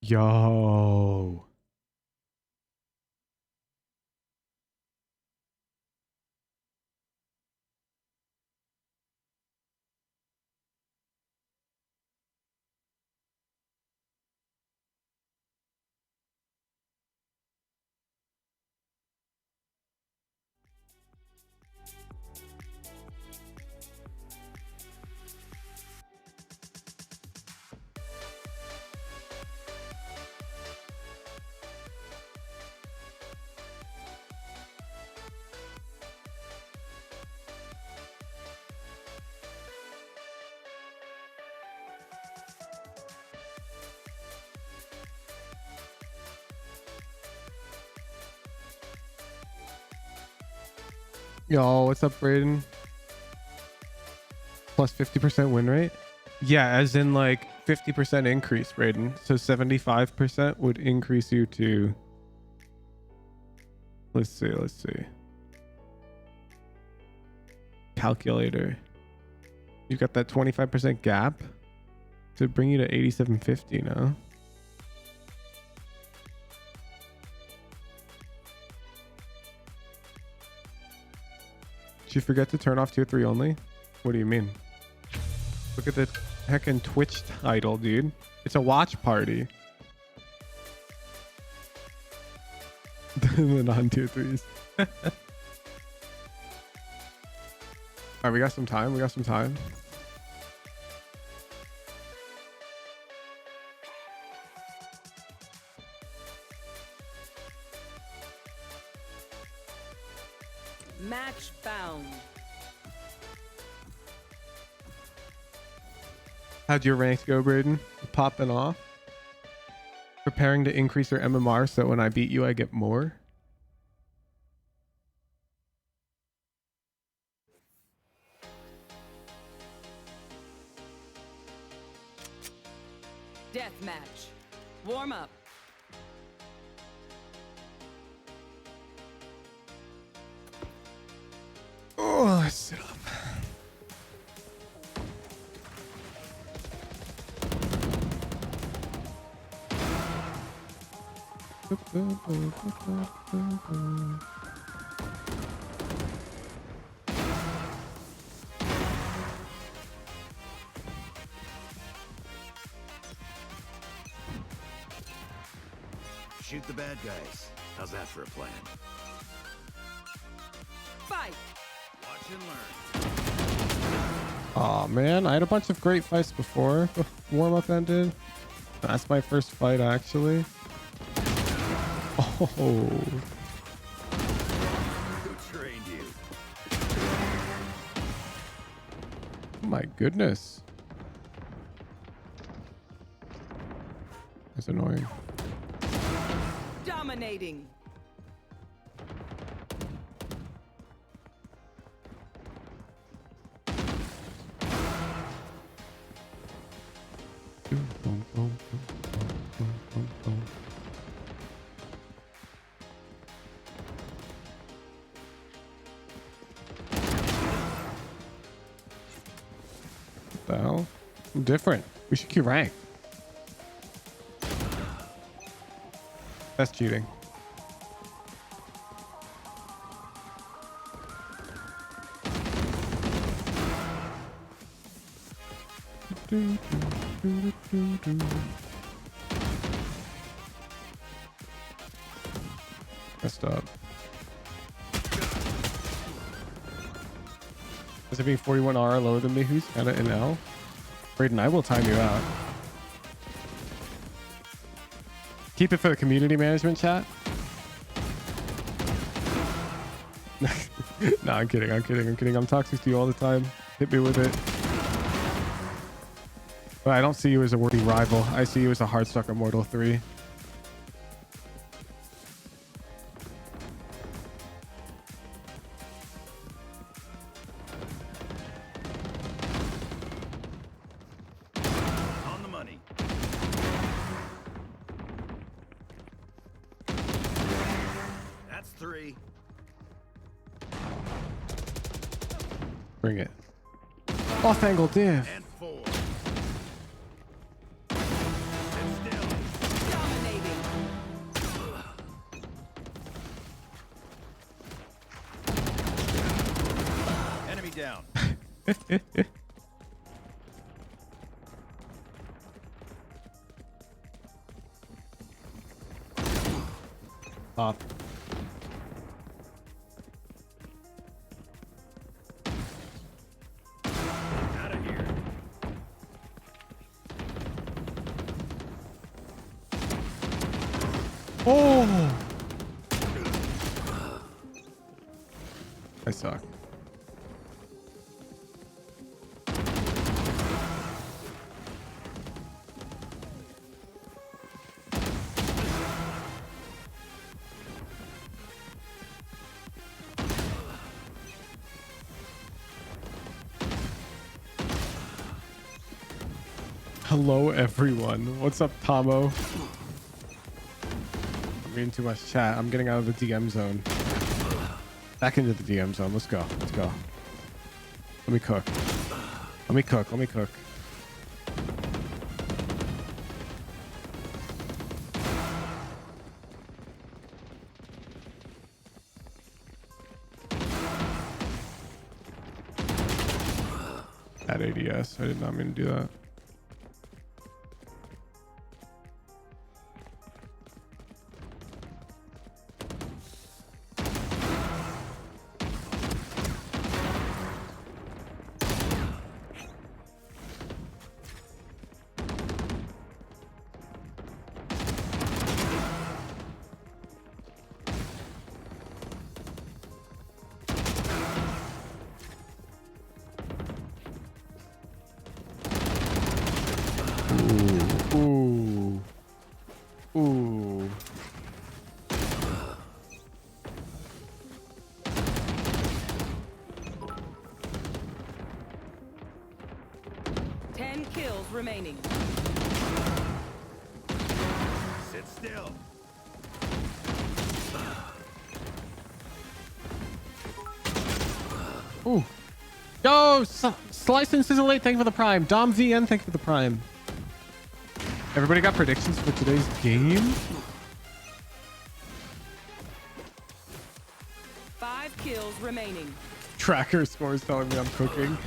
Yo. Yo, what's up, Braden? Plus 50% win rate? Yeah, as in like 50% increase, Braden. So 75% would increase you to... Let's see. Calculator. You got that 25% gap to bring you to 8750 now. Did you forget to turn off tier 3 only? What do you mean? Look at the heckin' Twitch title, dude. It's a watch party. The non-tier 3s. Alright, we got some time. Match found. How'd your ranks go, Braden? Popping off? Preparing to increase your MMR so when I beat you, I get more? Deathmatch. Warm up. Oh, let's sit up. Shoot the bad guys. How's that for a plan? Fight. Watch and learn. Aw, man. I had a bunch of great fights before the warm-up ended. That's my first fight, actually. Oh. Who trained you? My goodness. That's annoying. Dominating. What the hell? I'm different. We should queue rank. That's cheating. Messed up. Is it being 41 R lower than me? Who's kind of in L? Braden, I will time you out. Keep it for the community management chat. No, I'm kidding. I'm toxic to you all the time. Hit me with it. But I don't see you as a worthy rival. I see you as a Heartstock Immortal 3. On the money. That's 3. Bring it. Off angle div. And 4. And still. Enemy down. Up. Out of here. Oh! I suck. Hello, everyone. What's up, Tomo? I'm reading too much chat. I'm getting out of the DM zone. Back into the DM zone. Let's go. Let's go. Let me cook. Let me cook. Let me cook. At ADS. I did not mean to do that. Ooh. Ooh. 10 kills remaining. Sit still. Ooh. Yo, Slice and Sizzle 8, thank you for the prime. Dom VN, thank you for the prime. Everybody got predictions for today's game? 5 kills remaining. Tracker scores telling me I'm cooking.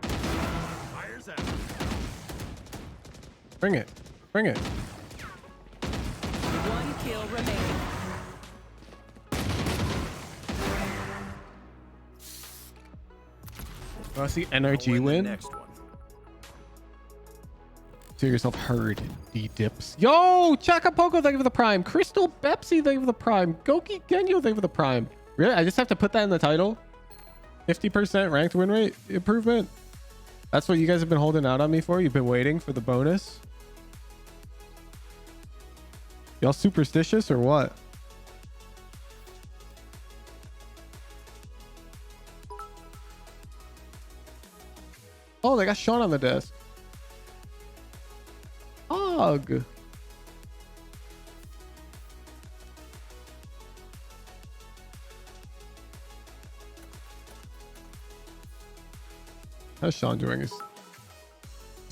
Fires out. Bring it. Bring it. 1 kill remaining. Want to see I'll NRG the win? next one. Feel yourself heard, D-dips. Yo, Chacapoko, thank you for the prime. Crystal Pepsi, thank you for the prime. Goki Genyo, thank you for the prime. Really? I just have to put that in the title? 50% ranked win rate improvement? That's what you guys have been holding out on me for? You've been waiting for the bonus? Y'all superstitious or what? Oh, they got Sean on the desk. Ugh. How's Sean doing? Is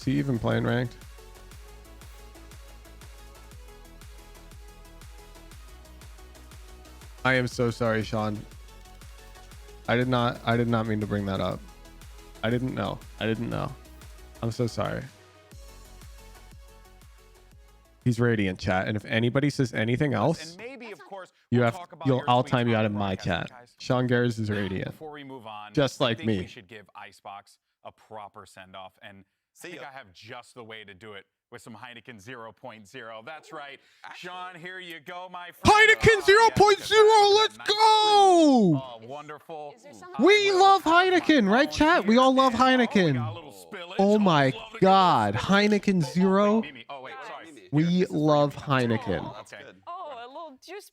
he even playing ranked? I am so sorry, Sean. I did not mean to bring that up. I didn't know. I'm so sorry. He's radiant, chat, and if anybody says anything else, And maybe, of course, I'll time you out in my chat. Sean Garris is radiant. Before we move on, Just I like think me. we should give Icebox a proper send-off, and I think I have just the way to do it with some Heineken 0.0. That's right, Sean. Here you go, my friend. Heineken 0.0. Let's go. Oh, wonderful. We love Heineken, right, chat? We all love Heineken. Oh my God, Heineken Zero. Oh wait, sorry. We love Heineken. Okay. Oh, a little juice.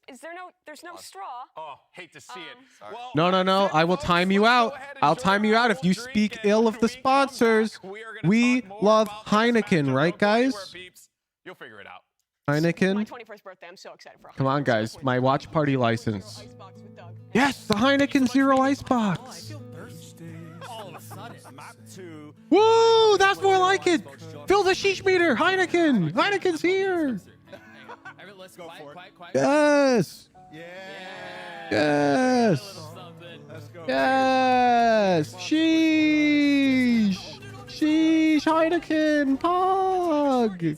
There's no straw. Oh, hate to see it. Well, No. that's it, I will folks. time you Let's out. go ahead and I'll enjoy time you our out if you little drink, speak and ill when of the we come back, sponsors. we are gonna We talk more love about this Heineken, matchup. right, Don't go anywhere, guys? peeps. You'll figure it out. My Heineken. 21st birthday. I'm so excited for. Come on, guys. My watch party license. Yes, the Heineken Zero Icebox. Map 2. Woo! That's more like it. Fill the sheesh meter. Heineken. Heineken's here. Go for it. Yes. Yeah. Yes. Let's go. Yes. Sheesh. Sheesh. Heineken. Pog.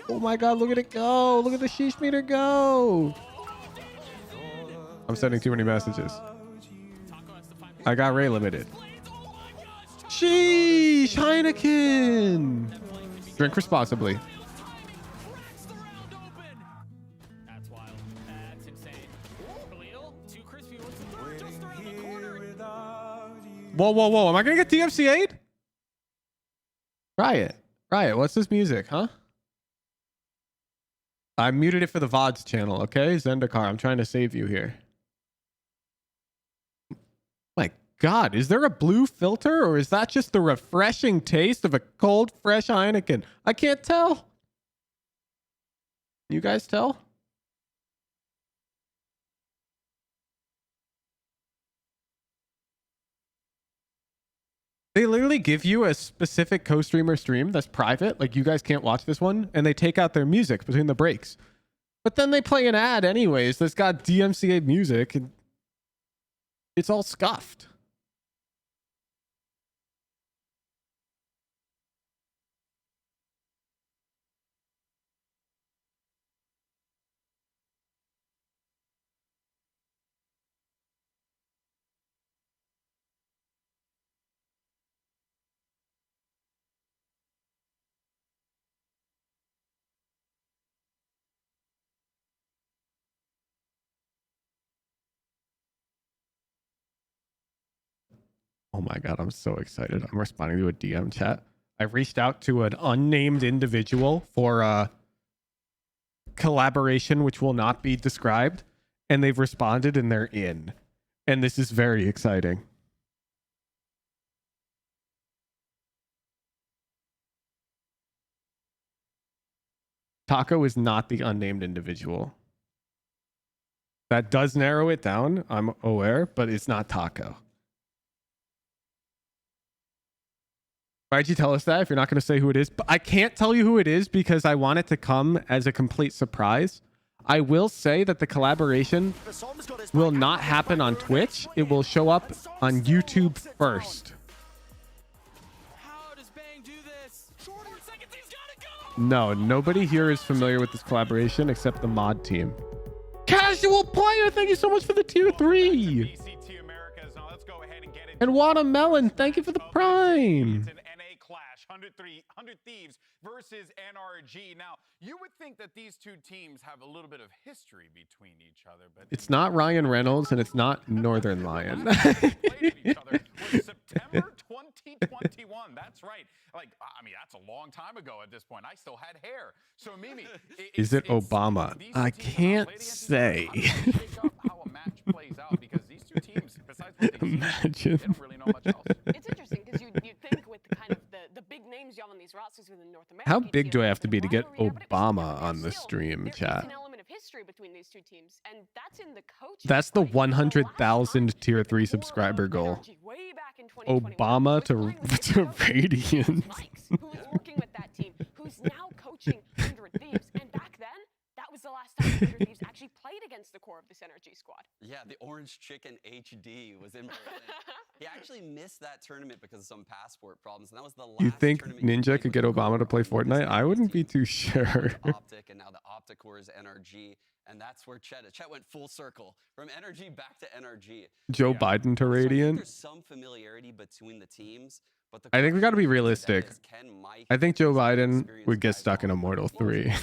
Oh my God. Look at it go. Look at the sheesh meter go. I'm sending too many messages. I got Ray limited. Sheesh. Heineken. Drink responsibly. That's wild. That's insane. Khalil, too crispy. What's the third? Just around the corner. Whoa, whoa, whoa. Am I going to get DMCA'd? Riot. Riot. What's this music, huh? I muted it for the VODs channel, okay? Zendikar, I'm trying to save you here. My God, is there a blue filter or is that just the refreshing taste of a cold, fresh Heineken? I can't tell. You guys tell? They literally give you a specific co-streamer stream that's private. Like, you guys can't watch this one. And they take out their music between the breaks. But then they play an ad anyways that's got DMCA music. And it's all scuffed. Oh my God, I'm so excited. I'm responding to a DM chat. I reached out to an unnamed individual for a collaboration which will not be described, and they've responded and they're in. And this is very exciting. Taco is not the unnamed individual. That does narrow it down, I'm aware, but it's not Taco. Why'd you tell us that if you're not going to say who it is? But I can't tell you who it is because I want it to come as a complete surprise. I will say that the collaboration will not happen on Twitch. It will show up on YouTube first. How does Bang do this? 4 seconds, he's gotta go! No, nobody here is familiar with this collaboration except the mod team. Casual player, thank you so much for the tier 3. VCT Americas. Now let's go ahead and get into And Watermelon, thank you for the prime. It's an NA clash, 100 Thieves versus NRG. Now, you would think that these two teams have a little bit of history between each other, but It's not Ryan Reynolds and it's not Northern Lion. played each other was September 2021. That's right. Like, I mean, that's a long time ago at this point. I still had hair. So, Mimi, Is it Obama? these I two teams have not can't played against each say. other. How does that shake up how a match plays out? Because these two teams, besides what they see, Imagine. they don't really know much else. It's interesting because you think with the kind of the big names you have on these rosters within North America. How you'd big see do a I little have to bit be of to get rivalry there, but it was Obama different. on the Still, stream there is chat? an element of history between these two teams, and that's in the coaching. That's the side. The last 100,000 time tier the 3 core subscriber of goal. NRG way back in 2021 Obama was to playing with to different coaches. Radiant. Mike's, who was working with that team, who's now coaching 100 Thieves, and back then, that was the last time 100 Thieves actually played against the core of this NRG squad. Yeah, the Orange Chicken HD was in Berlin. He actually missed that tournament because of some passport problems, and that was the last You think tournament he Ninja played could with get the Obama to core play on this Fortnite? I NRG wouldn't be team. too He sure. played Optic, and now the Optic core is NRG, and that's where Chet went full circle from NRG back to NRG. Joe Biden to So I think Radiant. there's some familiarity between the teams, but the I think we got to be question realistic. is, can Mike I think and Joe some Biden experienced would get guys stuck in on Immortal the floor? 3. And I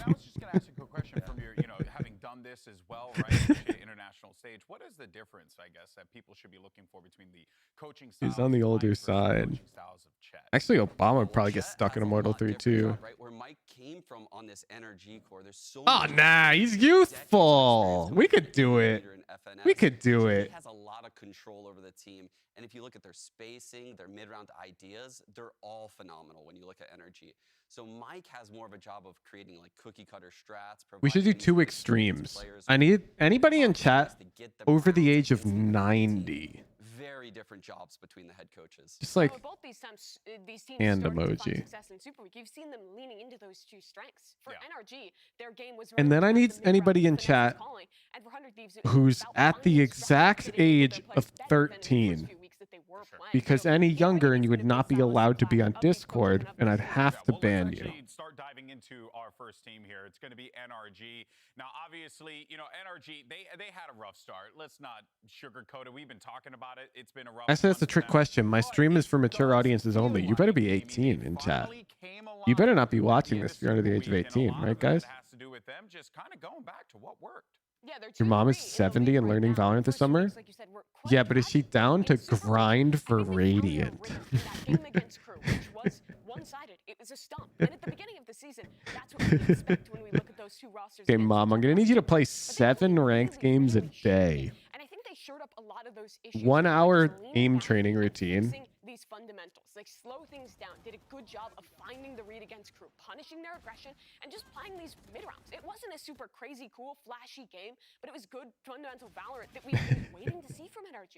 was just going to ask you a quick question from your, having done this as well, right? Especially international stage. What is the difference, I guess, that people should be looking for between the coaching styles? He's on the of older Mike versus the side. coaching styles of Chet? Actually, Obama would Well, probably get Chet stuck in has a Immortal lot 3 different too. job, right? Where Mike came from on this NRG core, there's so Oh, much nah, experience, he's decades of youthful. experience We coming could do as a it. leader in FNS. We could do So it. He has a lot of control over the team. And if you look at their spacing, their mid-round ideas, they're all phenomenal when you look at NRG. So Mike has more of a job of creating like cookie cutter strats. We should do providing these 2 experienced extremes. players I need anybody in opportunities chat to get them over the rounds age of against the other team. 90. very different jobs between the head coaches. Just like Well, both these teams hand started to find emoji. success in Super Week. You've seen them leaning into those two strengths. For NRG, their game was And very then I much need about the anybody mid-round in finesse chat calling. And for 100 Thieves, it was who's about at the finding exact strategy, getting into age their of plays better than in the first 13. few weeks that they were playing. Because So, any yeah, I younger think and you it's would gonna be not be solid allowed to be clash on of these coaches Discord, enough and I'd experience. have to Well, ban let's you. actually start diving into our first team here. It's going to be NRG. Now, obviously, you know, NRG, they had a rough start. Let's not sugarcoat it. We've been talking about it. It's been a rough I said it's a run for trick them. question. My But stream is it for mature does audiences only. feel You better like, be Amy, 18 they in chat. finally came You better alive not be at the watching end this of if you're under the Super age of Week, and a 18, lot right, of guys? that has to do with them just kind of going back to what worked. Yeah, they're Your mom is 2-3 in the 70 league and right learning now. Valorant The this first few summer? weeks, like you said, were quite Yeah, but is she tragic. down to In Super Week, grind I for think they found their Radiant? rhythm in that game against Crew, which was one-sided. It was a stomp. And at the beginning of the season, that's what we expect when we look at those two rosters. Okay, against Mom, each I'm other going to need you to last play year. But they 7 ranked games a really shored it. day. And I think they shored up a lot of those issues 1 by hour just leaning aim back training and routine. fixing these fundamentals. Like, slow things down, did a good job of finding the read against Crew, punishing their aggression, and just playing these mid-rounds. It wasn't a super crazy, cool, flashy game, but it was good, fundamental Valorant that we've been waiting to see from NRG.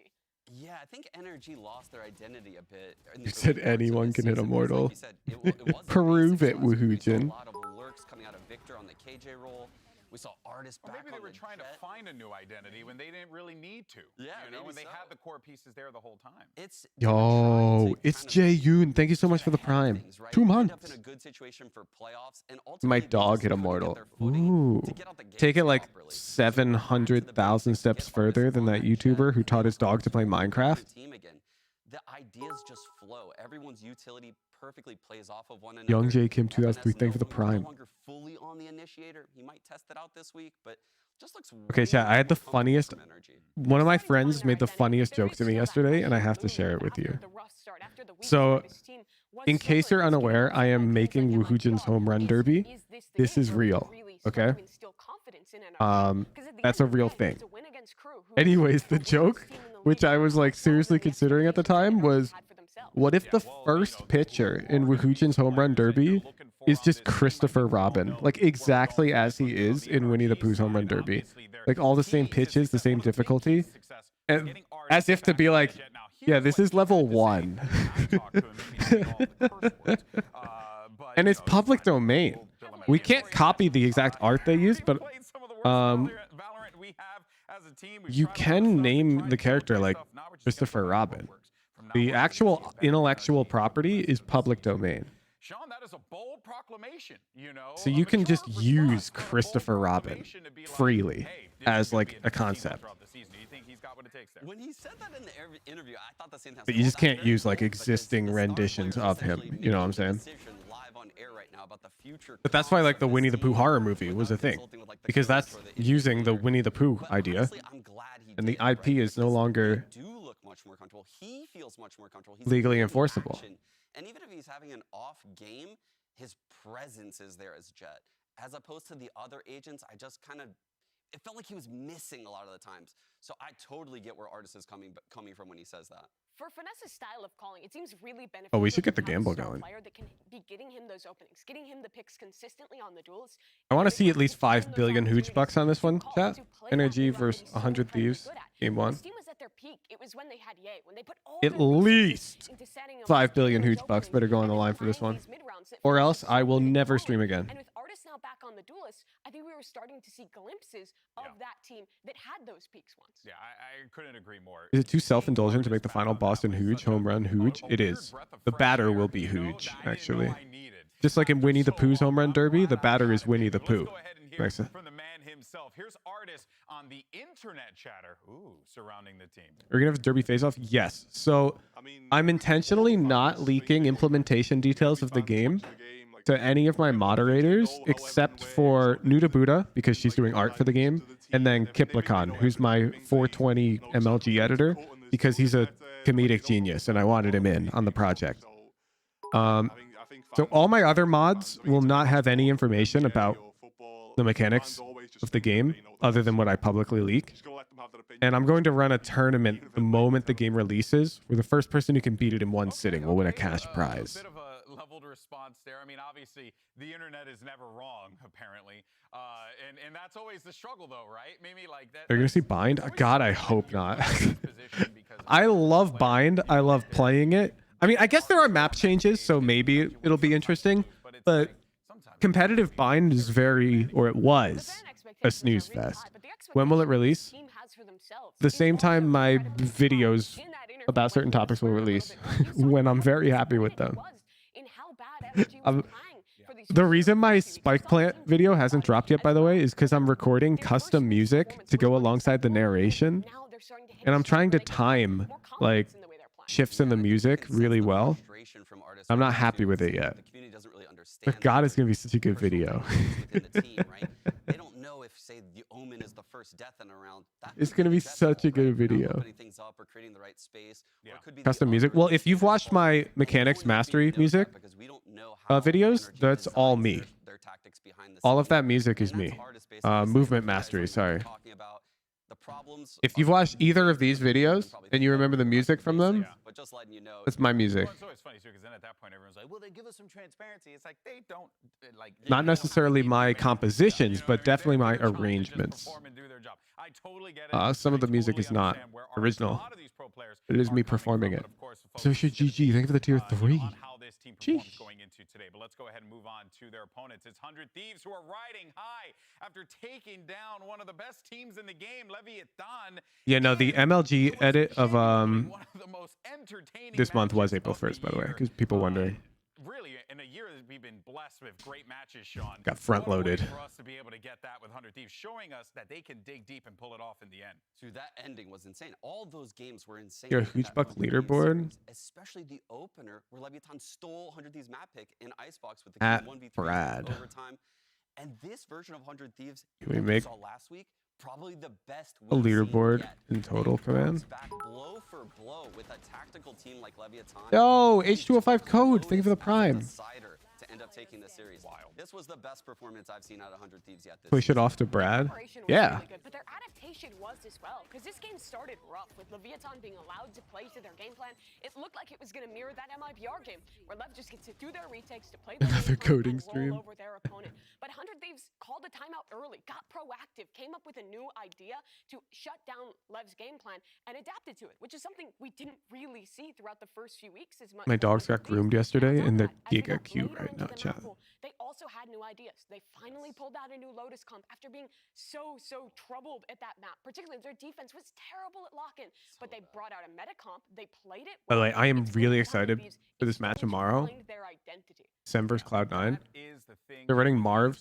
Yeah, I think NRG lost their identity a bit. In You the said early parts of anyone this can hit season, because, Immortal. Like you said, it wasn't Prove basic it, to us. We saw a Woohoojin. lot of lurks coming out of Victor on the KJ role. We saw artists Or back maybe they on were the trying to Jet. find a new identity when they didn't really need to. Yeah, you know, maybe when they so. had the core pieces there the whole time. It's they were trying Yo, to it's kind of Jae Yoon. Thank you so much get for the ahead of prime. things, right? 2 End up in months. a good situation for playoffs, and My ultimately they dog just hit couldn't get Immortal. their footing Ooh. to get out the gates Take it like properly. So they went back to the 700,000 basics, steps get further artists than on that Jet, YouTuber who and taught they his dog to play whole different Minecraft. team again. The ideas just flow. Everyone's utility perfectly plays off of one another. Young J Kim FNS 2003, thank you for the no prime. longer fully on the initiator. He might test it out this week, but just looks Okay, way chat, I had the more comfortable funniest. from NRG. One of my Starting to find friends their made the identity, funniest but there joke is to me still that yesterday, and I question have to looming share it with after you. the rough start, after the week So, where this team was in so case you're good, it's getting unaware, those I am games making like Woohoojin's MLG. home run Is derby. the This game is where we real, really start to okay? instill confidence in NRG? Because at the That's end a of the real day, thing. it's a win against Crew, who Anyways, is the the joke, winningest team in the which league I was now, like lower seriously than the considering at the expectations time, that NRG was had for themselves. what if Yeah, the well, first who pitcher are in gonna be Woohoojin's the home run players that you're derby looking for is on just this team? I Christopher think we all Robin, know like where we're exactly going for as this he one. On is the in Winnie the NRG Pooh's home run side, derby. obviously, their Like all the same keys to pitches, the success, same one of the big keys difficulty. to success was And getting artists as if to back be on the like, Jet. Now, yeah, here's this what is he level had to say. 1. I've talked to him, maybe saying all the curse words. But, And you it's know, public fine. domain. We'll bill him at We the can't end. copy the exact art they use, but Played some of the worst um, Valorant we have as a team. We've you tried a lot of can stuff. We name tried the to character play like stuff. Now we're just gonna Christopher go back to what Robin. works. From now The on, we're gonna see actual a better intellectual NRG for the property rest is of the public season. domain. Sean, that is a bold proclamation, you know. So a you can just mature use response, but a bold Christopher Robin proclamation to be like, freely hey, this is as gonna like be a different team concept. throughout the season. Do you think he's got what it takes there? When he said that in the interview, I thought the same thing. I was But like, you well, just that's can't very use like bold because existing the star renditions player's of him. essentially You know what I'm making the saying? decision live on air right now about the future But that's why like comms the of Winnie this the Pooh team horror movie was a without thing, consulting with, like, the because coach that's or the using the leader. Winnie the Pooh But idea, honestly, I'm glad he and the did, right? IP is no Because longer they do look much more comfortable. He feels much more comfortable. He's legally in the enforceable. action. And even if he's having an off game, his presence is there as Jet. As opposed to the other agents, I just kind of, it felt like he was missing a lot of the times. So I totally get where Artis is coming from when he says that. For Finesse's style of calling, it seems really beneficial. Oh, we should get the to have a gamble star going. player that can be getting him those openings, getting him the picks consistently on the duels. I want to Every see at time least to find 5 those billion hooch opportunities bucks on this to one, call, chat. to play that NRG mid-round versus that he's so 100 incredibly Thieves, good at. game When 1. this team was at their peak, it was when they had Ye, when they put all At their resources least into setting up 5 those billion those hooch bucks openings better go on and the then line for this playing one. these mid-rounds that Or feel else so I will good at never calling. stream again. And with Artis now back on the duelists, I think we were starting to see glimpses of Yeah. that team that had those peaks once. Yeah, I couldn't agree more. Is it too Seeing self-indulgent to Artis make the back final on boss that in was Hooch, such a- home run Hooch? a It weird is. breath of The fresh batter air, will be you know, Hooch, that I didn't know actually. I needed. Just like in After Winnie the so Pooh's home long, run I'm derby, glad the I batter got is it, Winnie baby. the Pooh. Let's go ahead and hear Makes sense. from the man himself. Here's Artis on the internet chatter. Ooh, surrounding the team. Are we gonna have a derby face-off? Yes. So I'm intentionally not leaking implementation details of the game to any of my moderators except for Nuda Buddha, because she's doing art for the game, and then Kiplakan, who's my 420 MLG editor, because he's a comedic genius and I wanted him in on the project. So all my other mods will not have any information about the mechanics of the game other than what I publicly leak. And I'm going to run a tournament the moment the game releases, where the first person who can beat it in one sitting will win a cash prize. A bit of a leveled response there. I mean, obviously, the internet is never wrong, apparently. And that's always the struggle, though, right? Maybe like that. Are you gonna see Bind? God, I hope not. I love Bind. I love playing it. I mean, I guess there are map changes, so maybe it'll be interesting. But competitive Bind is very, or it was, a snooze fest. When will it release? The same time my videos about certain topics will release, when I'm very happy with them. The reason my Spike Plant video hasn't dropped yet, by the way, is because I'm recording custom music to go alongside the narration. And I'm trying to time, like, shifts in the music really well. I'm not happy with it yet. But God, it's going to be such a good video. They don't know if, say, the Omen is the first death in a round. It's going to be such a good video. Custom music. Well, if you've watched my Mechanics Mastery music videos, that's all me. All of that music is me. Movement Mastery, sorry. If you've watched either of these videos and you remember the music from them, that's my music. Well, it's always funny too, because then at that point everyone's like, "Well, they give us some transparency." It's like they don't like. Not necessarily my compositions, but definitely my arrangements. I totally get it. Some of the music is not original. It is me performing it. So should GG. Thank you for the tier 3. Sheesh. Going into today, but let's go ahead and move on to their opponents. It's 100 Thieves who are riding high after taking down one of the best teams in the game, Leviathan. Yeah, no, the MLG edit of this month was April 1st, by the way, because people wondering. Really, in a year that we've been blessed with great matches, Sean. Got front loaded. For us to be able to get that with 100 Thieves, showing us that they can dig deep and pull it off in the end. Dude, that ending was insane. All those games were insane. Your huge buck leaderboard. Especially the opener where Leviathan stole 100 Thieves map pick in Icebox with the At 1v3 Brad. overtime. And this version of 100 Thieves Can we make saw last week, probably the best a leaderboard in total, command? Back blow for blow with a tactical team like Leviathan. Yo, H205 code. Thank you for the prime. To end up taking the series. Wild. This was the best performance I've seen out of 100 Thieves yet. Push it off to Brad. Yeah. Really good, but their adaptation was as well, because this game started rough with Leviathan being allowed to play to their game plan. It looked like it was going to mirror that MIBR game, where Lev just gets to do their retakes to play Another coding stream. over their opponent. But 100 Thieves called a timeout early, got proactive, came up with a new idea to shut down Lev's game plan, and adapted to it, which is something we didn't really see throughout the first few weeks as much. My dogs got groomed yesterday, and they're giga cute right now, chat. They also had new ideas. They finally pulled out a new Lotus comp after being so troubled at that map. Particularly their defense was terrible at lock-in, but they brought out a meta comp. They played it. By the way, I am really excited for this match tomorrow. Sem vs Cloud9. They're running Marv.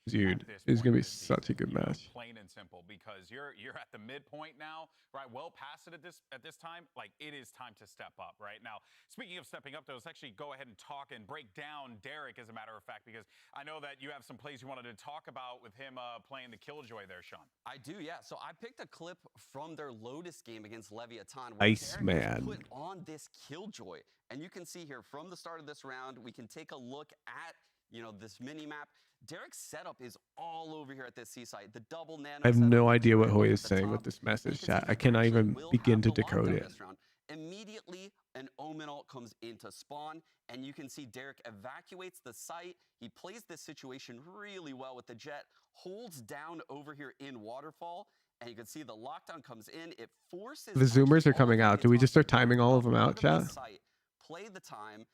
Dude, it's gonna be such a good match. Plain and simple, because you're at the midpoint now, right? Well past it at this time. Like, it is time to step up right now. Speaking of stepping up, though, let's actually go ahead and talk and break down Derek, as a matter of fact, because I know that you have some plays you wanted to talk about with him playing the Killjoy there, Sean. I do, yeah. So I picked a clip from their Lotus game against Leviathan. Iceman. Put on this Killjoy, and you can see here from the start of this round, we can take a look at this mini map. Derek's setup is all over here at this seaside. The double nano. I have no idea what Hoy is saying with this message, chat. I cannot even begin to decode it. Immediately, an Omen ult comes into spawn, and you can see Derek evacuates the site. He plays this situation really well with the jet, holds down over here in Waterfall, and you can see the lockdown comes in. It forces The Zoomers are coming out. Do we just start timing all of them out, chat? Play the time,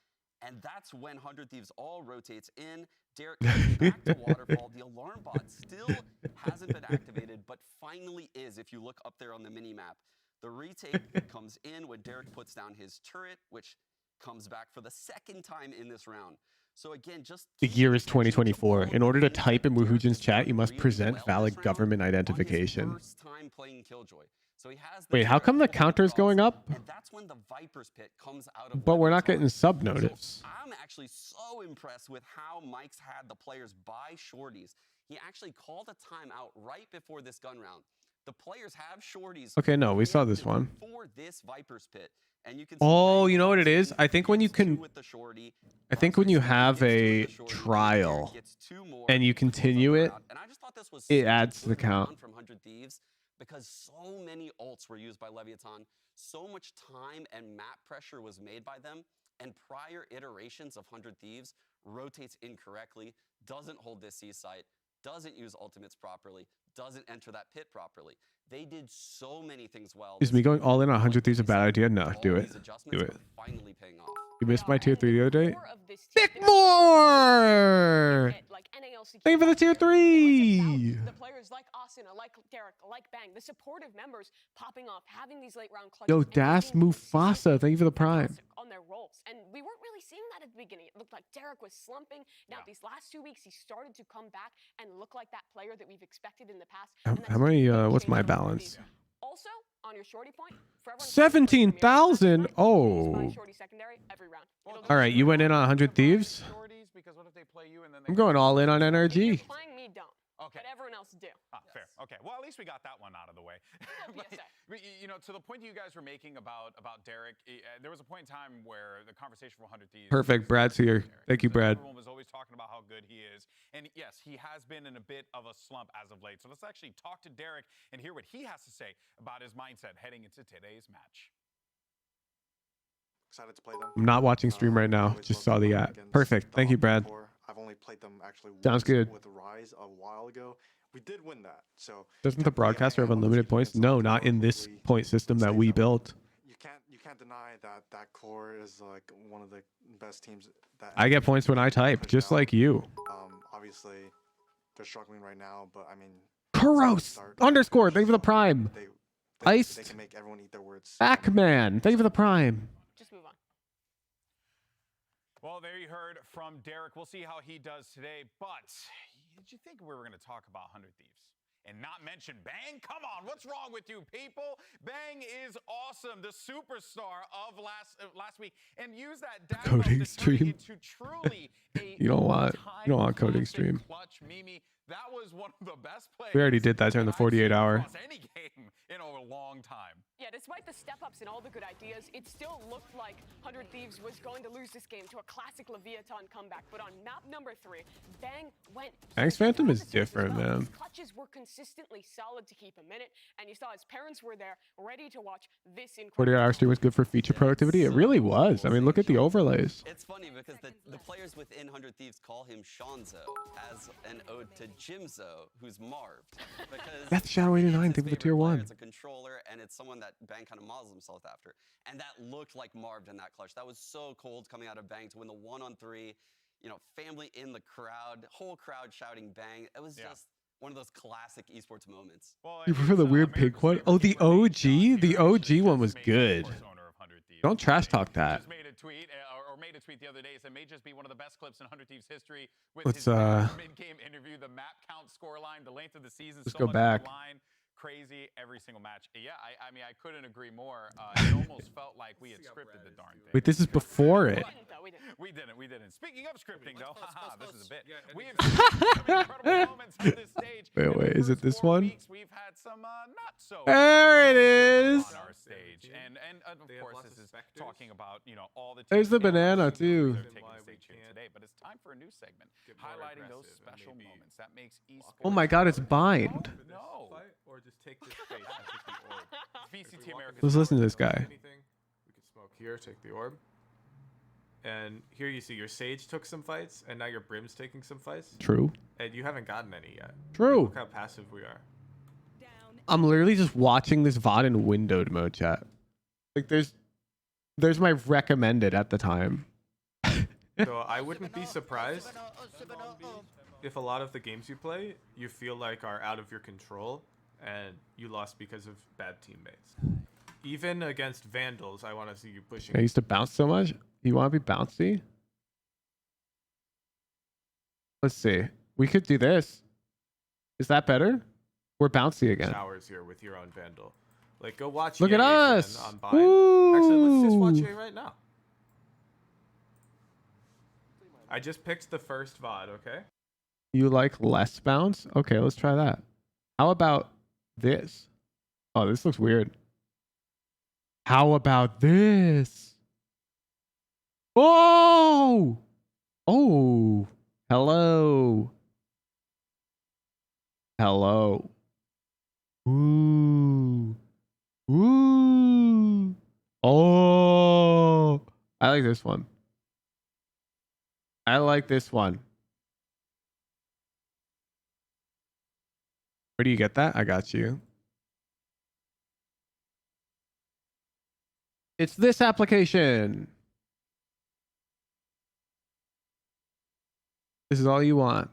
and that's when 100 Thieves all rotates in. Derek comes back to Waterfall. The alarm bot still hasn't been activated, but finally is if you look up there on the mini-map. The retake comes in when Derek puts down his turret, which comes back for the second time in this round. So again, just the year is 2024. In order to type in Woohoojin's chat, you must present valid government identification. First time playing Killjoy. So he has Wait, how come the counter's going up? And that's when the Viper's Pit comes out of. But we're not getting sub notice. I'm actually so impressed with how Mike's had the players buy shorties. He actually called a timeout right before this gun round. The players have shorties. Okay, no, we saw this one. For this Viper's Pit. And you can oh, you know what it is? I think when you can, I think when you have a trial and you continue it, it adds to the count. From 100 Thieves. because so many ults were used by Leviathan, so much time and map pressure was made by them, and prior iterations of 100 Thieves rotates incorrectly, doesn't hold this C site, doesn't use ultimates properly, doesn't enter that pit properly. They did so many things well. Is me going all in on 100 Thieves a bad idea? No, do it. Do it. Finally paying off. You missed my tier 3 the other day? Dick Dick more! Thank you for the tier 3! The players like Austin, like Derek, like Bang, the supportive members popping off, having these late round clutches. Yo, Das Mufasa, thank you for the prime. On their roles. And we weren't really seeing that at the beginning. It looked like Derek was slumping. Now, these last 2 weeks, he started to come back and look like that player that we've expected in the past. How many, what's my balance? Also, on your shorty point, 17,000? Oh. All right, you went in on 100 Thieves? I'm going all in on NRG. Playing me, don't. Okay. But everyone else do. Fair. Okay. Well, at least we got that one out of the way. But, you know, to the point you guys were making about Derek, there was a point in time where the conversation for 100 Thieves. Perfect. Brad's here. Thank you, Brad. Everyone was always talking about how good he is. And yes, he has been in a bit of a slump as of late. So let's actually talk to Derek and hear what he has to say about his mindset heading into today's match. Excited to play them. I'm not watching stream right now. Just saw the ad. Perfect. Thank you, Brad. I've only played them actually Sounds good. With Rise a while ago. We did win that. So doesn't the broadcaster have unlimited points? No, not in this point system that we built. You can't deny that that core is like one of the best teams that I get points when I type, just like you. Obviously they're struggling right now, but I mean Kuros underscore, thank you for the prime. Iced. They can make everyone eat their words. Backman, thank you for the prime. Just move on. Well, there you heard from Derek. We'll see how he does today. But did you think we were going to talk about 100 Thieves and not mention Bang? Come on, what's wrong with you people? Bang is awesome, the superstar of last week, and use that coding stream into truly a you don't want coding stream. Clutch Mimi. That was one of the best plays. We already did that during the 48 hour. Any game in a long time. Yeah, despite the step-ups and all the good ideas, it still looked like 100 Thieves was going to lose this game to a classic Leviathan comeback. But on map number 3, Bang went... Bang's Phantom is different, man. His clutches were consistently solid to keep a minute, and you saw his parents were there, ready to watch this incredible... 48 hour stream was good for feature productivity. It really was. I mean, look at the overlays. It's funny because the players within 100 Thieves call him Shanzo as an ode to Jimzo, who's marved. Because that's Shadow 89, think of the tier 1. It's a controller, and it's someone that Bang kind of models himself after. And that looked like marved in that clutch. That was so cold coming out of Bang to win the 1-on-3. You know, family in the crowd, whole crowd shouting Bang. It was just one of those classic esports moments. Well, you prefer the weird pig one? Oh, the OG? The OG one was good. Don't trash talk that. Made a tweet the other day. It may just be one of the best clips in 100 Thieves history. With Let's his mid-game interview, the map count, scoreline, the length of the season. Let's so go much back. Line, crazy every single match. Yeah, I mean, I couldn't agree more. It almost felt like we had scripted the darn thing. Wait, this is before it. We didn't. Speaking of scripting, though, this is a bit. We have seen some incredible moments on this stage. Wait, is it this one? We've had some not so. There it is. On our stage, and of course, this is talking about all the. There's the banana too. Today, but it's time for a new segment highlighting those special moments that makes esports. Oh my God, it's bind. No. Or just take this space and take the orb. VCT America. Let's listen to this guy. We could smoke here, take the orb. And here you see your Sage took some fights, and now your Brim's taking some fights. True. And you haven't gotten any yet. True. Look how passive we are. I'm literally just watching this VOD in windowed mode, chat. Like there's my recommended at the time. So I wouldn't be surprised if a lot of the games you play, you feel like are out of your control and you lost because of bad teammates. Even against Vandals, I want to see you pushing. I used to bounce so much. You want to be bouncy? Let's see. We could do this. Is that better? We're bouncy again. Showers here with your own Vandal. Like, go watch. Look at us. On Bind. Actually, let's just watch it right now. I just picked the first VOD, okay? You like less bounce? Okay, let's try that. How about this? Oh, this looks weird. How about this? Oh! Oh! Hello. Hello. Ooh. Ooh. Oh. I like this one. I like this one. Where do you get that? I got you. It's this application. This is all you want.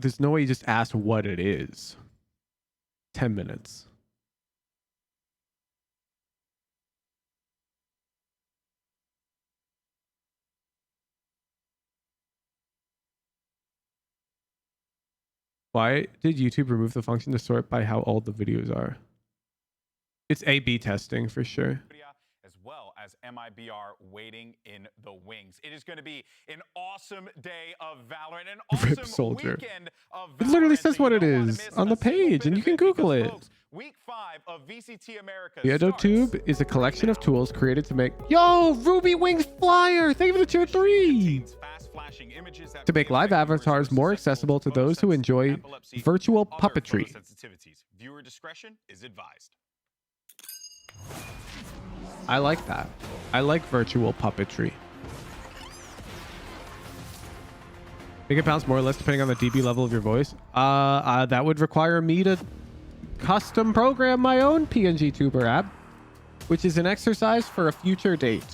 There's no way you just ask what it is. 10 minutes. Why did YouTube remove the function to sort by how old the videos are? It's A/B testing for sure. As well as MIBR waiting in the wings. It is going to be an awesome day of Valorant, an Rip awesome Soldier. weekend of Valorant. It literally says that what you it don't wanna is miss on the a single page, bit and you of can it because, Google it. folks, Week 5 of VCT America. The starts EdoTube is a collection of tools created to make... Yo, Ruby Wings Flyer! Thank you for the tier 3! fast-flashing images that To make live avatars more accessible to those who enjoy epilepsy, virtual and other puppetry. photosensitivities. Viewer discretion is advised. I like that. I like virtual puppetry. Make it bounce more or less depending on the dB level of your voice. That would require me to custom program my own PNG Tuber app, which is an exercise for a future date.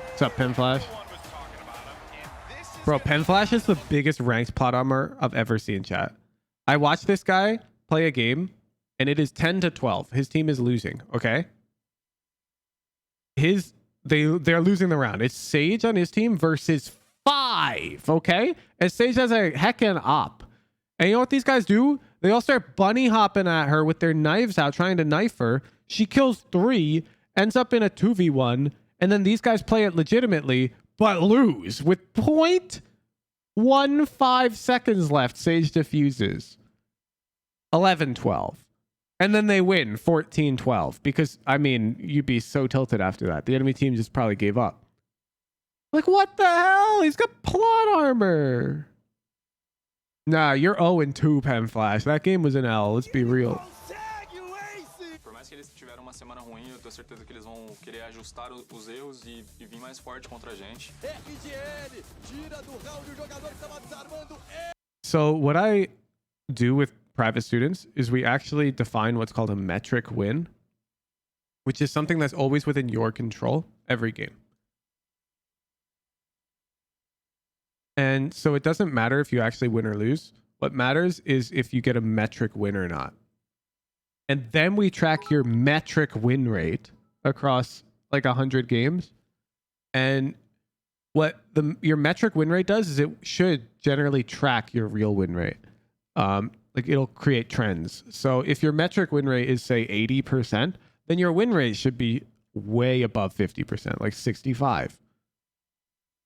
What's up, Penflash? Bro, Penflash is the biggest ranked plot armor I've ever seen, chat. I watched this guy play a game, and it is 10-12. His team is losing, okay? They're losing the round. It's Sage on his team versus 5, okay? And Sage has a heckin' op. And you know what these guys do? They all start bunny hopping at her with their knives out, trying to knife her. She kills 3, ends up in a 2v1, and then these guys play it legitimately, but lose with 0.15 seconds left. Sage diffuses 11-12, and then they win 14-12 because, I mean, you'd be so tilted after that. The enemy team just probably gave up. Like, what the hell? He's got plot armor. Nah, you're 0-2, Penflash. That game was an L. Let's be real. Por mais que eles tiveram uma semana ruim, eu tenho certeza que eles vão querer ajustar os erros e vir mais forte contra a gente. So what I do with private students is we actually define what's called a metric win, which is something that's always within your control every game. And so it doesn't matter if you actually win or lose. What matters is if you get a metric win or not. And then we track your metric win rate across like 100 games. And what your metric win rate does is it should generally track your real win rate. Like it'll create trends. So if your metric win rate is say 80%, then your win rate should be way above 50%, like 65.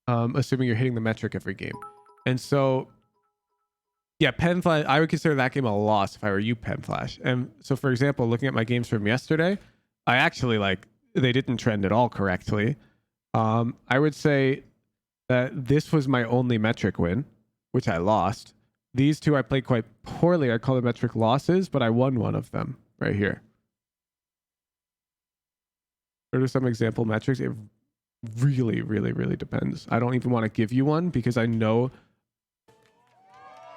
Assuming you're hitting the metric every game. And so, yeah, Penflash, I would consider that game a loss if I were you, Penflash. And so, for example, looking at my games from yesterday, I actually they didn't trend at all correctly. I would say that this was my only metric win, which I lost. These two I played quite poorly. I call them metric losses, but I won one of them right here. What are some example metrics? It really, really, really depends. I don't even want to give you one because I know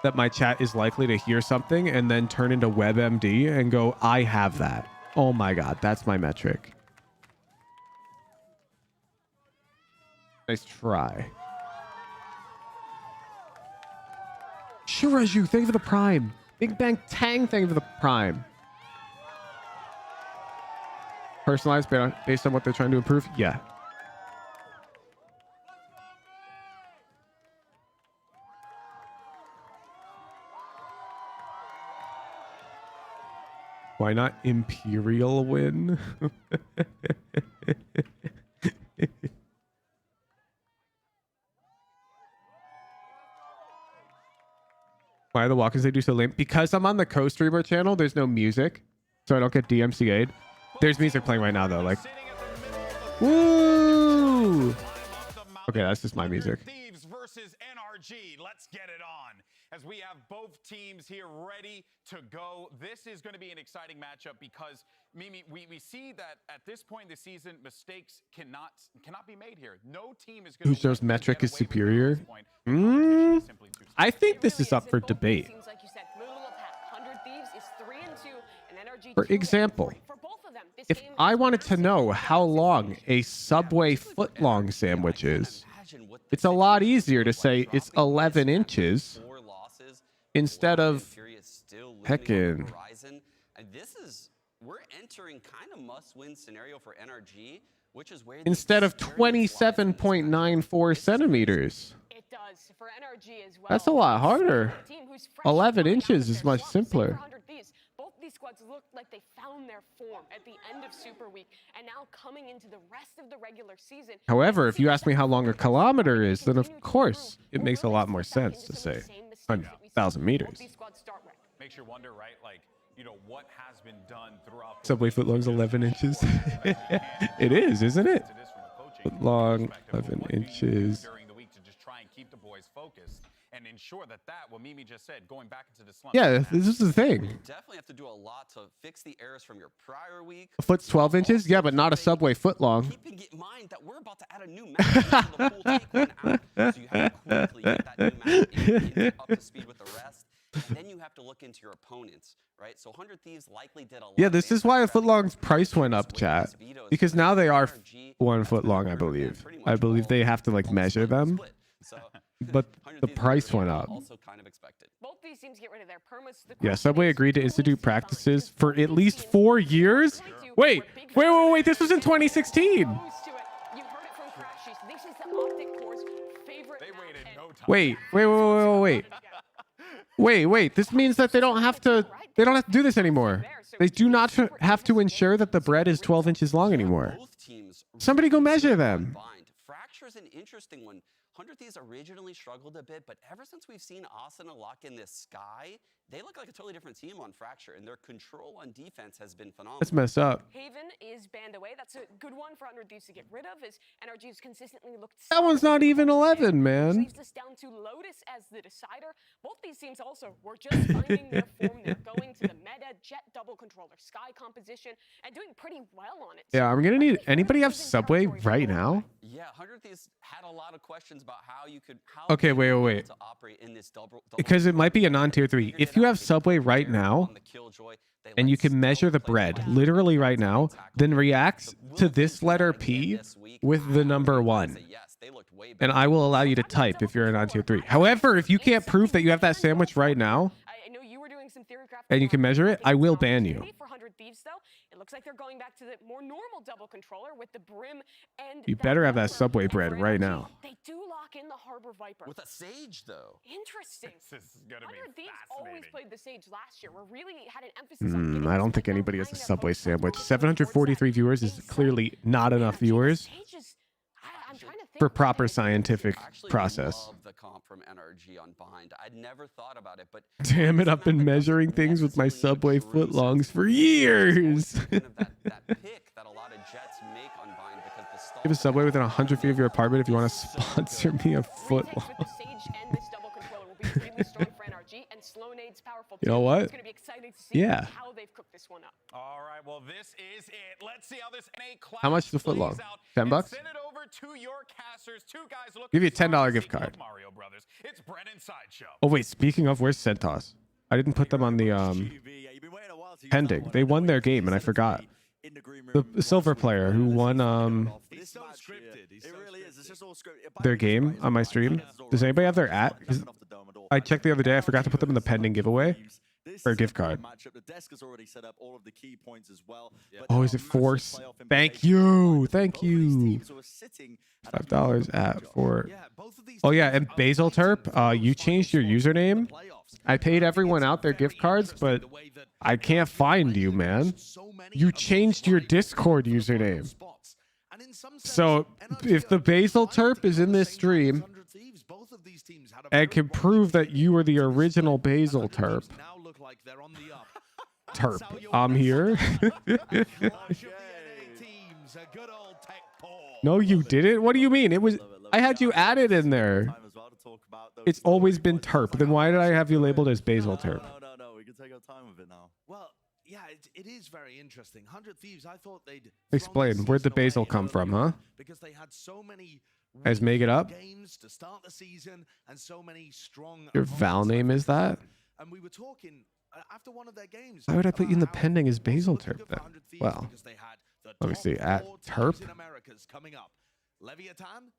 that my chat is likely to hear something and then turn into WebMD and go, I have that. Oh my God, that's my metric. Nice try. Shiraju, thank you for the prime. Big Bang Tang, thank you for the prime. Personalized based on what they're trying to improve? Yeah. Why not Imperial win? Why are the walkers they do so lame? Because I'm on the co-streamer channel, there's no music. So I don't get DMCA'd. There's music playing right now though. Like, woo! Okay, that's just my music. Thieves versus NRG. Let's get it on. As we have both teams here ready to go. This is going to be an exciting matchup because, Mimi, we see that at this point in the season, mistakes cannot be made here. No team is going to... Whose metric is superior? I think this is up for debate. For example, if I wanted to know how long a Subway footlong sandwich is, it's a lot easier to say it's 11 inches instead of heckin'. We're entering kind of must-win scenario for NRG, which is where Instead of 27.94 centimeters. It does for NRG as well. That's a lot harder. 11 inches is much simpler. Both these squads looked like they found their form at the end of Super Week, and now coming into the rest of the regular season. However, if you ask me how long a kilometer is, then of course it makes a lot more sense to say 100,000 meters. Makes you wonder, right? Like, you know, what has been done throughout Subway footlong's 11 inches. It is, isn't it? Footlong, 11 inches. during the week to just try and keep the boys focused and ensure that what Mimi just said, going back into the slump. Yeah, this is the thing. You definitely have to do a lot to fix the errors from your prior week. A foot's 12 inches? Yeah, but not a Subway footlong. Keeping in mind that we're about to add a new map into the full take one out, so you have to quickly get that new map up to speed with the rest. And then you have to look into your opponents, right? So 100 Thieves likely did a lot. Yeah, this is why a footlong's price went up, chat. Because now they are 1 foot long, I believe. I believe they have to like measure them. But the price went up. Both these teams get rid of their permits. Yeah, Subway agreed to institute practices for at least 4 years. Wait. This was in 2016. You heard it from Crashies. This is the Optic Core's favorite. They waited no time. Wait. This means that they don't have to do this anymore. They do not have to ensure that the bread is 12 inches long anymore. Somebody go measure them. Fracture's an interesting one. 100 Thieves originally struggled a bit, but ever since we've seen Asuna lock in this sky, they look like a totally different team on Fracture, and their control on defense has been phenomenal. Let's mess up. Haven is banned away. That's a good one for 100 Thieves to get rid of, as NRG's consistently looked... That one's not even 11, man. Leaves us down to Lotus as the decider. Both these teams also were just finding their form. They're going to the meta Jet double controller Sky composition and doing pretty well on it. Yeah, I'm gonna need... Anybody have Subway right now? Yeah, 100 Thieves had a lot of questions about how you could... Okay, wait. To operate in this double Because it might be a non-tier 3. If you have Subway right now, and you can measure the bread literally right now, then react to this letter P with the number 1. And I will allow you to type if you're a non-tier 3. However, if you can't prove that you have that sandwich right now, and you can measure it, I will ban you. For 100 Thieves, though, it looks like they're going back to the more normal double controller with the brim and... You better have that Subway bread right now. They do lock in the Harbor Viper. With a Sage, though. Interesting. This is gonna be 100 Thieves always fascinating. played the Sage last year. We really had an emphasis on getting I don't think anybody has a Subway sandwich. 743 viewers is clearly not enough viewers for proper scientific process. I love the comp from NRG on Bind. I'd never thought about it, but damn it, I've been measuring things with my Subway footlongs for years. that pick that a lot of Jets make on Bind because the stall... You have a Subway within 100 feet of your apartment if you want to sponsor me a footlong. You know what? It's going to be exciting to see how they've cooked this one up. All right, well, this is it. Let's see how this NA class How much is the footlong? 10 bucks? Send it over to your casters. Two guys looking Give you a $10 strong. gift Speaking card. of Mario Brothers, it's Brennan's Sideshow. Oh wait, speaking of, where's Centos? I didn't put them on the pending. They won their game and I forgot. The silver player who won their game on my stream. Does anybody have their @? I checked the other day. I forgot to put them in the pending giveaway or gift card. Oh, is it Force? Thank you. $5 @ for. Oh yeah, and Basil Terp, you changed your username I paid everyone out their gift cards, but I can't find you, man. You changed your Discord username. So if the Basil Terp is in this stream and can prove that you were the original Basil Terp, I'm here. No, you didn't. What do you mean? It was. I had you added in there. It's always been Terp. Then why did I have you labeled as Basil Terp? No. We can take our time with it now. Well, yeah, it is very interesting. 100 Thieves, I thought they'd Explain. Where'd the basil come from, huh? Because they had so many Guys, make it up. games to start the season and so many strong. Your Val name is that? And we were talking after one of their games. Why would I put you in the pending as Basil Terp then? Well, let me see. At Terp.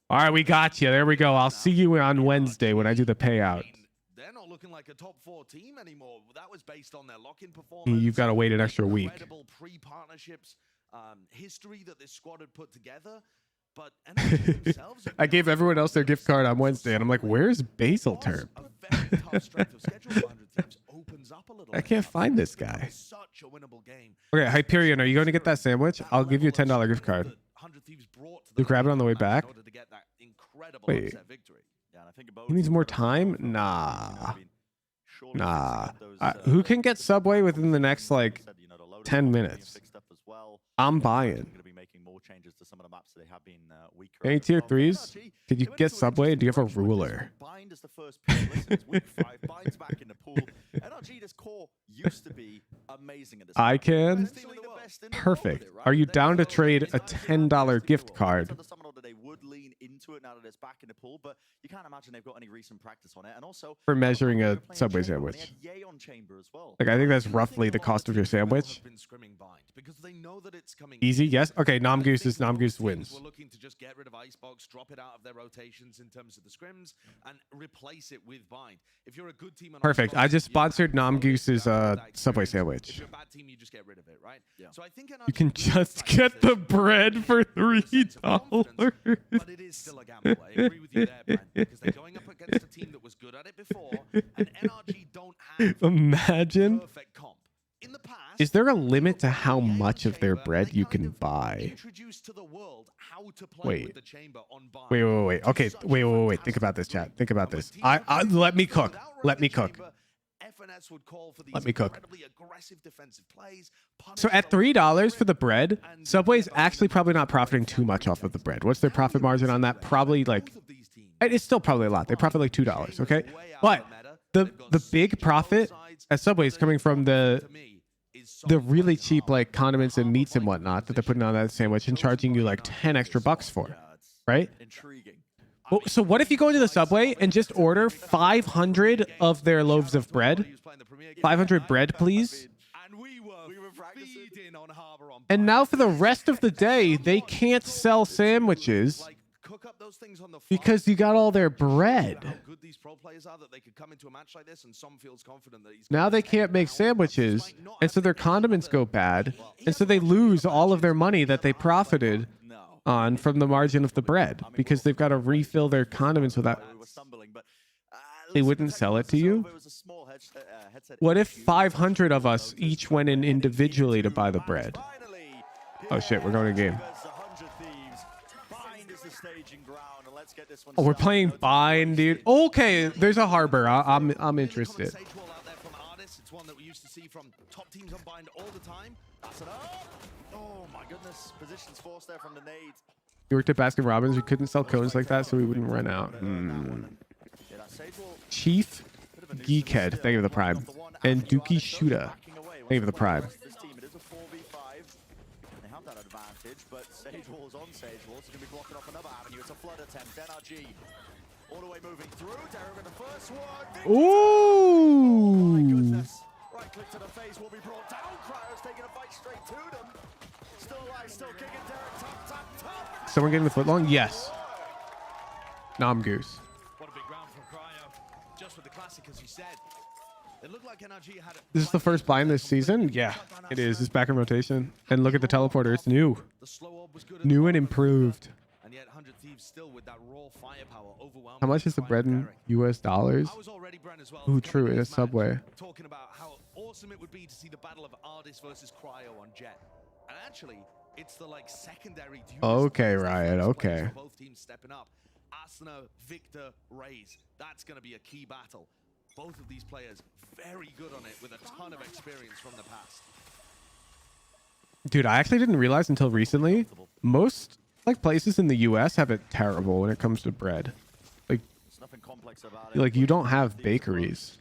All right, we got you. There we go. I'll see you on Wednesday when I do the payout. They're not looking like a top 4 team anymore. That was based on their lock-in performance. You've got to wait an extra week. Incredible pre-partnerships history that this squad had put together. But NRG themselves I gave everyone else their gift card on Wednesday, and I'm like, where's Basil Terp? I can't find this guy. Okay, Hyperion, are you going to get that sandwich? I'll give you a $10 gift card. You grab it on the way back? Wait. He needs more time? Nah. Who can get Subway within the next, like, 10 minutes? I'm buying. Any tier 3s? Did you get Subway? Do you have a ruler? I can. Perfect. Are you down to trade a $10 gift card? For measuring a Subway sandwich. Like, I think that's roughly the cost of your sandwich. Easy, yes. Okay, Nom Goose wins. We're looking to just get rid of Icebox, drop it out of their rotations in terms of the scrims, and replace it with Bind. If you're a good team on Perfect. I just sponsored Nom Goose's Subway sandwich. If you're a bad team, you just get rid of it, right? Yeah. So I think you can just get the bread for $3. But it is still a gamble. I agree with you there, Brent, because they're going up against a team that was good at it before, and NRG don't have Imagine. perfect comp. In the past, is there a limit to how much of their bread you can buy? Wait. Wait. Okay, wait. Think about this, chat. Think about this. Let me cook. Let me cook. Let me cook. So at $3 for the bread, Subway's actually probably not profiting too much off of the bread. What's their profit margin on that? Probably like, it's still probably a lot. They profit like $2, okay? But the big profit at Subway is coming from the really cheap like condiments and meats and whatnot that they're putting on that sandwich and charging you like 10 extra bucks for, right? Well, so what if you go into the Subway and just order 500 of their loaves of bread? 500 bread, please. And now for the rest of the day, they can't sell sandwiches because you got all their bread. Now they can't make sandwiches, and so their condiments go bad, and so they lose all of their money that they profited on from the margin of the bread because they've got to refill their condiments without. They wouldn't sell it to you? What if 500 of us each went in individually to buy the bread? Oh shit, we're going to game. Oh, we're playing Bind, dude. Okay, there's a harbor. I'm interested. It's one that we used to see from top teams on Bind all the time. Oh my goodness, positions forced there from the nades. You worked at Baskin Robbins. We couldn't sell cones like that, so we wouldn't run out. Chief Geekhead, thank you for the prime, and Dookie Shuda, thank you for the prime. But Sage Wall's on Sage Wall, so going to be blocking off another avenue. It's a flood attempt. NRG all the way moving through. Derek with the first one. Ooh! Oh my goodness. Right click to the face will be brought down. Cryo's taking a fight straight to them. Still alive, still kicking. Derek top. Someone getting the foot long? Yes. Nom Goose. What a big round from Cryo. Just with the classic, as you said. It looked like NRG had This is the first bind this season? Yeah, it is. It's back in rotation. And look at the teleporter. It's new. New and improved. And yet 100 Thieves still with that raw firepower overwhelming. How much is the bread in US dollars? I was already Brent as well. Ooh, to true, come in into a this match, Subway. Talking about how awesome it would be to see the battle of Ardis versus Cryo on Jet. And actually, it's the like secondary duelist Okay, players, the Riot, first players okay. from both teams stepping up. Asuna, Victor, Raze. That's going to be a key battle. Both of these players very good on it with a ton of experience from the past. Dude, I actually didn't realize until recently, most like places in the US have it terrible when it comes to bread. Like, you don't have bakeries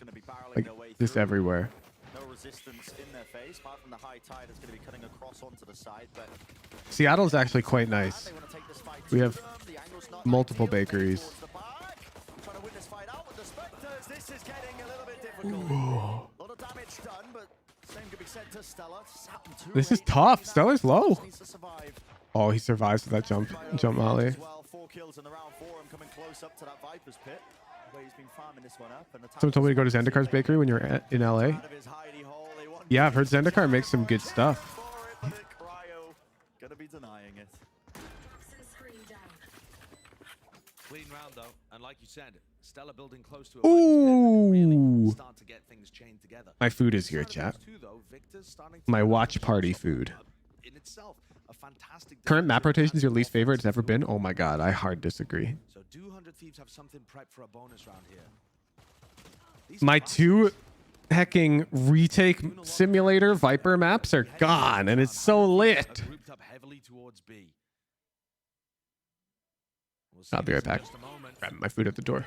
like just everywhere. No resistance in their face, apart from the high tide that's going to be cutting across onto the side, but Seattle's actually quite nice. We have multiple bakeries. trying to win this fight out with the Spectres. This is getting a little bit difficult. A lot of damage done, but same could be said to Stella. This is tough. Stella's low. Oh, he survives with that jump volley. 4 kills in the round 4. I'm coming close up to that Viper's pit, where he's been farming this one up. And Someone told me to go to Zendikar's bakery when you're in LA. Yeah, I've heard Zendikar makes some good stuff. Gonna be denying it. Clean round though, and like you said, Stella building close to a really Ooh. start to get things chained together. My food is here, chat. Two, though, Victor's starting to My watch party food. in itself a fantastic Current map rotation is your least favorite it's ever been? Oh my god, I hard disagree. So do 100 Thieves have something prepped for a bonus round here? My 2 hecking retake simulator Viper maps are gone, and it's so lit. Grouped up heavily towards B. We'll I'll be right see in back. just a moment. Grab my food at the door.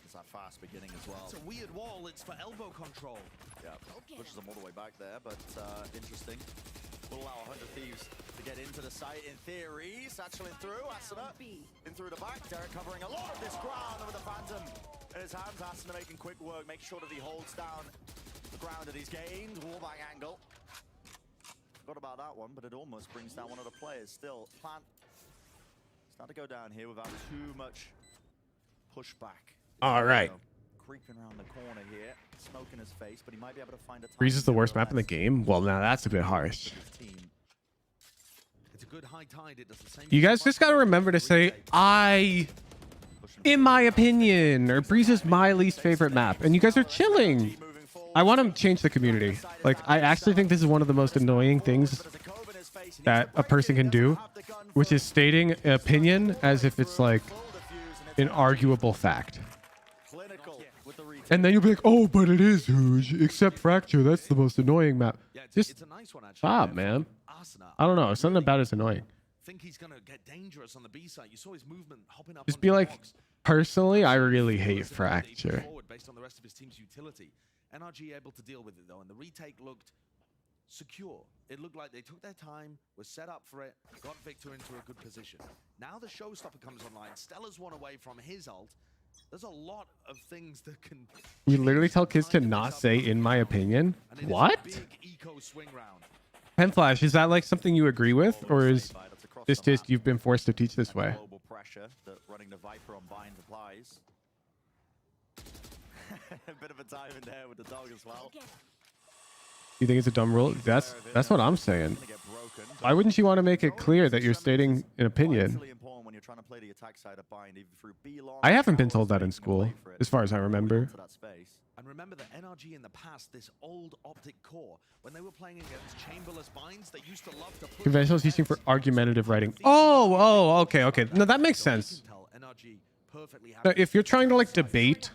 It's that fast beginning as well. It's a weird wall. It's for elbow control. Yeah, pushes them all the way back there, but interesting. Will allow 100 Thieves to get into the site in theory. Satchel in through, Asuna in through the back. Derek covering a lot of this ground with the Phantom in his hands. Asuna making quick work, make sure that he holds down the ground that he's gained. Wallbang angle. Forgot about that one, but it almost brings down one of the players. Still, Plant start to go down here without too much pushback. All right. Creeping around the corner here, smoke in his face, but he might be able to find a Breeze is the worst map in the game? Well, now that's a bit harsh. It's a good high tide. It does the same. You guys just gotta remember to say, in my opinion, or Breeze is my least favorite map. And you guys are chilling. I want to change the community. Like, I actually think this is one of the most annoying things that a person can do, which is stating an opinion as if it's like an arguable fact. And then you'll be like, oh, but it is huge, except Fracture. That's the most annoying map. Just stop, man. I don't know. Something about it's annoying. Think he's gonna get dangerous on the B side. You saw his movement hopping up. Just be like, personally, I really hate Fracture. Based on the rest of his team's utility. NRG able to deal with it though, and the retake looked secure. It looked like they took their time, were set up for it, got Victor into a good position. Now the showstopper comes online. Stella's one away from his ult. There's a lot of things that can. We literally tell kids to not say, in my opinion. What? Penflash, is that like something you agree with, or is this just you've been forced to teach this way? Global pressure that running the Viper on bind applies. A bit of a dive in there with the dog as well. You think it's a dumb rule? That's what I'm saying. Why wouldn't you want to make it clear that you're stating an opinion? I haven't been told that in school, as far as I remember. And remember that NRG in the past, this old optic core, when they were playing against chamberless binds, they used to love to put Conventional teaching for argumentative writing. Oh, okay. No, that makes sense. Now, if you're trying to like debate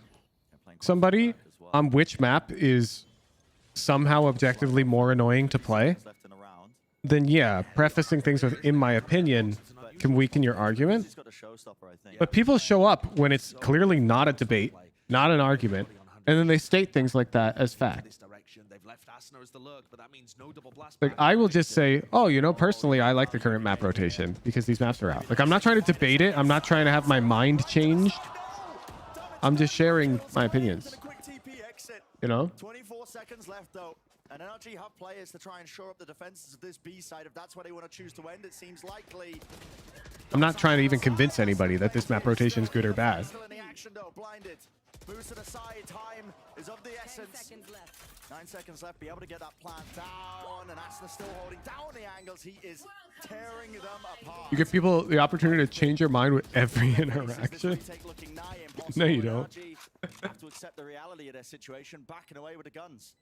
somebody on which map is somehow objectively more annoying to play, then yeah, prefacing things with "in my opinion" can weaken your argument. But people show up when it's clearly not a debate, not an argument, and then they state things like that as fact. Like, I will just say, oh, you know, personally, I like the current map rotation because these maps are out. Like, I'm not trying to debate it. I'm not trying to have my mind changed. I'm just sharing my opinions. You know? 24 seconds left though. And NRG have players to try and shore up the defenses of this B side. If that's where they want to choose to end, it seems likely. I'm not trying to even convince anybody that this map rotation is good or bad. Still in the action though, blinded. Moves to the side. Time is of the 10 essence. seconds left. 9 seconds left. Be able to get that plant down. And Asuna still holding down the angles. He is tearing them apart. You give people the opportunity to change your mind with every interaction. No, you don't. Have to accept the reality of their situation, backing away with the guns.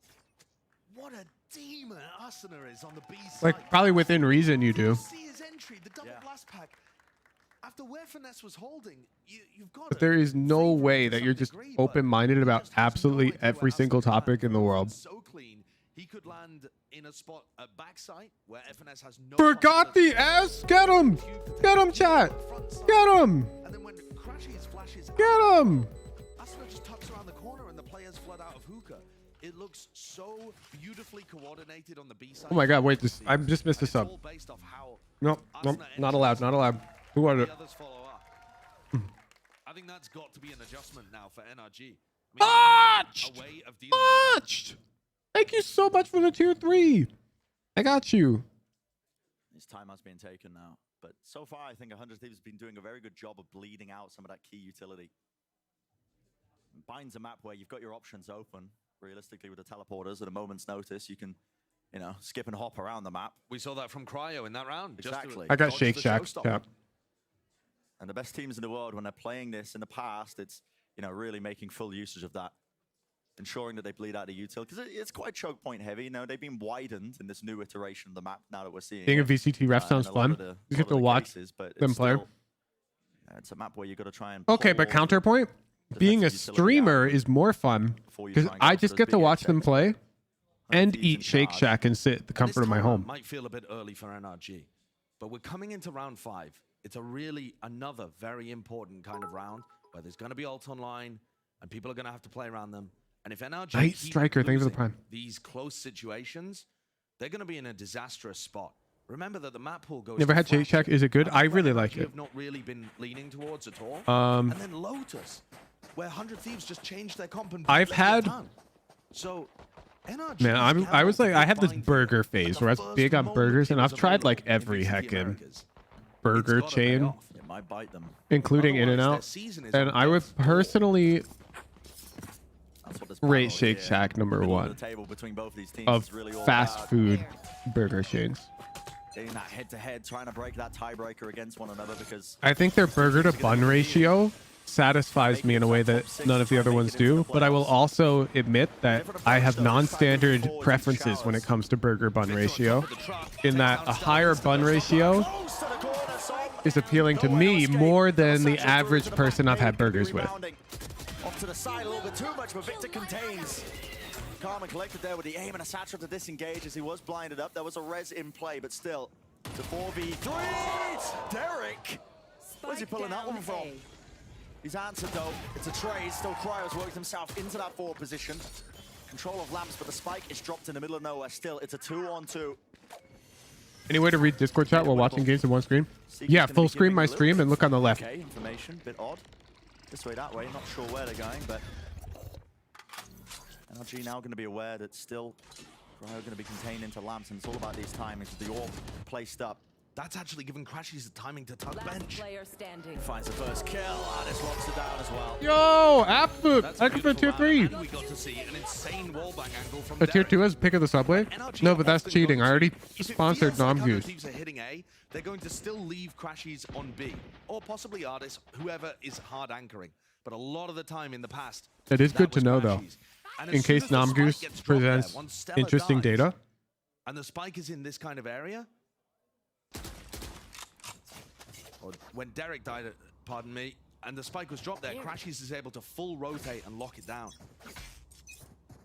What a demon Asuna is on the B side. Like, probably within reason you do. See his entry, the double blast pack. After where Finesse was holding, you've got. But there is no way that you're just open-minded about absolutely every single topic in the world. So clean, he could land in a spot at backside where FNS has no. Forgot the S. Get him! Get him, chat! Get him! And then when Crashies flashes, Get him! Asuna just tucks around the corner and the players flood out of hookah. It looks so beautifully coordinated on the B side. Oh my god, wait, I just missed a sub. Nope, nope, not allowed, not allowed. Who wanted it? Others follow up. I think that's got to be an adjustment now for NRG. Botched! A way of dealing Botched! Thank you so much for the tier 3. I got you. His timeout's being taken now. But so far, I think 100 Thieves has been doing a very good job of bleeding out some of that key utility. Binds a map where you've got your options open. Realistically, with the teleporters at a moment's notice, you can, you know, skip and hop around the map. We saw that from Cryo in that round. Exactly. I got Shake Shack. Yeah. And the best teams in the world, when they're playing this in the past, it's, you know, really making full usage of that. Ensuring that they bleed out the util. Because it's quite choke point heavy. You know, they've been widened in this new iteration of the map now that we're seeing. Being a VCT ref sounds fun. You get to watch them play. It's a map where you got to try and. Okay, but counterpoint, being a streamer is more fun because I just get to watch them play and eat Shake Shack and sit at the comfort of my home. Might feel a bit early for NRG, but we're coming into round 5. It's a really another very important kind of round where there's going to be ults online and people are going to have to play around them. And if NRG Night Striker, thank you for the prime. These close situations, they're going to be in a disastrous spot. Remember that the map pool goes. Never had Shake Shack. Is it good? I really like it. Have not really been leaning towards at all. And then Lotus, where 100 Thieves just changed their comp and I've had. So, NRG Man, I was like, I had this burger phase where I was big on burgers, and I've tried like every heckin' burger chain, It might bite them. including In-N-Out, and I would personally rate Shake Shack #1 of fast food burger chains. Getting that head-to-head, trying to break that tiebreaker against one another because I think their burger to bun ratio satisfies me in a way that none of the other ones do, but I will also admit that I have non-standard preferences when it comes to burger bun ratio, in that a higher bun ratio is appealing to me more than the average person I've had burgers with. Off to the side a little bit too much, but Victor contains. Calm and collected there with the aim and a satchel to disengage as he was blinded up. There was a res in play, but still, it's a 4v3. Derek! Where's he pulling that one from? He's answered though. It's a trade. Still Cryo's worked himself into that forward position. Control of lamps, but the spike is dropped in the middle of nowhere. Still, it's a 2-on-2. Any way to read Discord chat while watching games in one screen? Yeah, full screen my stream and look on the left. Okay, information, bit odd. This way, that way, not sure where they're going, but NRG now going to be aware that still Cryo going to be contained into lamps, and it's all about these timings. The orb placed up. That's actually given Crashies the timing to tuck Last bench. player standing. Finds the first kill. This locks it down as well. Yo, absolute. Thank you for tier 3. We got to see an insane wallbang angle from A tier 2 is pick of the subway? No, but that's cheating. I already sponsored Nomgoose. Thieves are hitting A, they're going to still leave Crashies on B, or possibly Artis, whoever is hard anchoring. But a lot of the time in the past, It is good to know though, in case Nomgoose presents interesting data. And the spike is in this kind of area. Or when Derek died, pardon me, and the spike was dropped there, Crashies is able to full rotate and lock it down.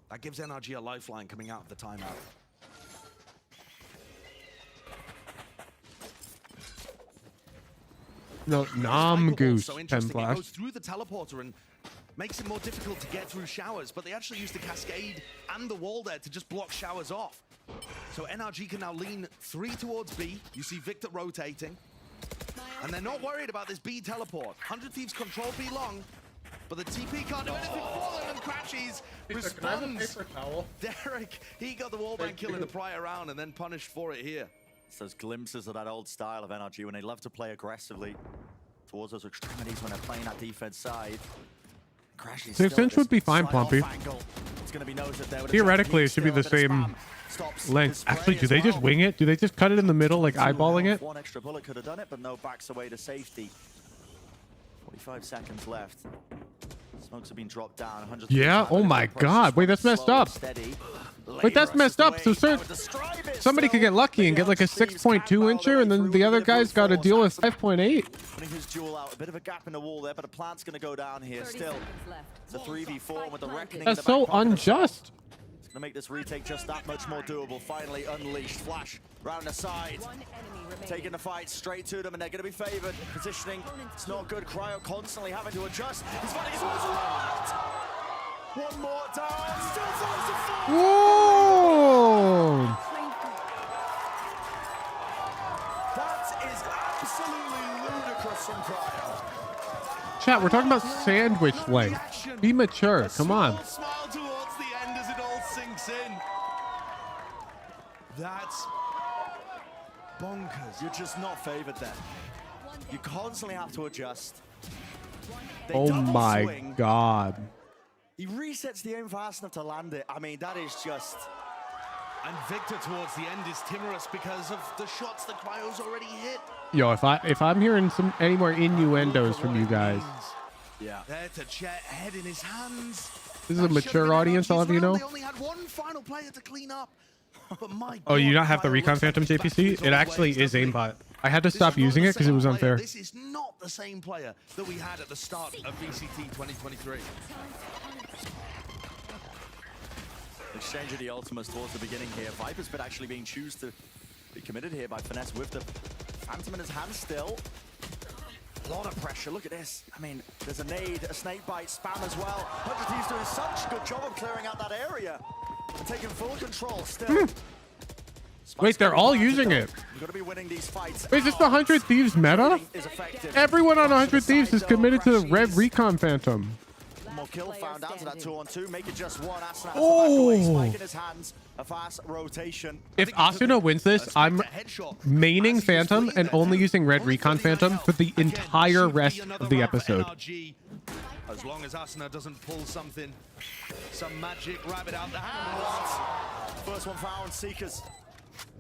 That gives NRG a lifeline coming out of the timeout. No, Nomgoose, 10 It flash. goes through the teleporter and makes it more difficult to get through showers, but they actually use the cascade and the wall there to just block showers off. So NRG can now lean 3 towards B. You see Victor rotating. And they're not worried about this B teleport. 100 Thieves control B long, but the TP can't do anything for them, and Crashies responds. Derek, he got the wallbang kill in the prior round and then punished for it here. It's those glimpses of that old style of NRG when they love to play aggressively towards those extremities when they're playing that defense side. Crashing 6-inch would be fine, Plumpy. Theoretically, it should be the same length. Actually, do they just wing it? Do they just cut it in the middle, like eyeballing it? One extra bullet could have done it, but no, backs away to safety. 45 seconds left. Smokes have been dropped down. 100. Yeah. Oh my God. Wait, that's messed up. Wait, that's messed up. So somebody could get lucky and get like a 6.2 incher, and then the other guy's got to deal with 5.8. Putting his duel out. A bit of a gap in the wall there, but a plant's going to go down here still. It's a 3v4 with the reckoning. That's so unjust. It's going to make this retake just that much more doable. Finally unleashed. Flash round the side. Taking the fight straight to them, and they're going to be favored. Positioning, it's not good. Cryo constantly having to adjust. He's finding his ways around. One more down. Still throws the fall. Whoa! That is absolutely ludicrous from Cryo. Chat, we're talking about sandwich length. Be mature. Come on. Smile towards the end as it all sinks in. That's bonkers. You're just not favored there. You constantly have to adjust. They Oh double my swing. God. He resets the aim fast enough to land it. I mean, that is just... And Victor towards the end is timorous because of the shots that Cryo's already hit. Yo, if I'm hearing any more innuendos from you guys, yeah. There to Chet, head in his hands. this is a mature audience, I'll have you know. They only had one final player to clean up. But my Oh, you God, don't have the Cryo Recon looks like Phantom he's back to his JPC? It old actually ways, is doesn't he? aimbot. I had to This stop is not using the it because it same was player. unfair. This is not the same player that we had at the start of VCT 2023. Exchange of the ultimates towards the beginning here. Viper's been actually being chosen to be committed here by Finesse with the Phantom in his hand still. A lot of pressure. Look at this. I mean, there's a nade, a snake bite, spam as well. 100 Thieves doing such a good job of clearing out that area. And taking full control still. Wait, they're all using it. We've got to be winning these fights. Wait, is this the 100 Thieves meta? Is effective. Everyone on 100 Thieves is committed to the Red Recon Phantom. More kill found down to that 2-on-2. Make it just one. Asuna has Oh. to back away. Spike in his hands. A fast rotation. If Asuna wins this, I'm maining Phantom and only using Red Recon Phantom for the entire rest of the episode. As long as Asuna doesn't pull something, some magic rabbit out the hands. First one found. Seekers.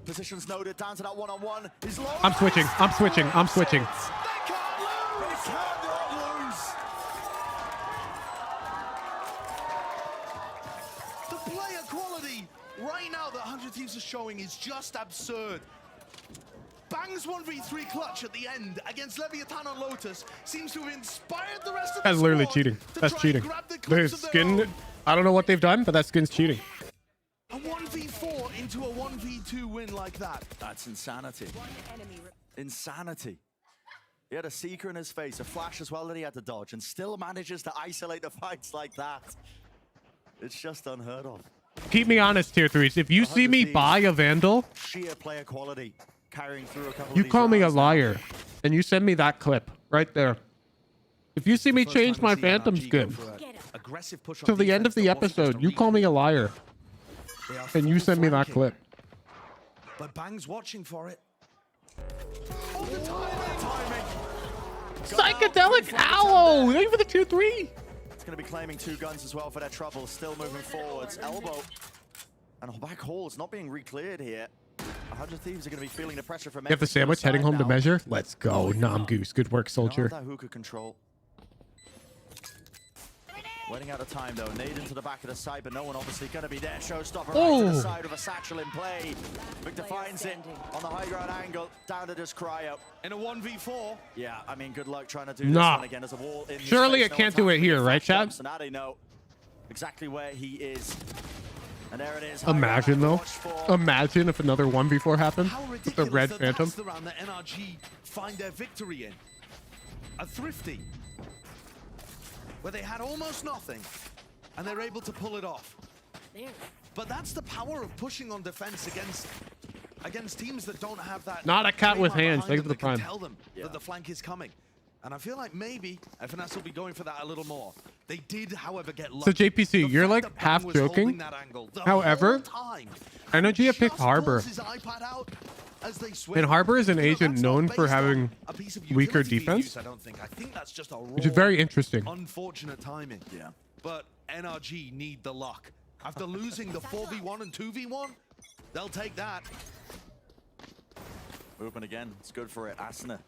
Positions noted. Down to that one-on-one. He's low. I'm switching. I'm switching. I'm switching. They can't lose. They cannot lose. The player quality right now that 100 Thieves is showing is just absurd. Bang's 1v3 clutch at the end against Leviathan and Lotus seems to have inspired the rest of the That's literally squad cheating. to That's try cheating. and grab the The clips of their skin, own. I don't know what they've done, but that skin's cheating. A 1v4 into a 1v2 win like that. That's insanity. Insanity. He had a Seeker in his face, a flash as well that he had to dodge, and still manages to isolate the fights like that. It's just unheard of. Keep me honest, tier 3s. If you see me buy a Vandal, Sheer player quality carrying through a couple you of these call me a rounds now. liar. And you send me that clip right there. If you see me First time change we my see Phantom NRG go skin for a aggressive push on till the end of defense the that wasn't just episode, a you read. call me a liar. They are And you full send me that flanking. clip. But Bang's watching for it. Oh, the timing! Psychedelic Aloe! Thank you for the tier 3. It's going to be claiming 2 guns as well for their trouble. Still moving forwards. Elbow. And back hall's not being re-cleared here. 100 Thieves are going to be feeling the pressure from You have the sandwich heading home to measure? Let's go. Nom Goose. Good work, soldier. That hookah control. Waiting out of time though. Nade into the back of the side, but no one obviously going to be there. Showstopper right to the side with a satchel in play. Victor finds it on the high ground angle. Down to this Cryo. In a 1v4. Yeah, I mean, good luck trying to do this Nah. one again. There's a wall in his Surely face. it No can't one's do it having here, any right, flash chat? jumps, So now they know exactly where he is. And there it is. Imagine though. Watch for- Imagine if another 1v4 happened How with the ridiculous Red that Phantom. that's the round that NRG find their victory in. A thrifty. Where they had almost nothing. And they're able to pull it off. But that's the power of pushing on defense against teams that don't have that. Not a cat with framework hands. behind Thank you them for the that can prime. Tell them that the flank is coming. And I feel like maybe FNS will be going for that a little more. They did, however, get lucky. So JPC, The you're fact like that Bang half was joking. holding that angle the However, whole time, NRG have just picked pulls Harbor. his iPad out as they swing. And Harbor is an agent that's not known for based on having a piece of weaker utility being defense, used, I don't think. I think that's just a which is raw, very interesting. unfortunate timing. Yeah. But NRG need the luck. After losing the 4v1 and 2v1, they'll take that. Movement again. It's good for it. Asuna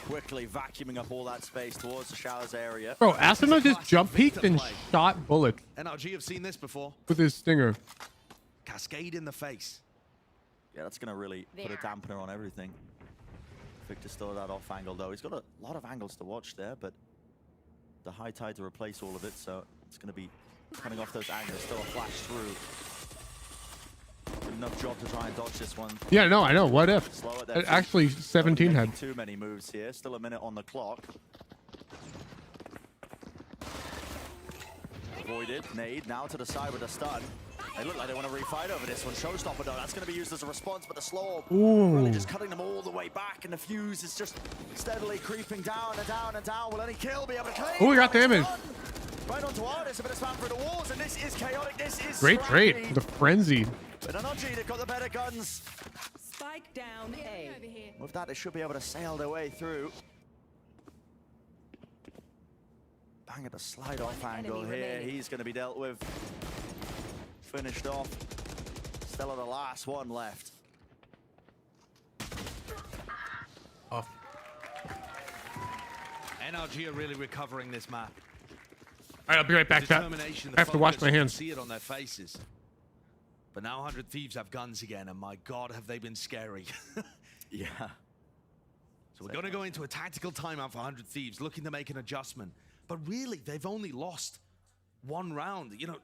quickly vacuuming up all that space towards the showers area. Bro, Asuna just jump peeked and shot bullets NRG have seen this before. with his stinger. Cascade in the face. Yeah, that's going to really put a dampener on everything. Victor still that off angle, though. He's got a lot of angles to watch there, but the high tide to replace all of it, so it's going to be coming off those angles. Still a flash through. Good enough job to try and dodge this one. Yeah, no, I know. What if? Slow at their feet. Actually, 17 had. Too many moves here. Still a minute on the clock. Avoided. Nade now to the side with a stun. They look like they want to refight over this one. Showstopper, though, that's going to be used as a response, but the slow really just cutting them all the way back, and the fuse is just steadily creeping down and down and down. Will any kill be able to claim? Oh, we got damage. Right onto Artis, a bit of spam through the walls, and this is chaotic. This is Great scrappy. trade. The frenzy. But NRG, they've got the better guns. Spike down A. With that, they should be able to sail their way through. Bang at the slide off angle here. He's going to be dealt with. Finished off. Stella, the last one left. Off. NRG are really recovering this map. All right, I'll be right back, chat. Determination, I have to wash focus, my you can hands. see it on their faces. But now 100 Thieves have guns again, and my God, have they been scary. Yeah. So we're going to go into a tactical timeout for 100 Thieves, looking to make an adjustment. But really, they've only lost one round. You know,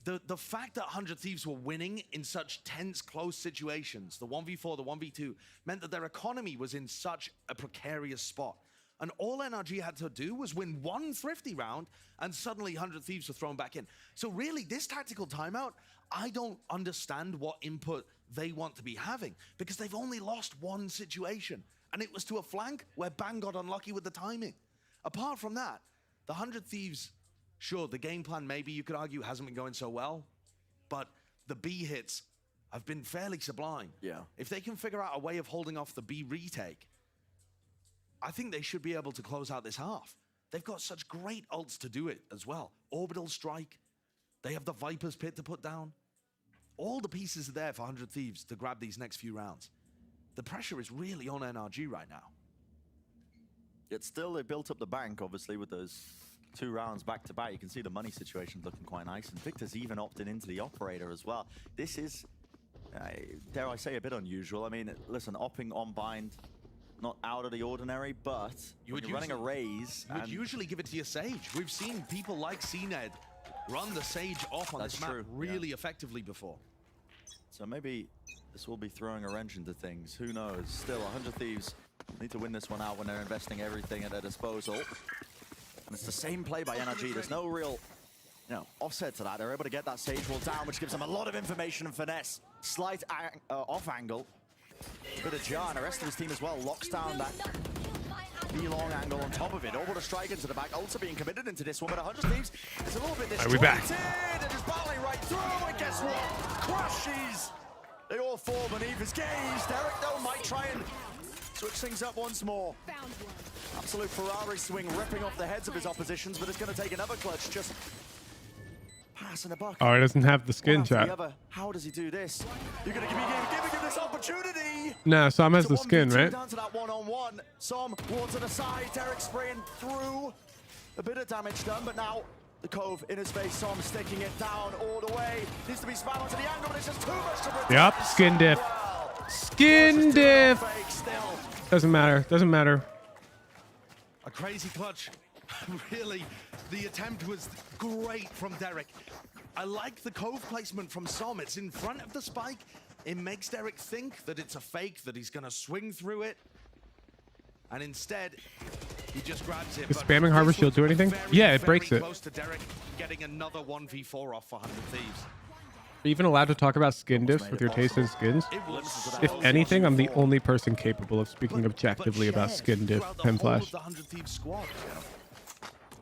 the fact that 100 Thieves were winning in such tense, close situations, the 1v4, the 1v2, meant that their economy was in such a precarious spot. And all NRG had to do was win one thrifty round, and suddenly 100 Thieves were thrown back in. So really, this tactical timeout, I don't understand what input they want to be having, because they've only lost one situation, and it was to a flank where Bang got unlucky with the timing. Apart from that, the 100 Thieves, sure, the game plan maybe you could argue hasn't been going so well, but the B hits have been fairly sublime. Yeah. If they can figure out a way of holding off the B retake, I think they should be able to close out this half. They've got such great ults to do it as well. Orbital Strike. They have the Viper's Pit to put down. All the pieces are there for 100 Thieves to grab these next few rounds. The pressure is really on NRG right now. Yet still, they built up the bank, obviously, with those 2 rounds back to back. You can see the money situation looking quite nice. And Victor's even opted into the operator as well. This is, dare I say, a bit unusual. I mean, listen, opping on bind, not out of the ordinary, but you're running a raise. You would usually give it to your Sage. We've seen people like CNED run the Sage off on this map really effectively before. So maybe this will be throwing a wrench into things. Who knows? Still, 100 Thieves need to win this one out when they're investing everything at their disposal. And it's the same play by NRG. There's no real, offset to that. They're able to get that Sage wall down, which gives them a lot of information and finesse. Slight off angle. Bit of jar, and the rest of his team as well locks down that B-long angle on top of it. Over to strike into the back. Also being committed into this one, but 100 Thieves is a little bit disjointed. Are we back? And just battling right through, and guess what? Crashes! They all fall beneath his gaze. Derek, though, might try and switch things up once more. Absolute Ferrari swing, ripping off the heads of his oppositions, but it's going to take another clutch. Just passing a buck. Oh, he doesn't have the skin, chat. How does he do this? You're going to be giving him this opportunity. Nah, Sam has the skin, right? Down to that one-on-one. Som wants to the side. Derek spraying through. A bit of damage done, but now the Cove in his face. Som sticking it down all the way. Needs to be spammed onto the angle, but it's just too much to protect. Yep, skin diff. Skin diff. Doesn't matter. Doesn't matter. A crazy clutch. Really, the attempt was great from Derek. I like the Cove placement from Som. It's in front of the spike. It makes Derek think that it's a fake, that he's going to swing through it. And instead, he just grabs it. Does spamming Harbor Shield do anything? Yeah, it breaks it. Close to Derek getting another 1v4 off for 100 Thieves. Are you even allowed to talk about skin diffs with your taste in skins? If anything, I'm the only person capable of speaking objectively about skin diff and flash.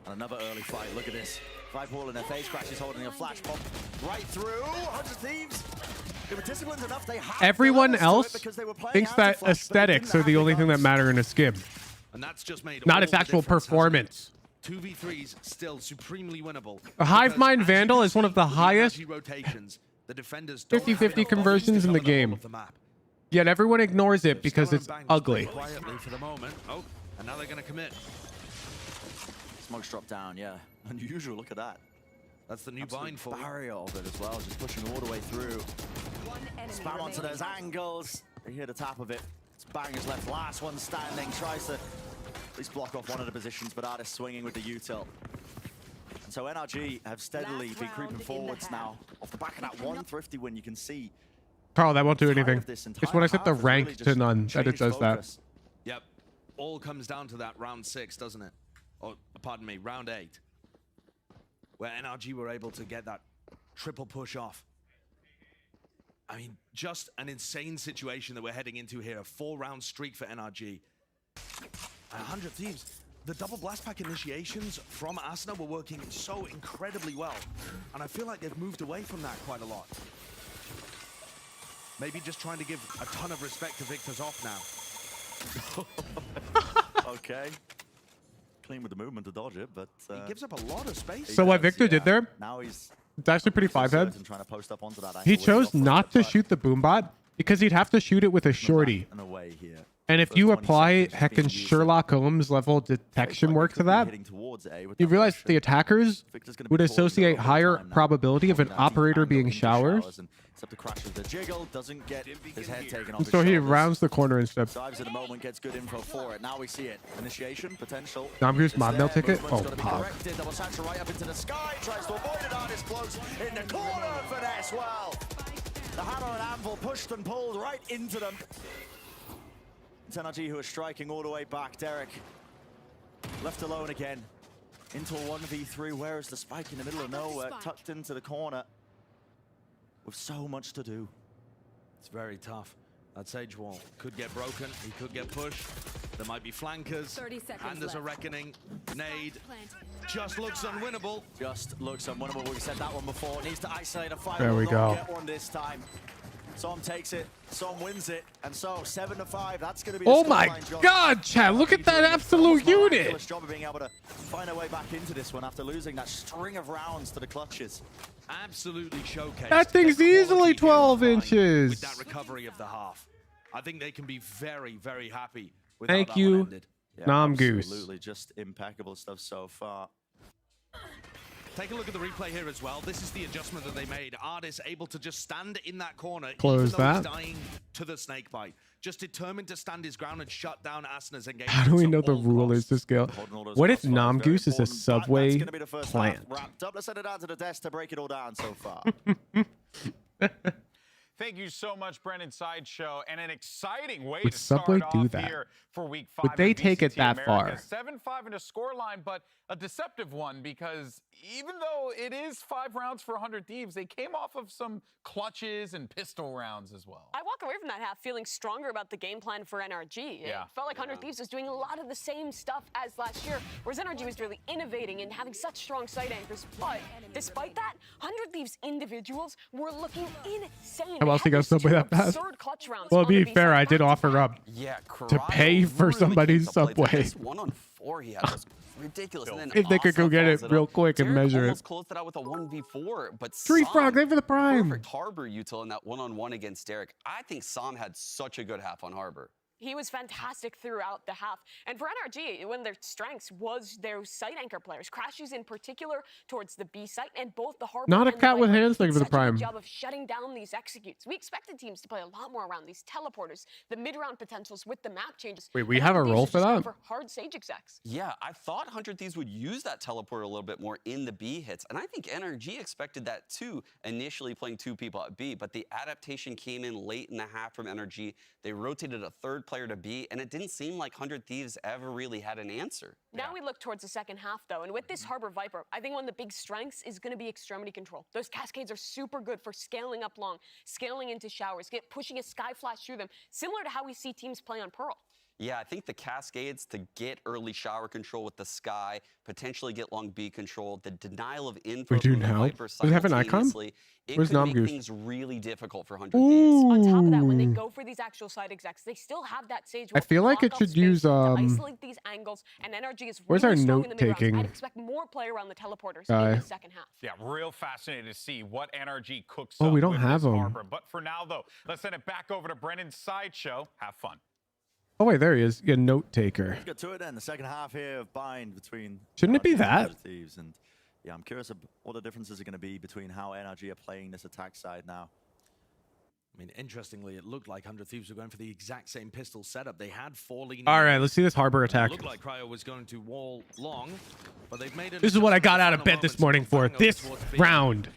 And another early fight. Look at this. Five ball in their face. Crash is holding a flash pop right through. 100 Thieves. They were disciplined enough. They had Everyone the levels else to it because they were playing thinks that anti-flash, but they aesthetics didn't are the have only thing that guns. matter in a skim, And that's just made not all its the actual difference, hasn't it? performance. 2v3s still supremely winnable. A Hive because Mind as you Vandal can is one of see the with highest NRG rotations, the defenders don't have 50-50 enough bodies conversions to in the cover whole game. of the map. Yet everyone ignores it because Scar it's and Bang just ugly. play quietly for the moment. Oh, and now they're going to commit. Smokes drop down, yeah. Unusual, look at that. That's the new Absolute bind for barrier of it as well, just pushing all the way through. One enemy Spam onto those angles. They hear the tap of it. It's Bang is left last one standing. Tries to at least block off one of the positions, but Artist swinging with the util. And so NRG have steadily Last been round creeping in the forwards half. now. Off the back of that one thrifty win, you can see Carl, that won't do the tide anything. of this It's when I set the entire half has really rank to just none that it changed does that. focus. Yep. All comes down to that round 6, doesn't it? Or, pardon me, round 8. Where NRG were able to get that triple push off. I mean, just an insane situation that we're heading into here. A 4-round streak for NRG. 100 Thieves. The double blast pack initiations from Asuna were working so incredibly well. And I feel like they've moved away from that quite a lot. Maybe just trying to give a ton of respect to Victor's off now. Okay. Clean with the movement to dodge it, but He gives up a lot of space. So what Victor did there, now he's it's actually pretty five-head. trying to post up onto that He angle with chose the off not foot, to shoot the boom bot because he'd have to shoot it with a but shorty. and away here. And if First you 20 apply seconds just being heckin' used Sherlock Holmes level detection work to that, you realize the attackers would associate higher probability of an operator being showers. It's up to Crash with the jiggle, doesn't get his head taken off And his so he shoulders. rounds the corner instead. Dives at the moment, gets good info for it. Now we see it. Initiation, potential. Namgoose It's mod mail there, ticket? movement's Oh, gotta be pog. corrected. Double satchel right up into the sky. Tries to avoid it. Artist close in the corner. Finesse well. The hammer and anvil pushed and pulled right into them. It's NRG who are striking all the way back. Derek left alone again. Into a 1v3. Where is the spike in the middle of nowhere? Tucked into the corner. With so much to do. It's very tough. That Sage wall could get broken. He could get pushed. There might be flankers. 30 seconds And there's a left. reckoning. Nade just looks unwinnable. Just looks unwinnable. We said that one before. Needs to isolate a fight. There we go. Get one this time. Som takes it. Som wins it. And so 7-5. That's going to be. Oh my God, Chad! Look at that absolute unit. Job of being able to find a way back into this one after losing that string of rounds to the clutches. Absolutely showcased. That thing's their easily quality 12 here inches. with that recovery of the half. I think they can be very, very happy with Thank how that you. one ended. Yeah, Namgoose. absolutely, just impeccable stuff so far. Take a look at the replay here as well. This is the adjustment that they made. Artis able to just stand in that corner, Close even though he's that. dying to the snake bite. Just determined to stand his ground and shut down Asuna's engagement. How do we at know the all rule is costs. to scale? Holding all those What if crossfires, very Namgoose is a important, but Subway that's gonna be the first plant? half wrapped up. Let's send it down to the desk to break it all down so far. Thank you so much, Brendan Sideshow, and an exciting way Would to Subway start do off that? here for Week 5. Would they of take it VCT that America. far? 7-5 in a scoreline, but a deceptive one because even though it is 5 rounds for 100 Thieves, they came off of some clutches and pistol rounds as well. I walk away from that half feeling stronger about the game plan for NRG. Yeah. It felt like 100 Thieves was doing a lot of the same stuff as last year, whereas NRG was really innovating and having such strong side anchors. But despite that, 100 Thieves individuals were looking insane. How else he They had got Subway two that fast? absurd clutch rounds Well, on to be the B fair, side I did back offer up Yeah, to pay for really somebody's came to play through Subway. this 1-on-4 he had was ridiculous. And then If they could go Asuna get follows it real up. quick and Derek measure it. almost closed it out with a 1v4, but Tree Sam, Frog, there for the prime. perfect Harbor util in that one-on-one against Derek. I think Sam had such a good half on Harbor. He was fantastic throughout the half. And for NRG, one of their strengths was their site anchor players. Crashes in particular towards the B site, and both the Harbor Not a and the cat with Viper hands, thank you did for the such a good prime. job of shutting down these executes. We expected teams to play a lot more around these teleporters, the mid-round potentials with the map changes. Wait, we And have a 100 Thieves role was for just going that? For hard Sage execs. Yeah, I thought 100 Thieves would use that teleport a little bit more in the B hits, and I think NRG expected that too, initially playing 2 people at B, but the adaptation came in late in the half from NRG. They rotated a 3rd player to B, and it didn't seem like 100 Thieves ever really had an answer. Now we look towards the second half, though, and with this Harbor Viper, I think one of the big strengths is going to be extremity control. Those cascades are super good for scaling up long, scaling into showers, pushing a sky flash through them, similar to how we see teams play on Pearl. Yeah, I think the cascades to get early shower control with the Sky, potentially get long B control, the denial of info We do from the now. Viper Does it have an icon? simultaneously, it Where's could make Namgoose? things really difficult for 100 Thieves. On top of that, when they Ooh. go for these actual side execs, they still have that Sage I Wolf feel to like block it off should space use, to isolate these angles, and NRG is where's really our strong in the mid rounds. note-taking I'd expect more play around the teleporters guy? in the second half. Yeah, real fascinating to see what NRG cooks Oh, up we don't with have this 'em. Harbor. But for now, though, let's send it back over to Brennan's sideshow. Have fun. Oh wait, there he is. A note taker. Let's get to it then. The second half here of Bind between Shouldn't it be NRG and that? 100 Thieves. And yeah, I'm curious what the differences are going to be between how NRG are playing this attack side now. I mean, interestingly, it looked like 100 Thieves were going for the exact same pistol setup. They had 4 leaning. All right, let's see this Harbor It attack. looked like Cryo was going to wall long, but they've made it. This is what I got out of bed this morning for this round.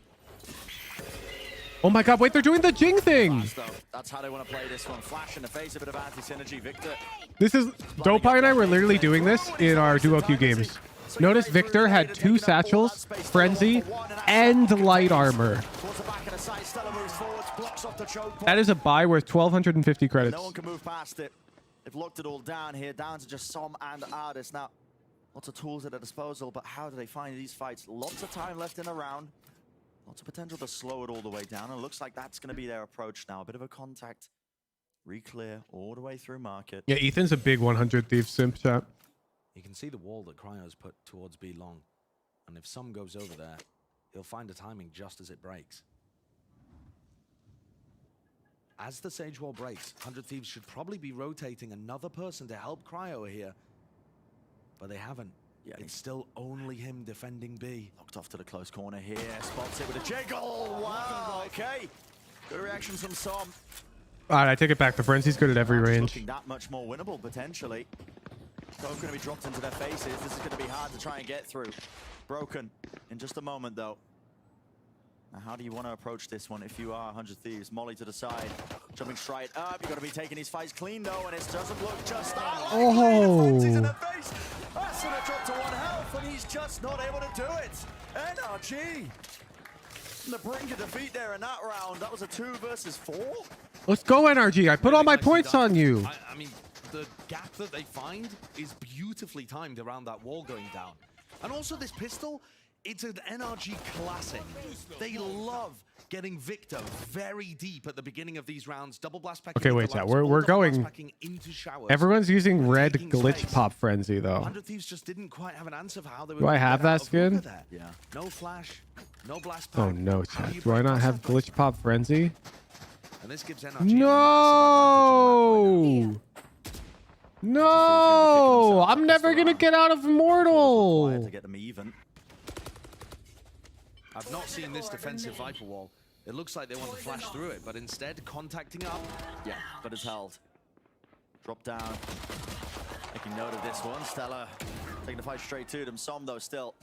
Oh my god, wait, they're doing the Jing thing. That's how they want to play this one. Flash in the face, a bit of anti-synergy. Victor. This is Dopai and I were literally doing this in our duo queue games. Notice Victor had 2 satchels, Frenzy, and light armor. That is a buy worth 1,250 credits. No one can move past it. They've locked it all down here, down to just Som and Ardis. Now, lots of tools at their disposal, but how do they find these fights? Lots of time left in the round. Lots of potential to slow it all the way down. And it looks like that's going to be their approach now. A bit of a contact. Re-clear all the way through market. Yeah, Ethan's a big 100 Thief simp chat. You can see the wall that Cryo's put towards B long. And if Som goes over there, he'll find a timing just as it breaks. As the Sage Wall breaks, 100 Thieves should probably be rotating another person to help Cryo here. But they haven't. Yeah, it's still only him defending B. Locked off to the close corner here. Spots it with a jiggle. Wow, okay. Good reaction from Som. All right, I take it back. The Frenzy's good at every range. Looking that much more winnable, potentially. Both going to be dropped into their faces. This is going to be hard to try and get through. Broken in just a moment, though. Now, how do you want to approach this one if you are 100 Thieves? Molly to the side, jumping straight up. You've got to be taking these fights clean, though, and it doesn't look just that likely. Oh. He's in the face. Asuna dropped to 1 health, and he's just not able to do it. NRG. On the brink of defeat there in that round. That was a 2 versus 4. Let's go, NRG. I put all my points on you. I mean, the gap that they find is beautifully timed around that wall going down. And also this pistol, it's an NRG classic. They love getting Victor very deep at the beginning of these rounds. Double blast packing. Okay, wait, chat. We're going. Everyone's using red glitch pop frenzy though. 100 Thieves just didn't quite have an answer for how they were. Do I have that skin? Yeah. No flash, no blast pack. Oh no, chat. Do I not have glitch pop frenzy? And this gives NRG No. No, I'm never gonna get out of Immortal. To get them even. I've not seen this defensive Viper wall. It looks like they want to flash through it, but instead contacting up. Yeah, but it's held. Drop down. Making note of this one. Stella taking the fight straight to them. Som, though, still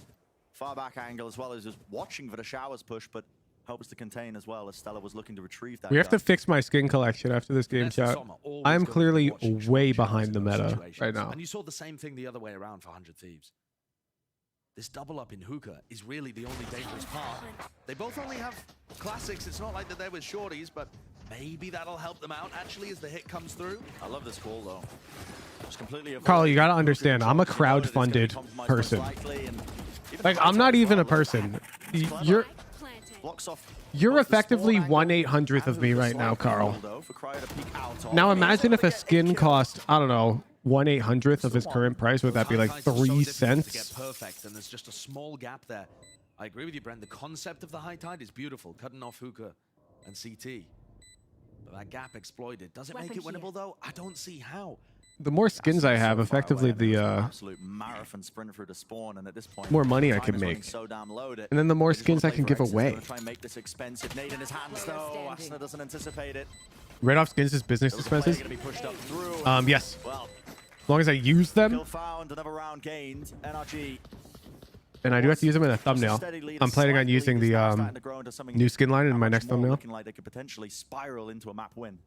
far back angle as well as just watching for the showers push, but hopes to contain as well as Stella was looking to retrieve that. We have to fix my skin collection after this game, chat. I'm clearly way behind the meta right now. And you saw the same thing the other way around for 100 Thieves. This double up in hookah is really the only dangerous part. They both only have classics. It's not like that they're with shorties, but maybe that'll help them out actually as the hit comes through. I love this call though. Just completely Carl, you gotta understand, I'm a crowd-funded person. Like, I'm not even a person. You're effectively 1/800th of me right now, Carl. Now imagine if a skin cost, I don't know, 1/800th of his current price. Would that be like 3 cents? Get perfect, and there's just a small gap there. I agree with you, Brent. The concept of the high tide is beautiful, cutting off hookah and CT. But that gap exploited. Does it make it winnable though? I don't see how. The more skins I have, effectively the absolute marathon sprint through the spawn, and at this point, more money I can make. So damn low and then the more skins I can give away. Try and make this expensive. Nade in his hands though. Asuna doesn't anticipate it. Red off skins is business expenses. Yes. As long as I use them. Kill found, another round gained. NRG. And I do have to use them in a thumbnail. I'm planning on using the new skin line in my next thumbnail. Looking like they could potentially spiral into a map win.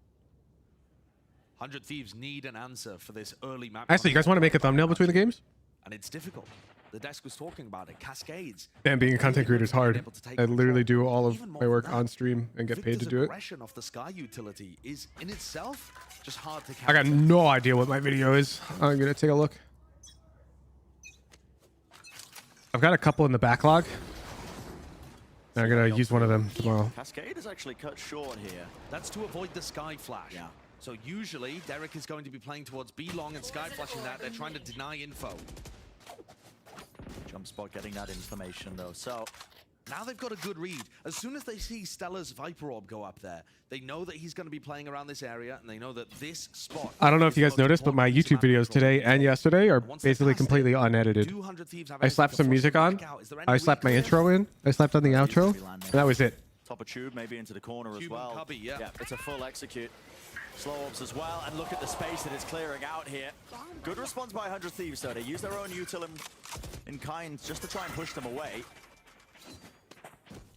100 Thieves need an answer for this early map. Actually, you guys want to make a thumbnail between the games? And it's difficult. The desk was talking about it. Cascades. And being a content creator is hard. Able to take I literally control. do all of Even more my work than that, on stream and get paid to Victor's do it. aggression off the Sky utility is in itself just hard to I got counter. no idea what my video is. I'm gonna take a look. I've got a couple in the backlog. I'm gonna use one of them tomorrow. Cascade is actually cut short here. That's to avoid the Sky Flash. Yeah. So usually, Derek is going to be playing towards B long and Sky Flashing that. They're trying to deny info. Jump spot getting that information though. So Now they've got a good read. As soon as they see Stella's Viper Orb go up there, they know that he's going to be playing around this area, and they know that this spot... I don't know if you guys noticed, but my YouTube videos today and yesterday are basically completely unedited. I slapped some music on, I slapped my intro in, I slapped on the outro, and that was it. top of tube, maybe into the corner as well. Cubby, yeah. It's a full execute. Slow orbs as well, and look at the space that it's clearing out here. Good response by 100 Thieves, though. They use their own util in kind just to try and push them away.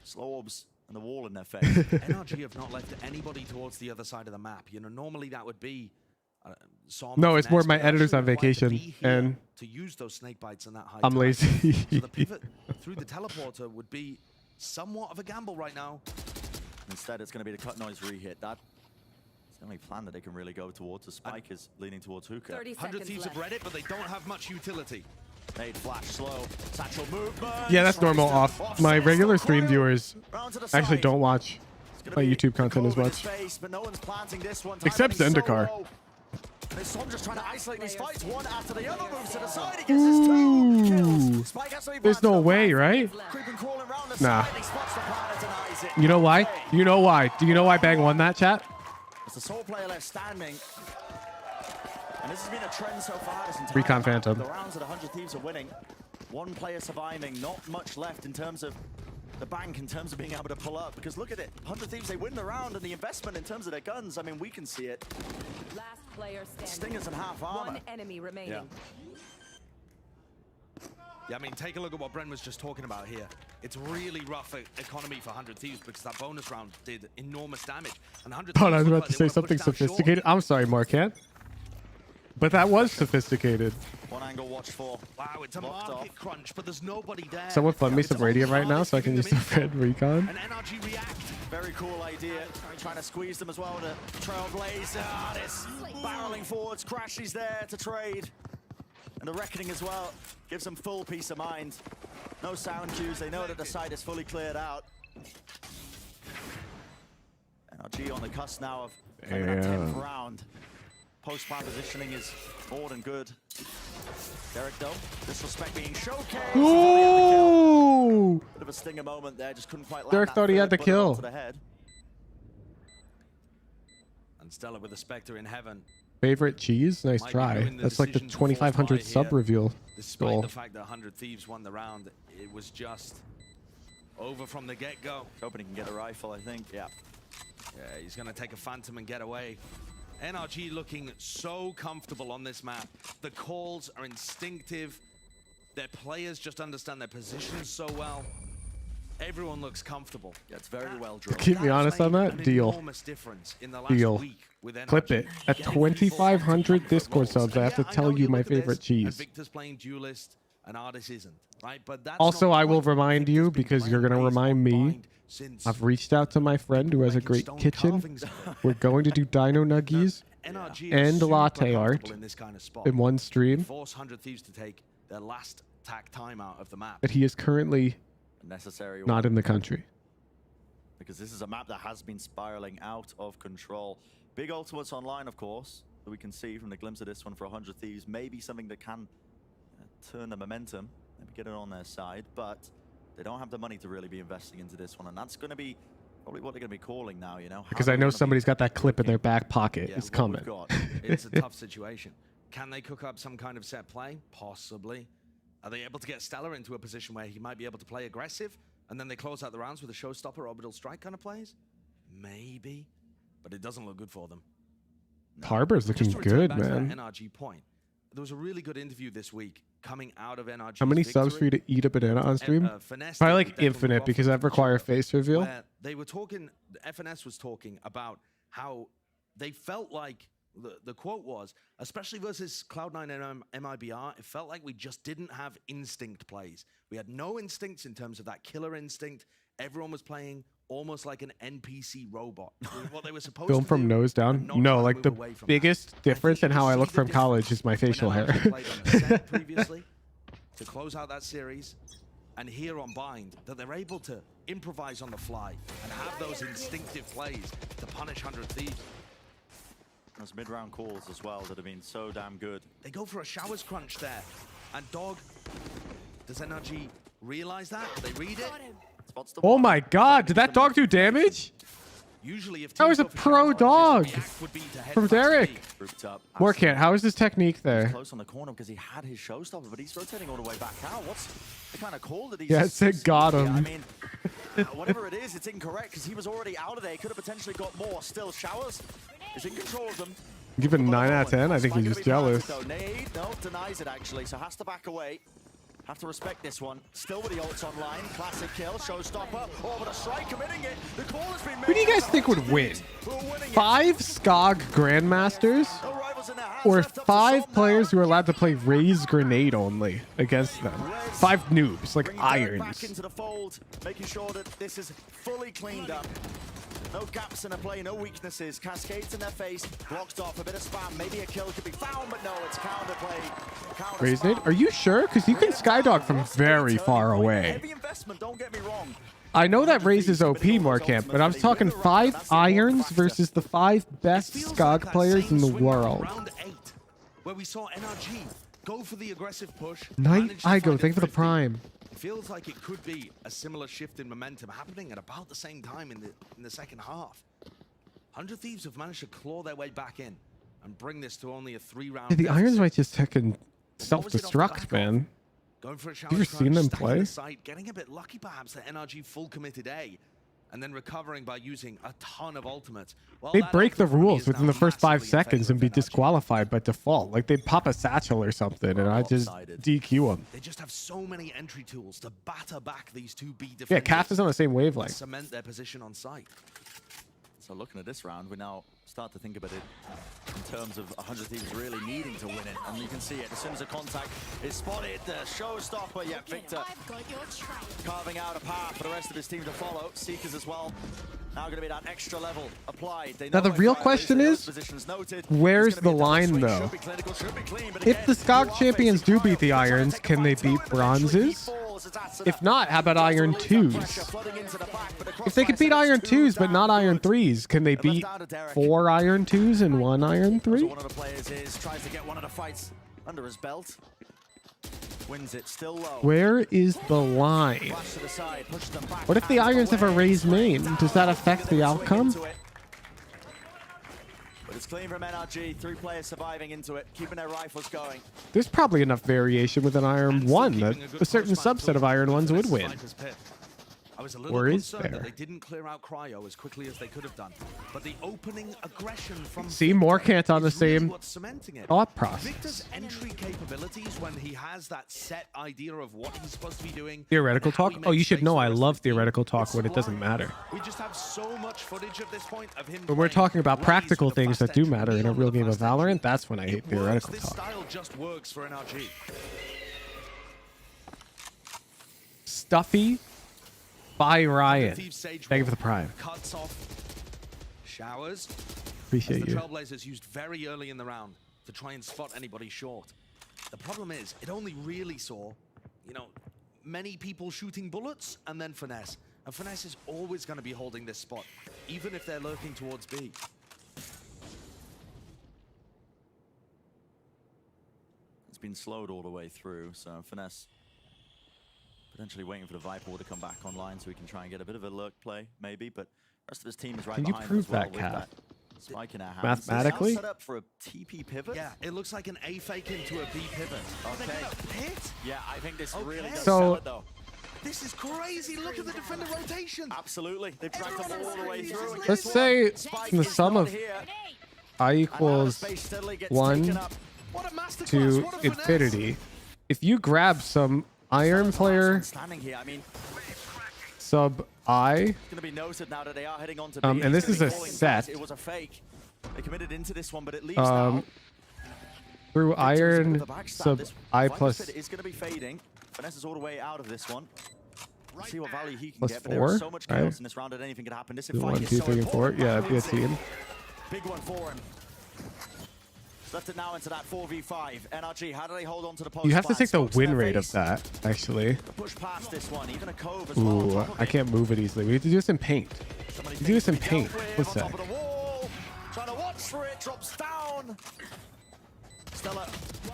Slow orbs and the wall in their face. NRG have not left anybody towards the other side of the map. You know, normally that would be... No, it's more my editor's on vacation, and to use those snake bites and that high I'm time. lazy. So the pivot through the teleporter would be somewhat of a gamble right now. Instead, it's going to be the cut noise re-hit. That's the only plan that they can really go towards. The spike is leaning towards Hookah. 100 Thieves have read it, but they don't have much utility. Nade flash slow. Satchel movement. Yeah, that's normal off. My regular stream viewers actually don't watch my YouTube content as much. Space, but no one's planting this one. Except Zendikar. This Som just trying to isolate these fights one after the other. Moves to the side. He gets his two kills. Spike has to be There's no way, right? Creeping, crawling around the Nah. side. He spots the plan and denies it. You know why? You know why? Do you know why Bang won that, chat? It's the sole player left standing. And this has been a trend so far this entire Recon map. Phantom. The rounds that 100 Thieves are winning. One player surviving, not much left in terms of the bank, in terms of being able to pull up. Because look at it, 100 Thieves, they win the round, and the investment in terms of their guns, I mean, we can see it. Last player standing. Stingers and half armor. One enemy remaining. Yeah, I mean, take a look at what Bren was just talking about here. It's really rough economy for 100 Thieves because that bonus round did enormous damage. And 100 Thought I was Thieves about look to like say they wanna something push down short. sophisticated. I'm sorry, Marquette. But that was sophisticated. One angle watch for. Wow, it's a Locked market off. crunch, but there's nobody there. Someone fund me It's some radiant right now almost so I can use the giving them Red Recon. And NRG react. Very cool idea. Trying to squeeze them as well to Trailblaze. This barreling forwards, Crashy's there to trade. And the Reckoning as well gives them full peace of mind. No sound cues, they know that the site is fully cleared out. NRG on the cusp now of maybe that 10th round. Post-plan positioning is more than good. Derek though, disrespect being showcased. Ooh! Bit of a stinger moment there, just couldn't quite land Derek that thought he had third the bullet kill. onto the head. And Stella with the Spectre in heaven. Favorite cheese? Nice Might be try. doing the That's like the decision to force 2,500 buy sub here. reveal Despite goal. the fact that 100 Thieves won the round, it was just over from the get-go. Hoping he can get a rifle, I think. Yeah. Yeah, he's going to take a Phantom and get away. NRG looking so comfortable on this map. The calls are instinctive. Their players just understand their positions so well. Everyone looks comfortable. Yeah, it's very well drilled. Keep me honest on that. An Deal. enormous difference in the last Deal. week with NRG. Clip it. At 2,500 Discord subs, I have to Yeah, tell know you my look at this, favorite and cheese. Victor's playing Duelist, and Artis isn't, right? But that's Also, not the I will point. remind you, Victor's been because you're playing going to baseball remind me, blind since I've reached out to my friend who has a making great stone kitchen. carvings. We're going to do Dino Nuggies NRG and is super latte art comfortable in this kind of spot. in one stream, Force 100 Thieves to take their last tack timeout of the map. but he is currently Necessary one. not in the country. Because this is a map that has been spiraling out of control. Big ultimates online, of course, that we can see from the glimpse of this one for 100 Thieves. Maybe something that can turn the momentum, maybe get it on their side, but they don't have the money to really be investing into this one, and that's going to be probably what they're going to be calling now, you know? How Because are I we know gonna be somebody's got that clip in their looking? back pocket. Yeah, It's what we've coming. got. It's a tough situation. Can they cook up some kind of set play? Possibly. Are they able to get Stella into a position where he might be able to play aggressive, and then they close out the rounds with a showstopper orbital strike kind of plays? Maybe. But it doesn't look good for them. Harbor's looking Just to return good, back to that man. NRG point. There was a really good interview this week coming out of NRG. How many subs for you to eat a banana on stream? Probably like infinite because that require face reveal. They were talking, FNS was talking about how they felt like The quote was, especially versus Cloud9 and MIBR, it felt like we just didn't have instinct plays. We had no instincts in terms of that killer instinct. Everyone was playing almost like an NPC robot. What they were supposed Film to from do, nose down. and not No, try to like move the away from biggest that. difference in I think how I you look see the from college difference is my facial when hair. NRG played on Ascent previously to close out that series, and here on Bind, that they're able to improvise on the fly and have those instinctive plays to punish 100 Thieves. Those mid-round calls as well that have been so damn good. They go for a showers crunch there. And Dog, does NRG realize that? Do they read it? Spots the Oh one. my god, did that dog do damage? Usually if That was teams a go for pro showers dog crunches, the react would be to head from fast B. Derek. Grouped up. Morkant, how is his technique there? Close on the corner because he had his showstopper, but he's rotating all the way back out. What's the kind of call that he's... Yeah, it said got him. I mean, whatever it is, it's incorrect because he was already out of there. He could have potentially got more. Still, Showers is in control of them. Give it a 9 out of 10. I think he's just jealous. Nade, no, denies it actually, so has to back away. Have to respect this one. Still with the ults online. Classic kill, showstopper. Oh, but a strike committing it. The call has been made. Who do you guys think would win? 5 SCOG Grandmasters? Or 5 players who are allowed to play Raise Grenade only against them? 5 noobs, like Back irons. into the fold, making sure that this is fully cleaned up. No gaps in the play, no weaknesses. Cascades in their face, blocked off, a bit of spam. Maybe a kill could be found, but no, it's counter play. Raise Nade? Are you sure? Because you can Skydog from very far away. Heavy investment, don't get me wrong. I know that Raise is OP, Morkant, but I was talking 5 irons versus the 5 best SCOG players in the world. Round 8, where we saw NRG go for the aggressive push. Night manage to Igo, find thank you for the 50. prime. It feels like it could be a similar shift in momentum happening at about the same time in the second half. 100 Thieves have managed to claw their way back in and bring this to only a 3-round. Yeah, the irons might just fucking self-destruct, man. Going for a Have you ever seen them play? Getting a bit lucky perhaps that NRG full committed A, and then recovering by using a ton of ultimates. Well, They that break the ultimate rules is within now the first 5 massively in seconds favor and be of NRG. disqualified by default. Like they'd pop a satchel or something and I just DQ them. They just have so many entry tools to batter back these two B defenders. Yeah, Calf is on the same and wavelength. cement their position on site. So looking at this round, we now start to think about it in terms of 100 Thieves really needing to win it. And you can see it, as soon as the contact is spotted, the showstopper, yeah, Victor carving out a path for the rest of his team to follow. Seekers as well. Now going to be that extra level applied. They Now the know real where question those is, positions noted. where's It's gonna the be a line swing. though? Should be clinical, should be clean, but If the again, SCOG two champions do offensive beat the cryo. irons, Take a can they fight. beat Eventually, bronzes? he falls as Asuna If not, how about tries to iron release that pressure, 2s? flooding into the back, but the If they could beat crossfire iron sets two 2s but not down. iron 3s, can they beat 4 iron 2s and 1 iron So 3? one of the players tries to get one of the fights under his belt. Wins it, still low. Where is the line? Flash to the side, pushes them back. What if the irons have a raised main? Does that affect the outcome? But it's clean from NRG. 3 players surviving into it, keeping their rifles going. There's probably enough variation with an iron 1 that a certain subset of iron 1s would win. I was a little Or is concerned there? that they didn't clear out cryo as quickly as they could have done. But the opening aggression from See, Victor Morkant on the is really same what's cementing it. thought process. Victor's entry capabilities when he has that set idea of what he's supposed to be doing. Theoretical and how talk? he Oh, you makes should space know for I the rest love of the team, theoretical talk it's when it doesn't sublime. matter. We just have so much footage at this point of him. When we're playing talking about Raze practical with a things fast that do entry, matter in a Neon real with a game of fast entry. Valorant, that's when I hate It works. theoretical This talk. style just works for NRG. Stuffy by Ryan. Thieves Sage Thank you for Wall the prime. Cuts off Showers. Appreciate as the you. Trailblazers used very early in the round to try and spot anybody short. The problem is, it only really saw, many people shooting bullets and then Finesse. And Finesse is always going to be holding this spot, even if they're lurking towards B. It's been slowed all the way through, so Finesse potentially waiting for the Viper Wall to come back online so we can try and get a bit of a lurk play, maybe, but the rest of his team is right Can you behind him prove as well that, with Cat? spike in our hands. Mathematically? Is that set up for a TP pivot? Yeah, it looks like an A fake into a B pivot. Okay. Hit? Yeah, I think this really does So- sell it, though. This is crazy. Look at the defender rotation. Absolutely. They've dragged them all the way through. And Let's guess say what? Spike the is sum not of here. I And now the equals space steadily gets 1 taken up. What a masterclass. to What a finesse. infinity. If you grab some iron player Standing here, I mean, sub I, it's going to be noted now that they are heading on to B. and He's this gonna is be a calling set. back. It was a fake. They committed into this one, but it leaves now. Through Victor is a bit iron of the backstab. sub This I Viper's plus Pit is going to be fading. Finesse is all the way out of this one. See what value he can plus get, but there is 4, so much right? chaos in this round that anything could happen. This fight 1, is 2, so 3, and 4. important. Yeah, it'd be a team. Big one for him. He's left it now into that 4v5. NRG, how do they hold on to the post? You have to take the Smokes in win their rate of face. that, actually. Push past this one, even a cove as well. on Ooh, top of I it. can't move it easily. We have to do this in paint. Somebody You do this in thinks to be paint. dealt with What's on that? top of the wall. Trying to watch for it, drops down. Stella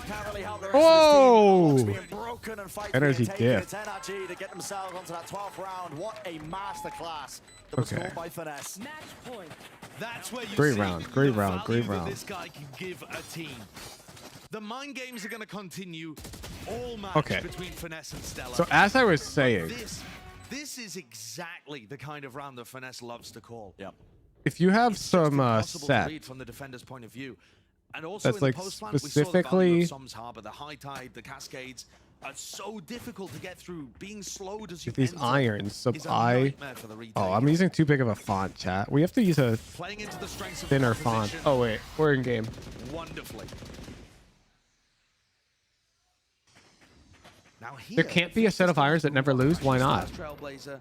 can't really help the rest Whoa! of this team. Being broken and fights NRG being taken. diff. It's NRG to get themselves onto that 12th round. What a masterclass that was Okay. scored by Finesse. Match point. That's where you Great see round, the great round, value great that round. this guy can give a team. The mind games are going to continue all match Okay. between Finesse and Stella. So as I was saying, This is exactly the kind of round that Finesse loves to call. Yep. if you have It's just some impossible to set read from the defender's point of view. And also that's in the like post plant, we saw the value specifically of Som's Harbor, the high tide, the cascades are so difficult to get through. Being slowed as you with these enter irons, sub is a I. nightmare for the retake. Oh, I'm using too big of a font, chat. We have to use a Playing into the strengths of thinner the font. opposition Oh wait, we're in game. wonderfully. Now here, There can't be a set of irons that never lose. Why not? Trailblazer,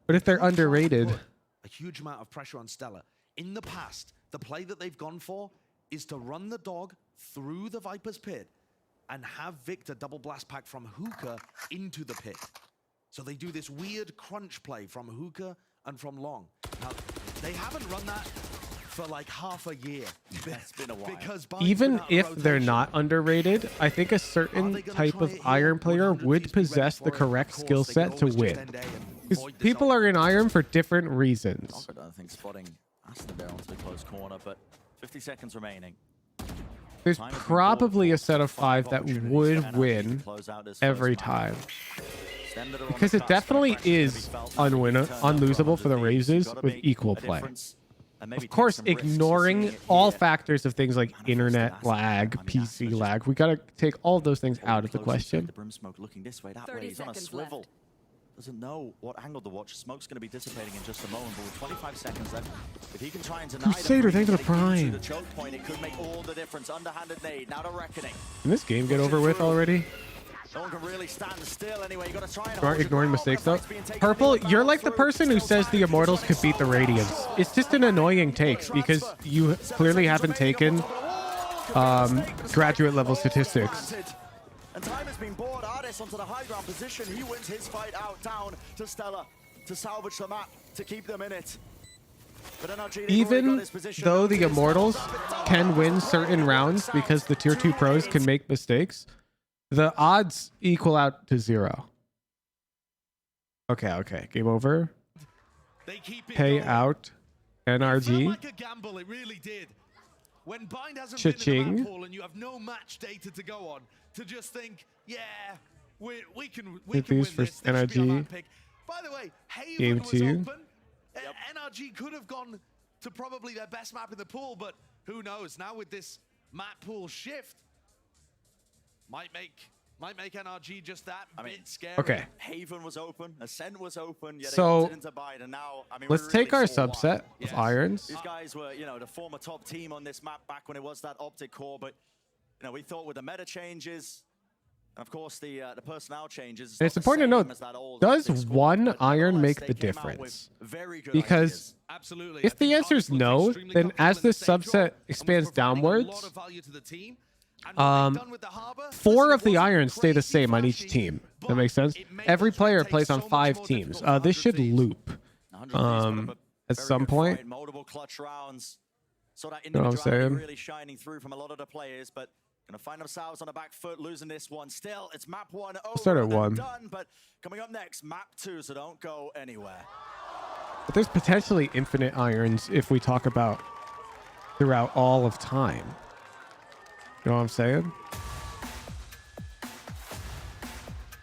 But if they're try and underrated, put a huge amount of pressure on Stella. In the past, the play that they've gone for is to run the dog through the Viper's pit and have Victor double blast pack from hookah into the pit. So they do this weird crunch play from hookah and from long. Now, they haven't run that for like half a year. It's been a while. Because Biden's even been out of if they're rotation. not underrated, I think a Are certain they gonna type try of it here? iron player 100 would Thieves be ready possess for the it. correct Of course, skill they set could to always just win. end A and Because void this people out. are in iron for different reasons. Conquered, I think, spotting Aston there onto the close corner, but 50 seconds remaining. There's Time has been probably bought a set of for 5 that opportunities for would NRG to win close out this every first map. time. Them that are on Because the it cusp, definitely the pressure's is gonna be felt. Now, unlosable turn up for the 100 Thieves. You've raises gotta with make equal a play. difference and maybe Of take course, some risks. You're ignoring seeing it all here. factors of things like Manifest internet Aston. lag, I mean, PC Aston just lag. We gotta take all those things out of the Close inside question. The brim smoke looking this way, that 30 way. He's on a seconds swivel. left. Doesn't know what angle to watch. Smoke's going to be dissipating in just a moment, but with 25 seconds left, if he can try and deny Crusader, thank you for the getting into prime. the choke point, it could make all the difference. Underhanded nade, now to reckoning. Can this game get over with already? No one can really stand still anyway. You got to try and You aren't hold your ignoring ground. mistakes The though. fight's being taken Purple, forward, you're battle like the through. person who Still says the time. Immortals could beat the Radiants. It's just an annoying take because you clearly haven't taken graduate level statistics. And time has been bought. Ardis onto the high ground position. He wins his fight out down to Stella to salvage the map, to keep them in it. But NRG, they've already got Even his position. though the Notice, Immortals thumbs up, it's up. can win certain rounds because the tier 2 pros can make mistakes, the odds equal out to 0. Okay. Game over. They keep it Pay going. out. It felt NRG. like a gamble, it really did. When Bind hasn't been in the Cha-ching. map pool and you have no match data to go on, to just think, yeah, we can Hit win these for this. This should be our NRG. map pick. By the way, Haven Game was 2. open. NRG could have gone to probably their best map in the pool, but who knows? Now with this map pool shift, might make NRG just that bit scary. Okay. Haven was open, Ascent was open, yet So, they opted into Bide, and now, I mean, Let's we take really our saw why. subset Yes. of irons. These guys were, the former top team on this map back when it was that Optic core, but, we thought with the meta changes, and of course the personnel changes, And it's important to note, does one iron make the difference? Because Absolutely. if I think the answer is Ardis looked no, extremely then as comfortable in this the safe subset drop and was expands providing a lot downwards, of value to the team. And what they've done with the Harbor, 4 listen, of it the wasn't irons stay the crazy same on each flashy, team. That but makes sense. it made Every the player retake plays on so much 5 more teams. difficult for This should 100 Thieves. loop at some point. Multiple clutch rounds. So that know what I'm individuality saying? really shining through from a lot of the players, but gonna find themselves on the back foot, losing this one. Still, it's map 1 over Start at and 1. done, but coming up next, map 2, so don't go anywhere. But there's potentially infinite irons if we talk about throughout all of time. You know what I'm saying?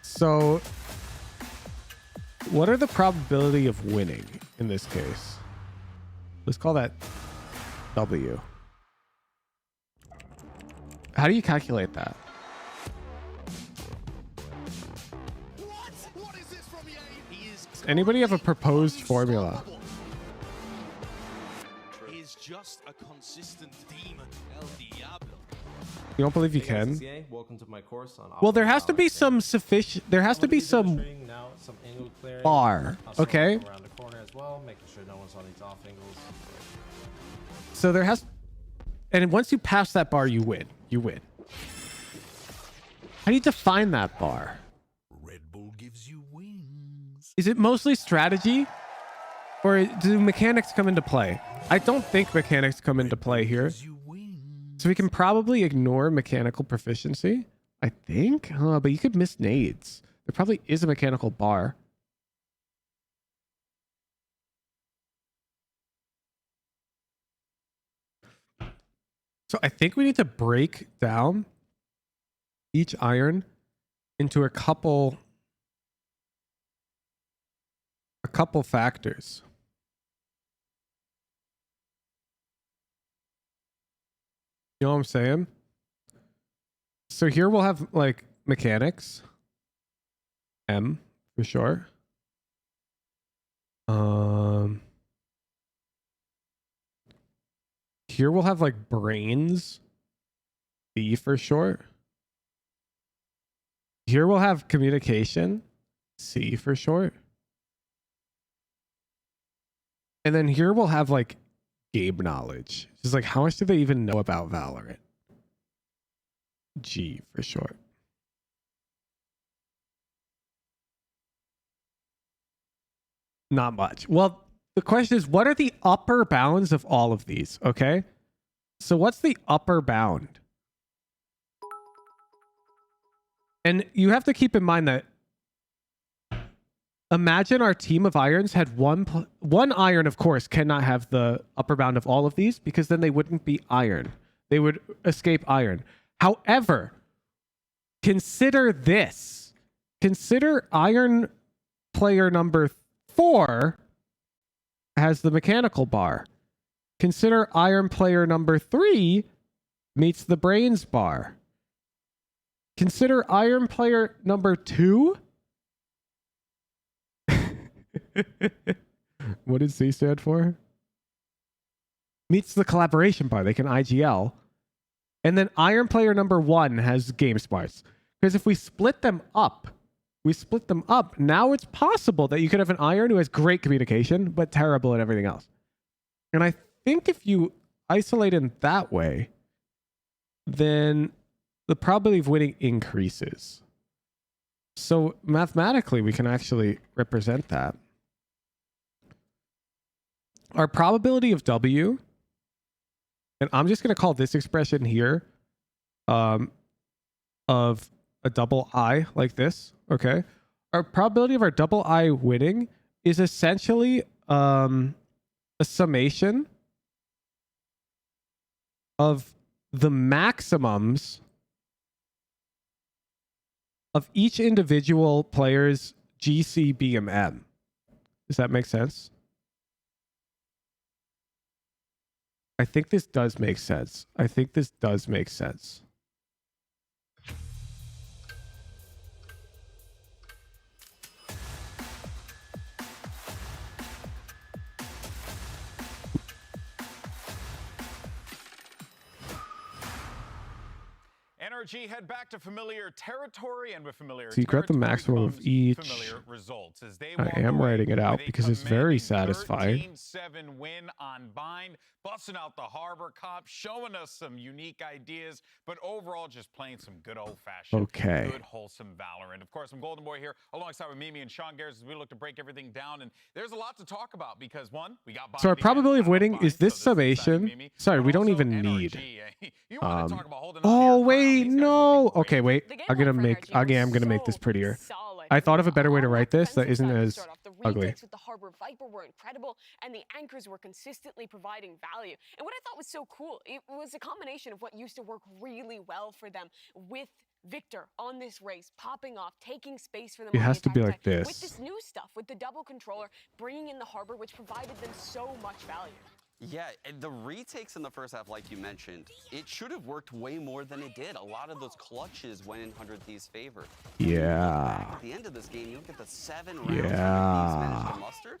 So, what are the probability of winning in this case? Let's call that W. How do you calculate that? What is this from Ye? He is Does anybody have a proposed formula? He is just just a consistent demon, El Diablo. You don't believe you can? Welcome to my course on Well, there has to be some sufficient. There has to be some bar. Okay. around the corner as well, making sure no one's on these off angles. So there has, and once you pass that bar, you win. You win. How do you define that bar? Red Bull gives you wings. Is it mostly strategy, or do mechanics come into play? I don't think mechanics come into play here. So we can probably ignore mechanical proficiency, I think. But you could miss nades. There probably is a mechanical bar. So I think we need to break down each iron into a couple factors. You know what I'm saying? So here we'll have like mechanics. M for sure. Here we'll have like brains. B for short. Here we'll have communication. C for short. And then here we'll have like game knowledge. Just like how much do they even know about Valorant? G for short. Not much. Well, the question is, what are the upper bounds of all of these? Okay. So what's the upper bound? And you have to keep in mind that imagine our team of irons had one iron, of course, cannot have the upper bound of all of these because then they wouldn't be iron. They would escape iron. However, consider this. Consider iron player number 4 has the mechanical bar. Consider iron player number 3 meets the brains bar. Consider iron player number 2. What does C stand for? Meets the collaboration bar. They can IGL. And then iron player number 1 has game smarts. Because if we split them up, now it's possible that you could have an iron who has great communication, but terrible at everything else. And I think if you isolate in that way, then the probability of winning increases. So mathematically, we can actually represent that. Our probability of W, and I'm just going to call this expression here of a double I like this, okay? Our probability of our double I winning is essentially a summation of the maximums of each individual player's GC, BMM. Does that make sense? I think this does make sense. NRG head back to familiar territory, and with familiar So you grab the maximum of each. familiar results as they I am writing it out because it's very satisfying. 13-7 win on Bind, busting out the Harbor Cop, showing us some unique ideas, but overall just playing some good old-fashioned, good wholesome Valorant. Of course, I'm Golden Boy here alongside with Mimi and Sean Garrett as we look to break everything down, and there's a lot to talk about because one, we got So our probability of winning is this summation. Sorry, we don't even need. Oh wait, no. Okay, wait. I'm gonna make this prettier. I thought of a better way to write this that isn't as ugly. With the Harbor Viper were incredible, and the anchors were consistently providing value. And what I thought was so cool, it was a combination of what used to work really well for them with Victor on this race, popping off, taking space for them. It has to be like this. With this new stuff, with the double controller, bringing in the Harbor, which provided them so much value. Yeah, and the retakes in the first half, like you mentioned, it should have worked way more than it did. A lot of those clutches went in 100 Thieves' favor. Yeah. At the end of this game, you look at the 7 rounds 100 Thieves managed to muster.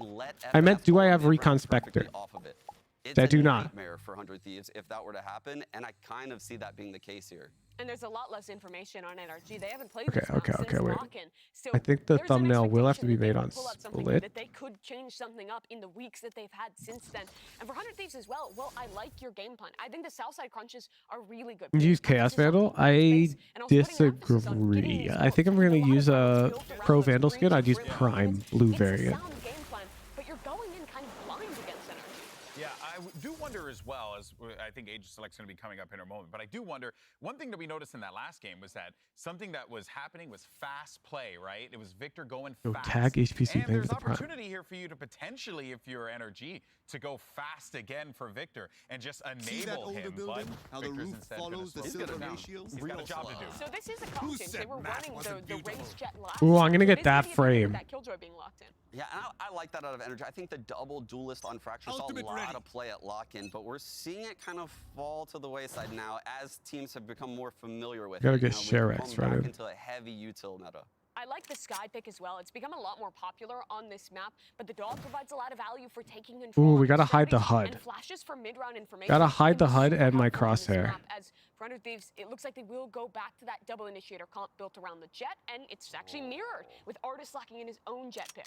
and let I meant, FF do I pull have mid-range Recon perfectly Spectre? off of it. It's I a do not. nightmare for 100 Thieves if that were to happen, and I kind of see that being the case here. And there's a lot less information on NRG. They haven't played Okay, this map okay, since okay, wait. lock-in. So I think the there's an thumbnail will have to be expectation that made they on will pull out something split. that they could change something up in the weeks that they've had since then. And for 100 Thieves as well, I like your game plan. I think the Southside crunches are really good. Use Chaos Vandal? I disagree. I think I'm going to use a Pro Vandal skin. I'd use Prime Blue variant. Sound game plan, but you're going in kind of blind against NRG. Yeah, I do wonder as well, as I think Age Select's going to be coming up in a moment, but I do wonder, one thing that we noticed in that last game was that something that was happening was fast play, right? It was Victor going fast. Tag HPC and thing there's with the Prime. opportunity here for you to potentially, if you're NRG, to go fast again for Victor and just enable him. But how the roof follows the silver ratios? He's got a job to do. So this is a caution. They were running the race jet last. Ooh, I'm going to So get it is that gonna be frame. that Killjoy being locked in. Yeah, and I like that out of Energy. I think the double duelist on Fracture saw a lot of play at lock-in, but we're seeing it kind of fall to the wayside now as teams have become more familiar with it. Gotta get We've Sherex gone back running. into a heavy util meta. I like the Sky pick as well. It's become a lot more popular on this map, but the dog provides a lot of value for taking control. Ooh, we of gotta hide the extremities HUD. And flashes for mid-round information. Gotta hide the HUD Super and my helpful on this crosshair. map, as for 100 Thieves, it looks like they will go back to that double initiator comp built around the jet, and it's actually mirrored with Artist locking in his own jet pick.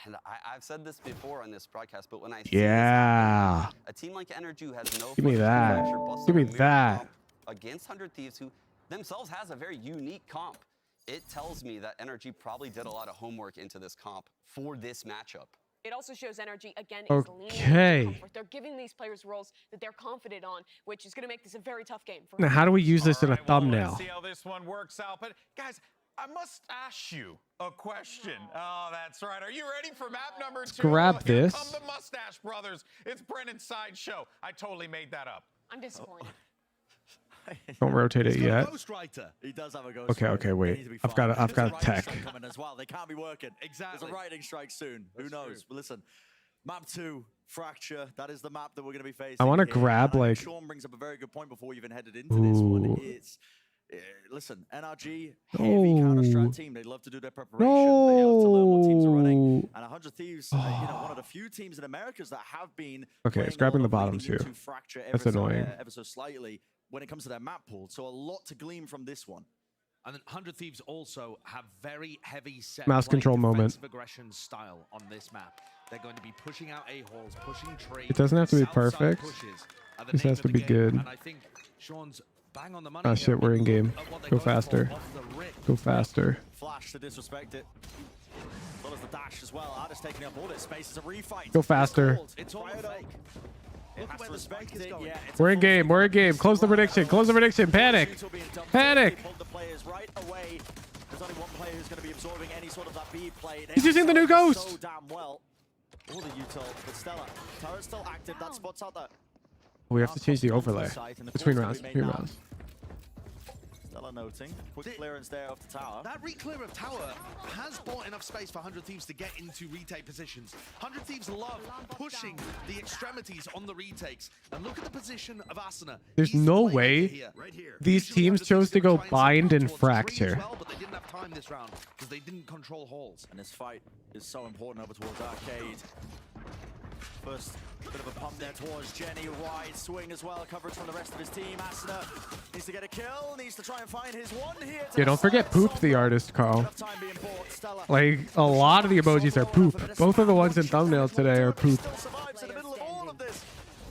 And I've said this before on this broadcast, but when I see Yeah. this happen, a team like NRG who has no Give me that. Fracture busts Give out me a mirror that. comp against 100 Thieves, who themselves has a very unique comp. It tells me that NRG probably did a lot of homework into this comp for this matchup. It also shows NRG, again, is leaning Okay. into comfort. They're giving these players roles that they're confident on, which is going to make this a very tough game. For Now, how do we use this in a All right, well, thumbnail? let's see how this one works out. But guys, I must ask you a question. Oh, that's right. Are you ready for map number 2? grab Here this. come the Mustache Brothers. It's Brennan's sideshow. I totally made that up. I'm disappointed. Don't rotate it yet. He does have a ghost. Okay, okay, wait. I've got tech. Coming as well. They can't be working. Exactly. There's a writing strike soon. Who knows? But listen, map 2, Fracture. That is the map that we're going to be facing. I want to here. grab And I like. think Sean brings up a very good point before we even headed into this one. Ooh. It's listen, NRG, heavy counter-strat team. They love to do their preparation. They love to learn what teams are running. And 100 Thieves, you know, one of the few teams in Americas that have been Okay, it's grabbing the bottom two. Fracture That's annoying. ever so slightly when it comes to their map pool. So a lot to glean from this one. And then 100 Thieves also have very heavy set Mouse control moment. defensive aggression style on this map. They're going to be pushing out A-holes, pushing trade. It doesn't have to be Southside perfect. pushes are the This name has of to the be game. good. And I think Sean's bang on the money Oh here shit, we're in game. of what they're Go going for faster. off the rip. Go faster. Flash to disrespect it. As well as the dash as well. Artist taking up all this space. It's a refight. Go faster. It's all Fire fake. It has to respect it. Yeah, it's We're a in full game. speed We're in game. Close the prediction. Close the prediction. Panic. Shooter being dumped. Panic. They pulled the players right away. There's only one player who's going to be absorbing any sort of that B play. They He's have using the new started ghost. So damn well. All the util, but Stella. Turret's still active. That spot's out there. We have to change the overlay between rounds. Between rounds. Stella noting. Quick clearance there off the tower. That re-clear of tower has bought enough space for 100 Thieves to get into retake positions. 100 Thieves love pushing the extremities on the retakes. And look at the position of Asuna. There's He's no the playmaker way here. these Usually teams 100 chose Thieves to gonna go try and bind set and up towards the tree as fracture. well, but they didn't have time this round because they didn't control holes. And this fight is so important over towards Arcade. First bit of a pump there towards Jenny. Wide swing as well. Coverage from the rest of his team. Asuna needs to get a kill. Needs to try and find his one here. Yeah, don't forget Poop the artist, Carl. Enough time being bought. Stella. Like, a lot of the emojis are poop. Both of the ones in thumbnails today are poop. Still survives in the middle of all of this.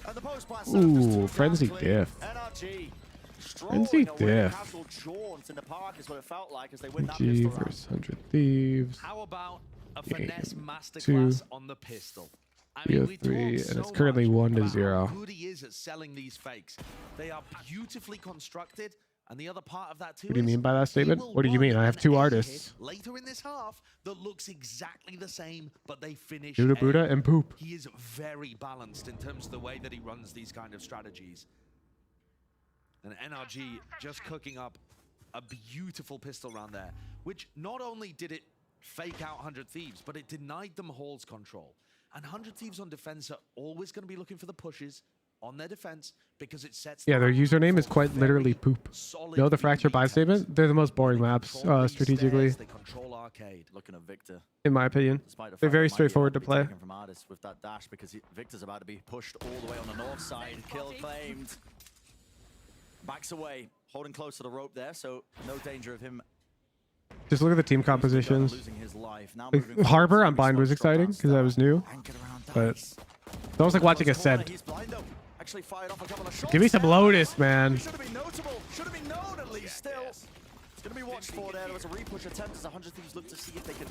And the post pass Ooh, Frenzy diff. NRG Frenzy strolling away diff. casual jaunt in the park is what it felt like as they win that G pistol round. versus 100 Thieves. How about a Game finesse 2. masterclass on the pistol? I mean, we BO3, talk and it's so currently much 1-0. about how good he is at selling these fakes. They are beautifully constructed, and the other part of that too. What do you is mean by that he statement? will What do you run mean? I have an two A artists. hit later in this half that looks exactly the same, but they finish. Buddha A. Buddha and Poop. He is very balanced in terms of the way that he runs these kind of strategies. And NRG just cooking up a beautiful pistol round there, which not only did it fake out 100 Thieves, but it denied them Hall's control. And 100 Thieves on defense are always going to be looking for the pushes on their defense because it sets. Yeah, their username is quite literally Poop. No, the Fracture buy statement? They're the most boring maps strategically, They control Arcade. Looking at Victor. in my opinion. Despite the They're fact very it might be straightforward to be play. taken From Artist with that dash because Victor's about to be pushed all the way on the north side. Kill claimed. Backs away. Holding close to the rope there, so no danger of him Just look at the team compositions. losing his life. Now Like, moving Harbor forward, on Bind was exciting because that was new, anchored around but Dice. it's almost like watching Ascent. He's blind though. Actually fired off a couple of shots. Give me some there. Lotus, man. Should have been notable. Should have been known at least. Still, it's going to be watched for there. There was a repush attempt as 100 Thieves looked to see if they could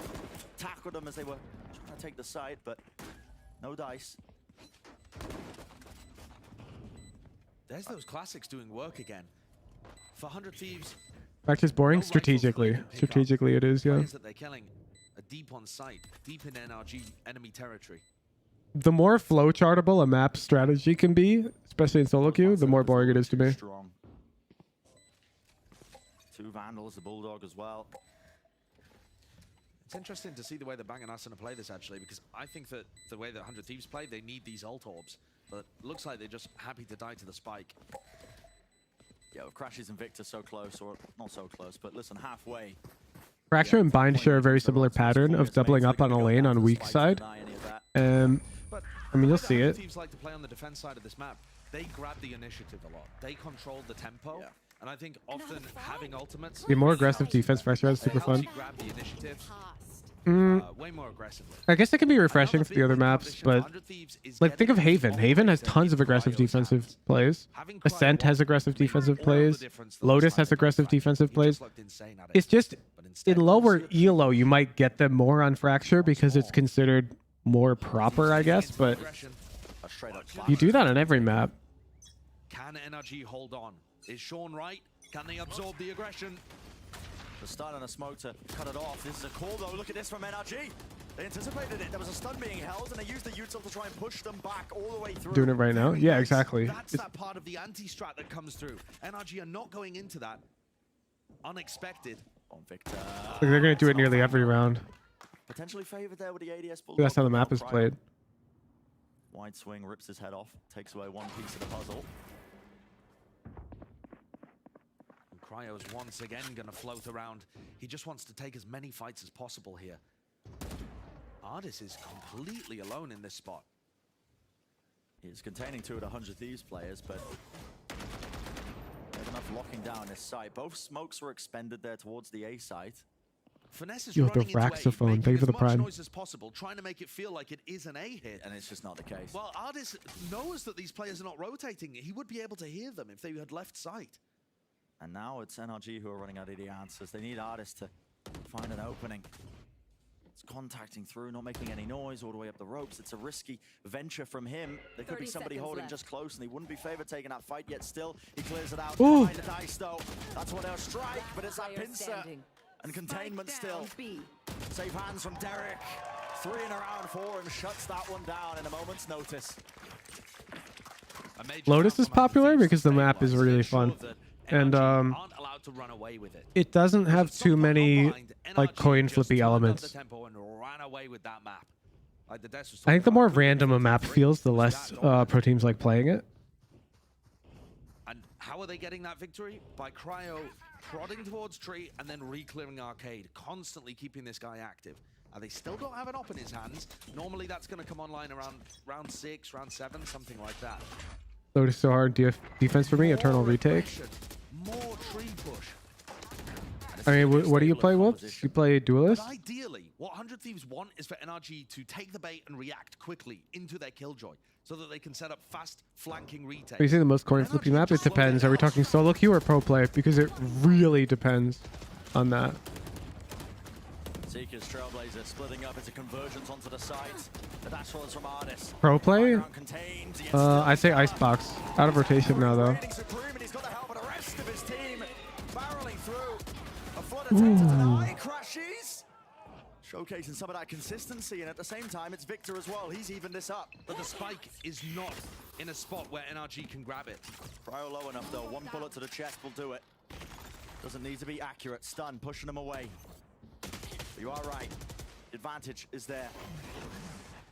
tackle them as they were trying to take the side, but no dice. There's those classics doing work again. For 100 Thieves, Practice boring strategically. Strategically, it is, yeah. players that they're killing are deep on site, deep in NRG enemy territory. The more flowchartable a map strategy can be, especially in solo queue, the more boring it is to me. Strong. 2 Vandals, the Bulldog as well. It's interesting to see the way the Bang & Asuna play this, actually, because I think that the way that 100 Thieves play, they need these ult orbs. But looks like they're just happy to die to the spike. Yeah, with Crashes and Victor so close, or not so close, but listen, halfway. Fracture and Bind share a very similar pattern of doubling up on a lane on weak side. I mean, you'll see it. Thieves like to play on the defense side of this map. They grab the initiative a lot. They control the tempo. Yeah. And I think often having ultimates... The more aggressive defense Fracture has, super fun. Grab the initiative way more aggressively. I guess it can be refreshing for the other maps, but like think of Haven. Haven has tons of aggressive defensive plays. Ascent has aggressive defensive plays. Lotus has aggressive defensive plays. It's just in lower elo you might get them more on Fracture because it's considered more proper, I guess, but you do that on every map. Can NRG hold on? Is Sean right? Can they absorb the aggression? The stun and a smoke to cut it off. This is a call though. Look at this from NRG. They anticipated it. There was a stun being held, and they used the util to try and push them back all the way through. Doing it right now? Yeah, exactly. That's that part of the anti-strat that comes through. NRG are not going into that unexpected. On Victor. They're going to do it nearly every round. Potentially favored there with the ADS Bulldog. That's how the map is played. Wide swing, rips his head off, takes away one piece of the puzzle. And Cryo's once again going to float around. He just wants to take as many fights as possible here. Ardis is completely alone in this spot. He's containing 2 of the 100 Thieves players, but there's enough locking down his site. Both smokes were expended there towards the A site. Finesse is Yo, the running into A, Raxophone. making Thank you for as the much prime. noise as possible, trying to make it feel like it is an A hit. And it's just not the case. Well, Ardis knows that these players are not rotating. He would be able to hear them if they had left sight. And now it's NRG who are running out of the answers. They need Ardis to find an opening. It's contacting through, not making any noise all the way up the ropes. It's a risky venture from him. There could be somebody holding just close, and he wouldn't be favored taking that fight yet. Still, he clears it out. Ooh. Behind the dice, though. That's what they'll strike, but it's that pincer and containment still. Safe hands from Derek. 3 in a round 4 and shuts that one down in a moment's notice. Lotus is popular because the map is really fun. And it doesn't have too many like coin flippy elements. I think the more random a map feels, the less pro teams like playing it. And how are they getting that victory? By Cryo prodding towards tree and then re-clearing arcade, constantly keeping this guy active. They still don't have an op in his hands. Normally that's going to come online around round 6, round 7, something like that. Lotus so hard defense for me. Eternal retake. More tree push. I mean, what do you play, Wolves? You play Duelist? But ideally, what 100 Thieves want is for NRG to take the bait and react quickly into their killjoy so that they can set up fast flanking retakes. Are you saying the most coin flippy map? It depends. Are we talking solo queue or pro play? Because it really depends on that. Seeker's Trailblazer splitting up into conversions onto the side. The dash rolls from Ardis. Pro play? I'd say Icebox. Out of rotation now, though. Crashes. Showcasing some of that consistency, and at the same time, it's Victor as well. He's evened this up. But the spike is not in a spot where NRG can grab it. Cryo low enough, though. One bullet to the chest will do it. Doesn't need to be accurate. Stun, pushing him away. But you are right. The advantage is there.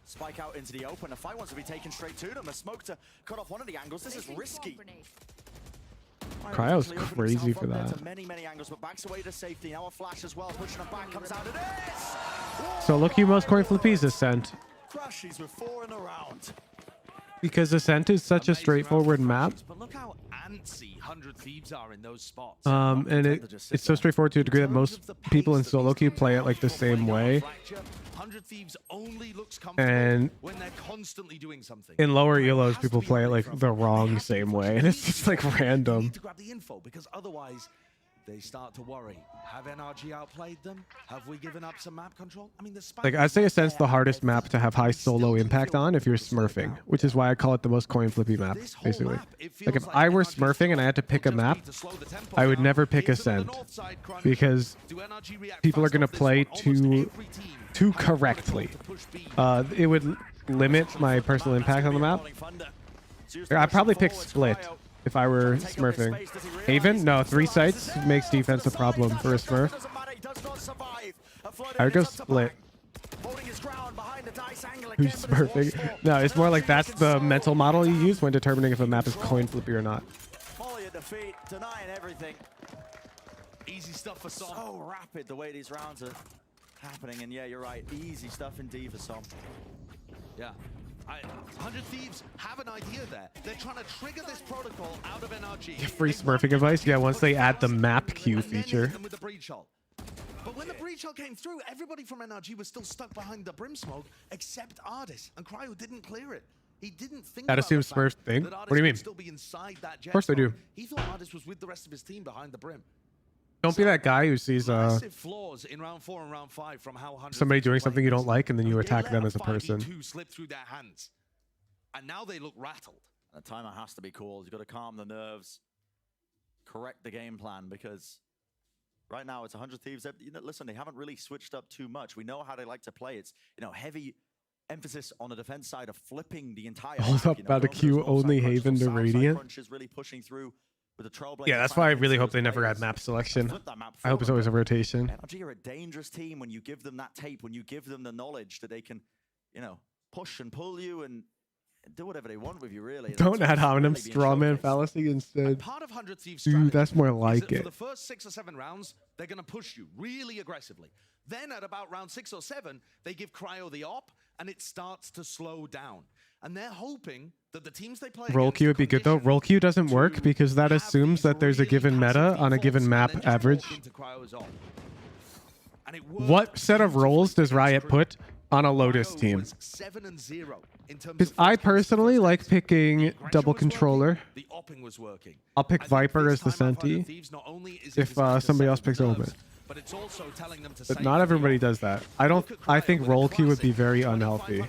Spike out into the open. The fight wants to be taken straight to them. A smoke to cut off one of the angles. This is risky. Cryo's crazy for that. Many angles, but backs away to safety. Now a flash as well, pushing him back, comes out. It is! So look, you most coin flippies Ascent. Crashes with 4 in a round. Because Ascent is such a straightforward map. But look how antsy 100 Thieves are in those spots. And it's so straightforward to a degree that most people in solo queue play it like the same way. 100 Thieves only looks And comfortable when they're constantly doing something. in lower elos, people play it like the wrong same way, and it's just like random. To grab the info, because otherwise they start to worry. Have NRG outplayed them? Have we given up some map control? I mean, the Like, I'd say Ascent's the hardest map to have high solo impact on if you're smurfing, which is why I call it the most coin flippy map, basically. Like, if I were smurfing and I had to pick a map, I would never pick Ascent, because people are going to play too correctly. It would limit my personal impact on the map. I'd probably pick Split if I were smurfing. Haven? No, 3 sites makes defense a problem for a smurf. I would go Split. Who's smurfing? No, it's more like that's the mental model you use when determining if a map is coin flippy or not. Molly at the feet, denying everything. Easy stuff for Som. So rapid the way these rounds are happening, and yeah, you're right. Easy stuff indeed for Som. Yeah. 100 Thieves have an idea there. They're trying to trigger this protocol out of NRG. Free smurfing advice? Yeah, once they add the map queue feature. With the breach hole. But when the breach hole came through, everybody from NRG was still stuck behind the brim smoke, except Ardis, and Cryo didn't clear it. He didn't think That about assumes the fact Smurfs thing? that What Ardis do you mean? would still be inside that jet Of course they do. smoke. He thought Ardis was with the rest of his team behind the brim. Don't be that guy who sees Massive flaws in round 4 and round 5 from how 100 somebody Thieves doing played something you don't this. like and then you They attack let them a as a person. 5v2 slip through their hands. And now they look rattled. A timeout has to be called. You've got to calm the nerves, correct the game plan, because right now it's 100 Thieves. Listen, they haven't really switched up too much. We know how they like to play. It's, heavy emphasis on the defense side of flipping the entire Hold map, up, about a queue only Haven to Radiant. Really pushing through with the Trailblazer. Yeah, that's why I really hope they never add map selection. I hope it's always a rotation. NRG are a dangerous team when you give them that tape, when you give them the knowledge that they can, push and pull you and do whatever they want with you, really. Don't add Hominem strawman fallacy instead. Part of 100 Thieves' Dude, that's more like for it. the first 6 or 7 rounds, they're going to push you really aggressively. Then at about round 6 or 7, they give Cryo the op, and it starts to slow down. And they're hoping that the teams they play Roll queue would be good though. Roll queue doesn't work because that assumes that there's a given meta on a given map average. What set of roles does Riot put on a Lotus team? Because I personally like picking double controller. I'll pick Viper as the Senti if somebody else picks Omen. But not everybody does that. I think roll queue would be very unhealthy.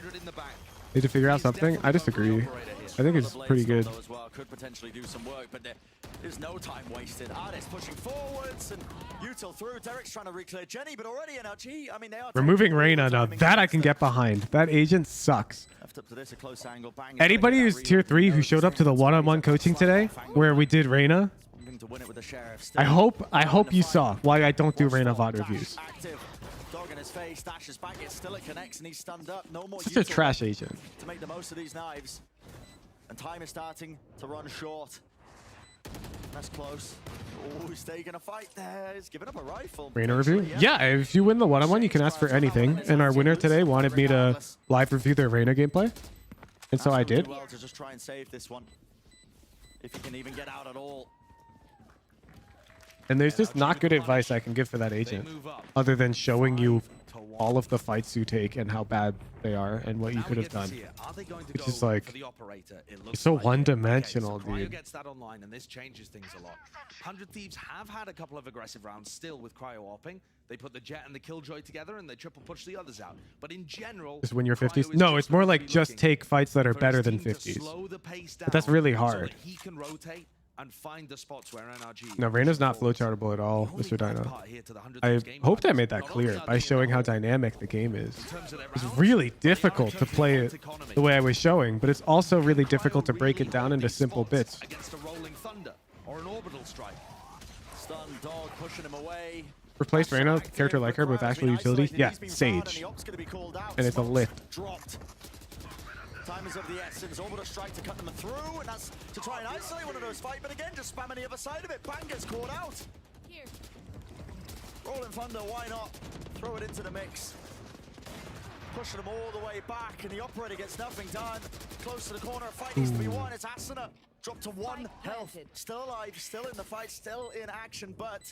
Need to figure out something? I disagree. I think it's pretty good. Could potentially do some work, but there's no time wasted. Ardis pushing forwards and Util through. Derek's trying to reclear Jenny, but already NRG. I mean, they are removing Reyna. Now that I can get behind. That agent sucks. Left up to this, a close angle. Bang. Anybody who's tier 3 who showed up to the one-on-one coaching today, where we did Reyna, To win it with the sheriff. I hope you saw why I don't do Reyna VOD reviews. Active. Dog in his face, dashes back, it still it connects, and he's stunned up. No more. Such a trash agent. To make the most of these knives. And time is starting to run short. That's close. Oh, he's taking a fight there. He's giving up a rifle. Reyna review? Yeah, if you win the one-on-one, you can ask for anything. And our winner today wanted me to live review their Reyna gameplay. And so I did. Well to just try and save this one. If he can even get out at all. And there's just not good advice I can give for that agent, other than showing you all of the fights you take and how bad they are and what you could have done. It's just like, it's so one-dimensional, dude. Gets that online, and this changes things a lot. 100 Thieves have had a couple of aggressive rounds still with cryo-opping. They put the Jet and the Killjoy together, and they triple push the others out. But in general, Just win your 50s? No, it's more like just take fights that are better than 50s. But that's really hard. So that he can rotate and find the spots where NRG. No, Reyna's not flowchartable at all, Mr. Dino. I hoped I made that clear by showing how dynamic the game is. It's really difficult to play it the way I was showing, but it's also really difficult to break it down into simple bits. Against a rolling thunder or an orbital strike. Stunned Dog pushing him away. Replace Reyna, character like her, with actual utility? Yeah, Sage. And it's a lift. Dropped. Time is of the essence. Orbital strike to cut them through, and that's to try and isolate one of those fight, but again, just spamming the other side of it. Bang gets caught out. Rolling Thunder, why not? Throw it into the mix. pushing them all the way back, and the operator gets nothing done. Close to the corner, a fight needs to be won. It's Asuna, dropped to 1 health. Still alive, still in the fight, still in action, but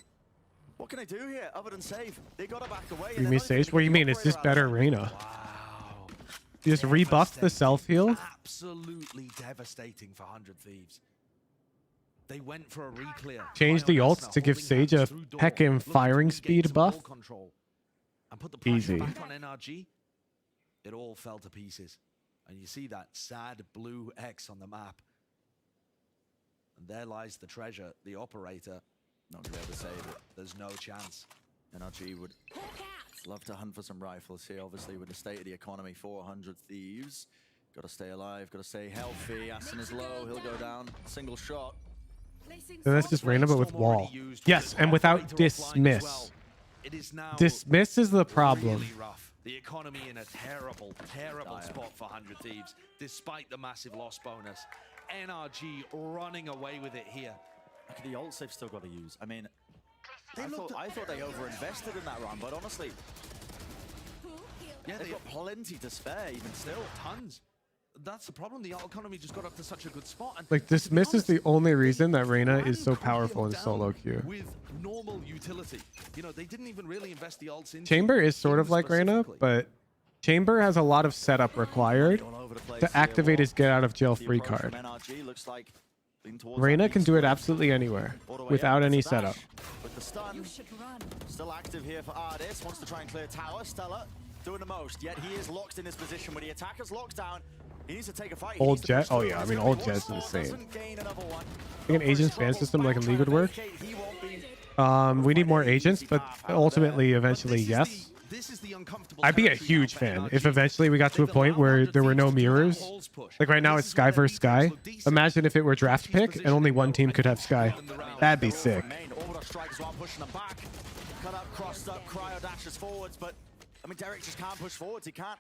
what can they do here other than save? They gotta back away. You mean Sage? What do you mean? It's just better Reyna. Wow. You just rebuffed the self-heal? Absolutely devastating for 100 Thieves. They went for a re-clear. Change the ults to give Sage a heckin' firing speed buff? And put the pressure Easy. back on NRG. It all fell to pieces. And you see that sad blue X on the map. And there lies the treasure, the operator. Not gonna be able to save it. There's no chance. NRG would love to hunt for some rifles here, obviously, with the state of the economy. 400 Thieves. Gotta stay alive, gotta stay healthy. Aston is low, he'll go down. Single shot. So that's just Reyna, but with wall. Yes, and without dismiss. It is now Dismiss is the problem. really rough. The economy in a terrible, terrible spot for 100 Thieves, despite the massive loss bonus. NRG running away with it here. Look at the ults they've still got to use. I mean, I thought they overinvested in that run, but honestly, yeah, they've got plenty to spare, even still. Tons. That's the problem. The economy just got up to such a good spot. And Like, dismiss is the only reason that Reyna is so powerful in solo queue. with normal utility. You know, they didn't even really invest the ults into Chamber is sort of like Reyna, but Chamber has a lot of setup required to activate his get out of jail free card. Reyna can do it absolutely anywhere without any setup. With the stun, still active here for Ardis. Wants to try and clear tower. Stella doing the most, yet he is locked in his position. When the attacker's locked down, he needs to take a fight. Old Jet? Oh yeah, I mean, old Jet's insane. I think an agent's ban system like in League would work. We need more agents, but ultimately, eventually, yes. I'd be a huge fan if eventually we got to a point where there were no mirrors. Like right now, it's Sky versus Sky. Imagine if it were draft pick and only one team could have Sky. That'd be sick. Cut up, crossed up, cryo dashes forwards, but I mean, Derek just can't push forwards. He can't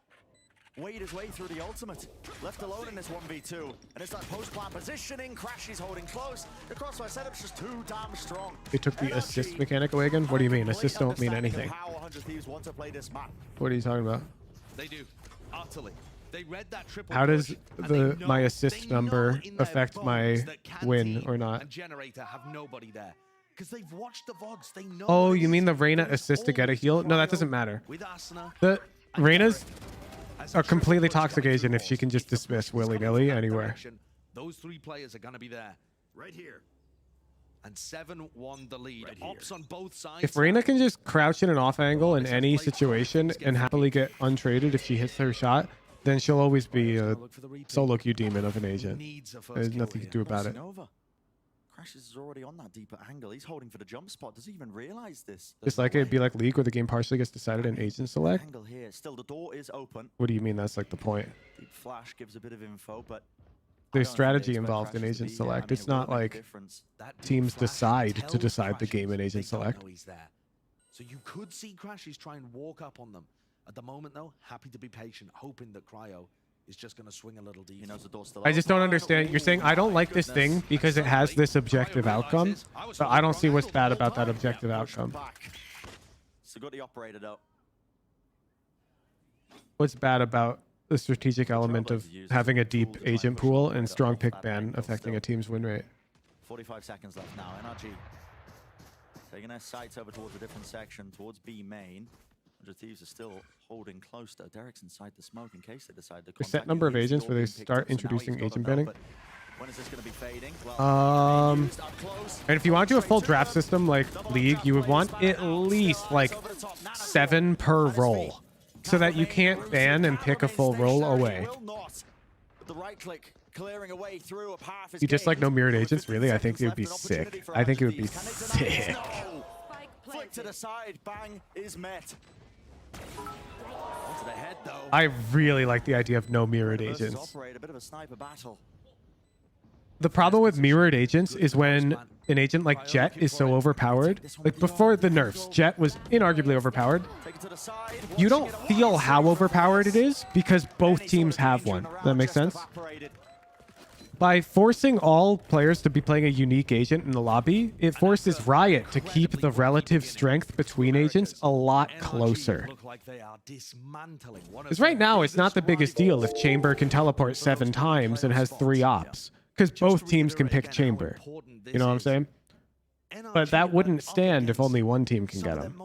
wade his way through the ultimate. Left alone in this 1v2. And it's that post-plan positioning. Crash is holding close. The crossfire setup's just too damn strong. They took the assist mechanic away again? What do you mean? Assists don't mean anything. How 100 Thieves want to play this map. What are you talking about? They do. Utterly. They read that triple How does push, my assist number affect my win or not? And Generator have nobody there. Because they've watched the VODs. They know. Oh, you mean the Reyna assist to get a heal? No, that doesn't matter. The Reyna's a completely toxic agent if she can just dismiss willy-nilly anywhere. Those 3 players are going to be there. Right here. And 7-1 the lead. Ops on both sides. If Reyna can just crouch in an off angle in any situation and happily get untraded if she hits her shot, then she'll always be a solo queue demon of an agent. There's nothing to do about it. Crash is already on that deeper angle. He's holding for the jump spot. Does he even realize this? Just like it'd be like League where the game partially gets decided in agent select. Angle here. Still, the door is open. What do you mean that's like the point? Deep flash gives a bit of info, but there's strategy involved in agent select. It's not like teams decide to decide the game in agent select. So you could see Crashes try and walk up on them. At the moment, though, happy to be patient, hoping that Cryo is just going to swing a little deep. He knows the door's still I just don't understand. You're saying I don't like this thing because it has this objective outcome, but I don't see what's bad about that objective outcome. So got the operator though. What's bad about the strategic element of having a deep agent pool and strong pick ban affecting a team's win rate? 45 seconds left now. NRG taking their sights over towards a different section, towards B main. 100 Thieves are still holding close though. Derek's inside the smoke in case they decide to. The set number of agents where they start introducing agent banning. When is this going to be fading? Well, and if you want to do a full draft system like League, you would want at least like 7 per role, so that you can't ban and pick a full role away. The right click clearing away through a path. You just like no mirrored agents? Really? I think it would be sick. I think it would be sick. Flick to the side, bang is met. Onto the head though. I really like the idea of no mirrored agents. A bit of a sniper battle. The problem with mirrored agents is when an agent like Jet is so overpowered. Like before the nerfs, Jet was inarguably overpowered. You don't feel how overpowered it is because both teams have one. Does that make sense? by forcing all players to be playing a unique agent in the lobby, it forces Riot to keep the relative strength between agents a lot closer. Because right now, it's not the biggest deal if Chamber can teleport 7 times and has 3 ops. Because both teams can pick Chamber. You know what I'm saying? But that wouldn't stand if only one team can get him.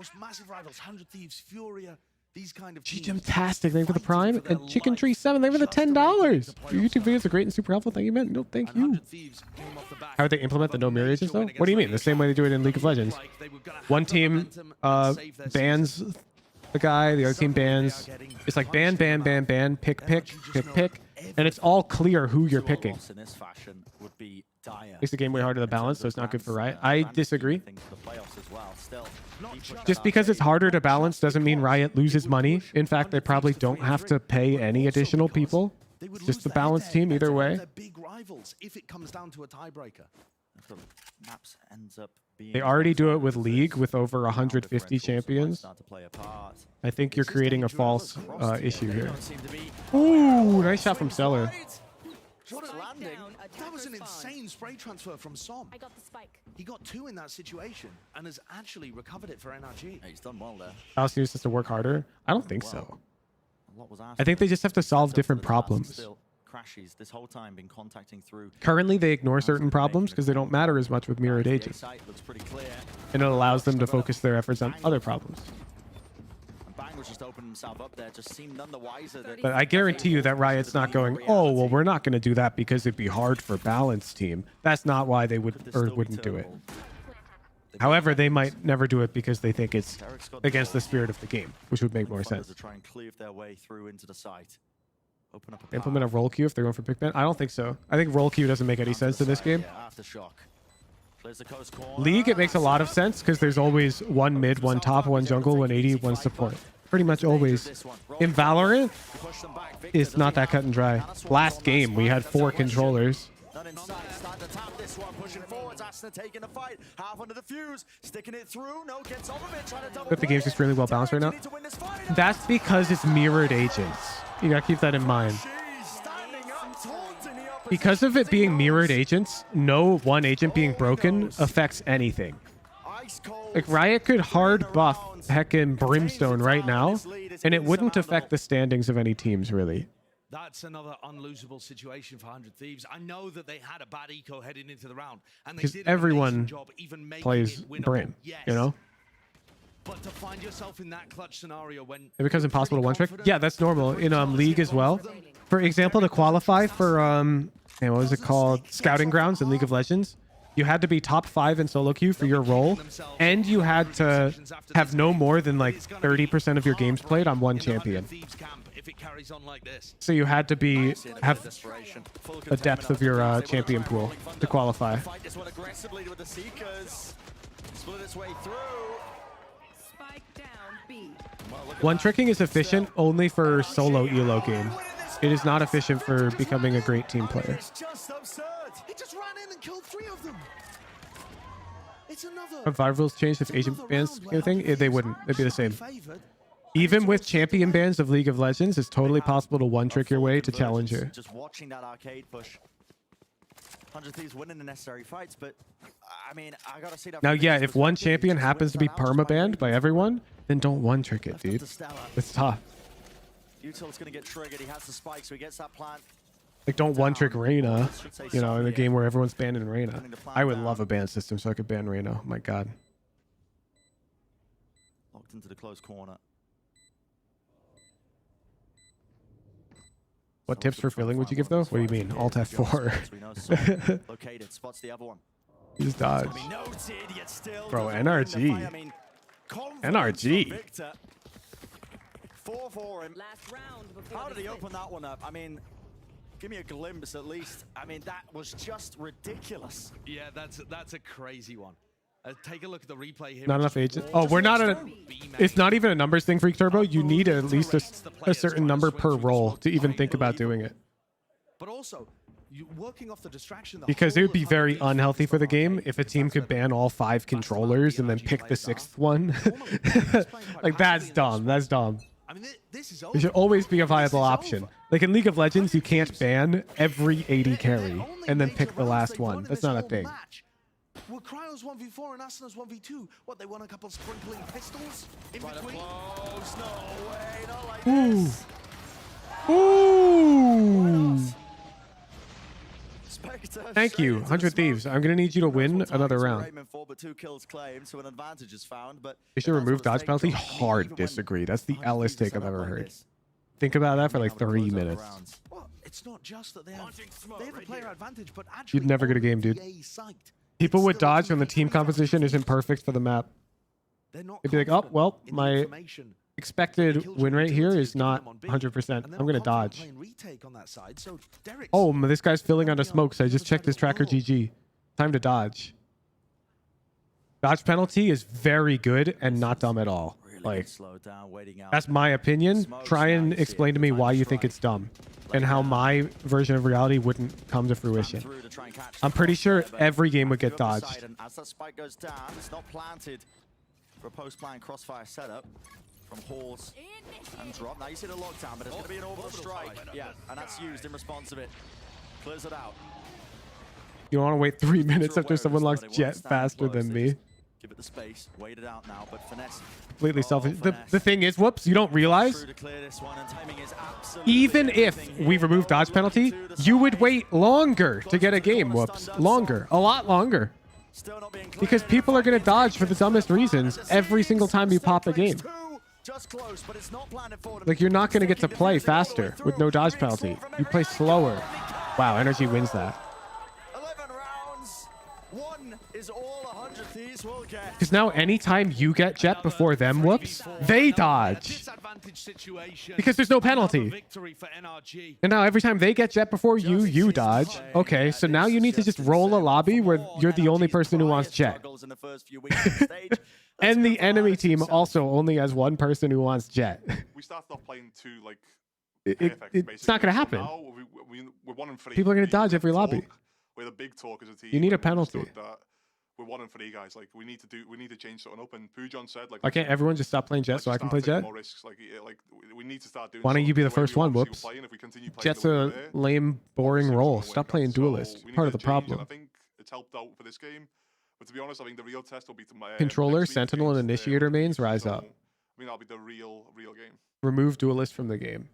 G-Gemtastic, thank you for the Prime. And Chicken Tree 7, thank you for the $10. Your YouTube videos are great and super helpful. Thank you, man. No, thank you. How would they implement the no mirror agents, though? What do you mean? The same way they do it in League of Legends. One team bans the guy, the other team bans. It's like ban, ban, ban, ban, pick, pick, pick, pick. And it's all clear who you're picking. Makes the game way harder to balance, so it's not good for Riot. I disagree. Just because it's harder to balance doesn't mean Riot loses money. In fact, they probably don't have to pay any additional people. It's just a balanced team either way. They already do it with League with over 150 champions. I think you're creating a false issue here. Ooh, nice shot from Seller. That was an insane spray transfer from Som. I got the spike. He got 2 in that situation and has actually recovered it for NRG. He's done well there. Alice needs to work harder. I don't think so. I think they just have to solve different problems. This whole time been contacting through. Currently, they ignore certain problems because they don't matter as much with mirrored agents. And it allows them to focus their efforts on other problems. Just opened himself up there, just seemed none the wiser that But I guarantee you that Riot's not going, oh, well, we're not going to do that because it'd be hard for balance team. That's not why they would or wouldn't do it. However, they might never do it because they think it's against the spirit of the game, which would make more sense. Implement a roll queue if they're going for pick ban? I don't think so. I think roll queue doesn't make any sense in this game. League, it makes a lot of sense because there's always one mid, one top, one jungle, one AD, one support. Pretty much always. In Valorant, it's not that cut and dry. Last game, we had 4 controllers. But the game's just really well balanced right now. That's because it's mirrored agents. You gotta keep that in mind. Because of it being mirrored agents, no one agent being broken affects anything. Like, Riot could hard buff heckin' Brimstone right now, and it wouldn't affect the standings of any teams, really. That's another unlosable situation for 100 Thieves. I know that they had a bad eco heading into the round, and Because everyone plays Brim, you know? But to find yourself in that clutch scenario when It becomes impossible to one-trick. Yeah, that's normal in League as well. For example, to qualify for, what was it called? Scouting Grounds in League of Legends. You had to be top 5 in solo queue for your role, and you had to have no more than like 30% of your games played on one champion. So you had to have a depth of your champion pool to qualify. One tricking is efficient only for solo elo game. It is not efficient for becoming a great team player. It's just absurd. He just ran in and killed 3 of them. It's another. Have Vive rules changed if agent bans kind of thing? They wouldn't. They'd be the same. Even with champion bans of League of Legends, it's totally possible to one trick your way to Challenger. Just watching that arcade push. 100 Thieves winning the necessary fights, but I mean, I gotta see that. Now, yeah, if one champion happens to be perma-banned by everyone, then don't one trick it, dude. It's tough. Util's gonna get triggered. He has the spike, so he gets that plant. Like, don't one trick Reyna, you know, in a game where everyone's banning Reyna. I would love a ban system so I could ban Reyna. Oh my god. Locked into the close corner. What tips for filling would you give though? What do you mean? Alt F4. Located, spots the other one. Just dodge. Bro, NRG. NRG. 4 for him. How did he open that one up? I mean, give me a glimpse at least. I mean, that was just ridiculous. Yeah, that's a crazy one. Take a look at the replay here. Not enough agents. Oh, we're not a. It's not even a numbers thing, Freak Turbo. You need at least a certain number per role to even think about doing it. But also, working off the distraction. Because it would be very unhealthy for the game if a team could ban all 5 controllers and then pick the 6th one. Like, that's dumb. That's dumb. It should always be a viable option. Like in League of Legends, you can't ban every 80 carry and then pick the last one. That's not a thing. Were Cryo's 1v4 and Asana's 1v2? What, they want a couple sprinkling pistols in between? Close, no way, not like Ooh. this. Ooh. Spectre Thank you, 100 Thieves. I'm going to need you to win another round. For, but 2 kills claimed, so an advantage is found, but You should remove dodge penalty. Hard disagree. That's the L-est take I've ever heard. Think about that for like 3 minutes. Well, it's not just that they have a player advantage, but actually You'd never get a game, dude. People would dodge when the team composition isn't perfect for the map. They'd be like, oh, well, my expected win rate here is not 100%. I'm going to dodge. Oh, this guy's filling out of smoke, so I just checked his tracker GG. Time to dodge. Dodge penalty is very good and not dumb at all. Like, that's my opinion. Try and explain to me why you think it's dumb and how my version of reality wouldn't come to fruition. I'm pretty sure every game would get dodged. As that spike goes down, it's not planted for a post-plan crossfire setup from Horse and Drop. Now you see the lockdown, but it's going to be an orbital strike. Yeah, and that's used in response of it. Clears it out. You want to wait 3 minutes after someone locks Jet faster than me? Give it the space, wait it out now, but finesse. Completely selfish. The thing is, whoops, you don't realize, even if we remove dodge penalty, you would wait longer to get a game, whoops. Longer. A lot longer. Because people are going to dodge for the dumbest reasons every single time you pop a game. Like, you're not going to get to play faster with no dodge penalty. You play slower. Wow, NRG wins that. 11 rounds. One is all 100 Thieves will get. Because now anytime you get Jet before them, whoops, they dodge. Because there's no penalty. And now every time they get Jet before you, you dodge. Okay, so now you need to just roll a lobby where you're the only person who wants Jet. And the enemy team also only has one person who wants Jet. We started off playing two, like, it's not going to happen. We're 1-3. People are going to dodge every lobby. We're the big talk as a team. You need a penalty. We're 1-3 guys. Like, we need to change something up. And Pujon said, like, Why can't everyone just stop playing Jet so I can play Jet? More risks. Like, we need to start doing. Why don't you be the first one? Whoops. Jet's a there, lame, boring role. Stop playing Duelist. Part of the problem. I think it's helped out for this game. But to be honest, I think the real test will be Controller, Sentinel, and Initiator mains rise up. I mean, that'll be the real game. Remove Duelist from the game.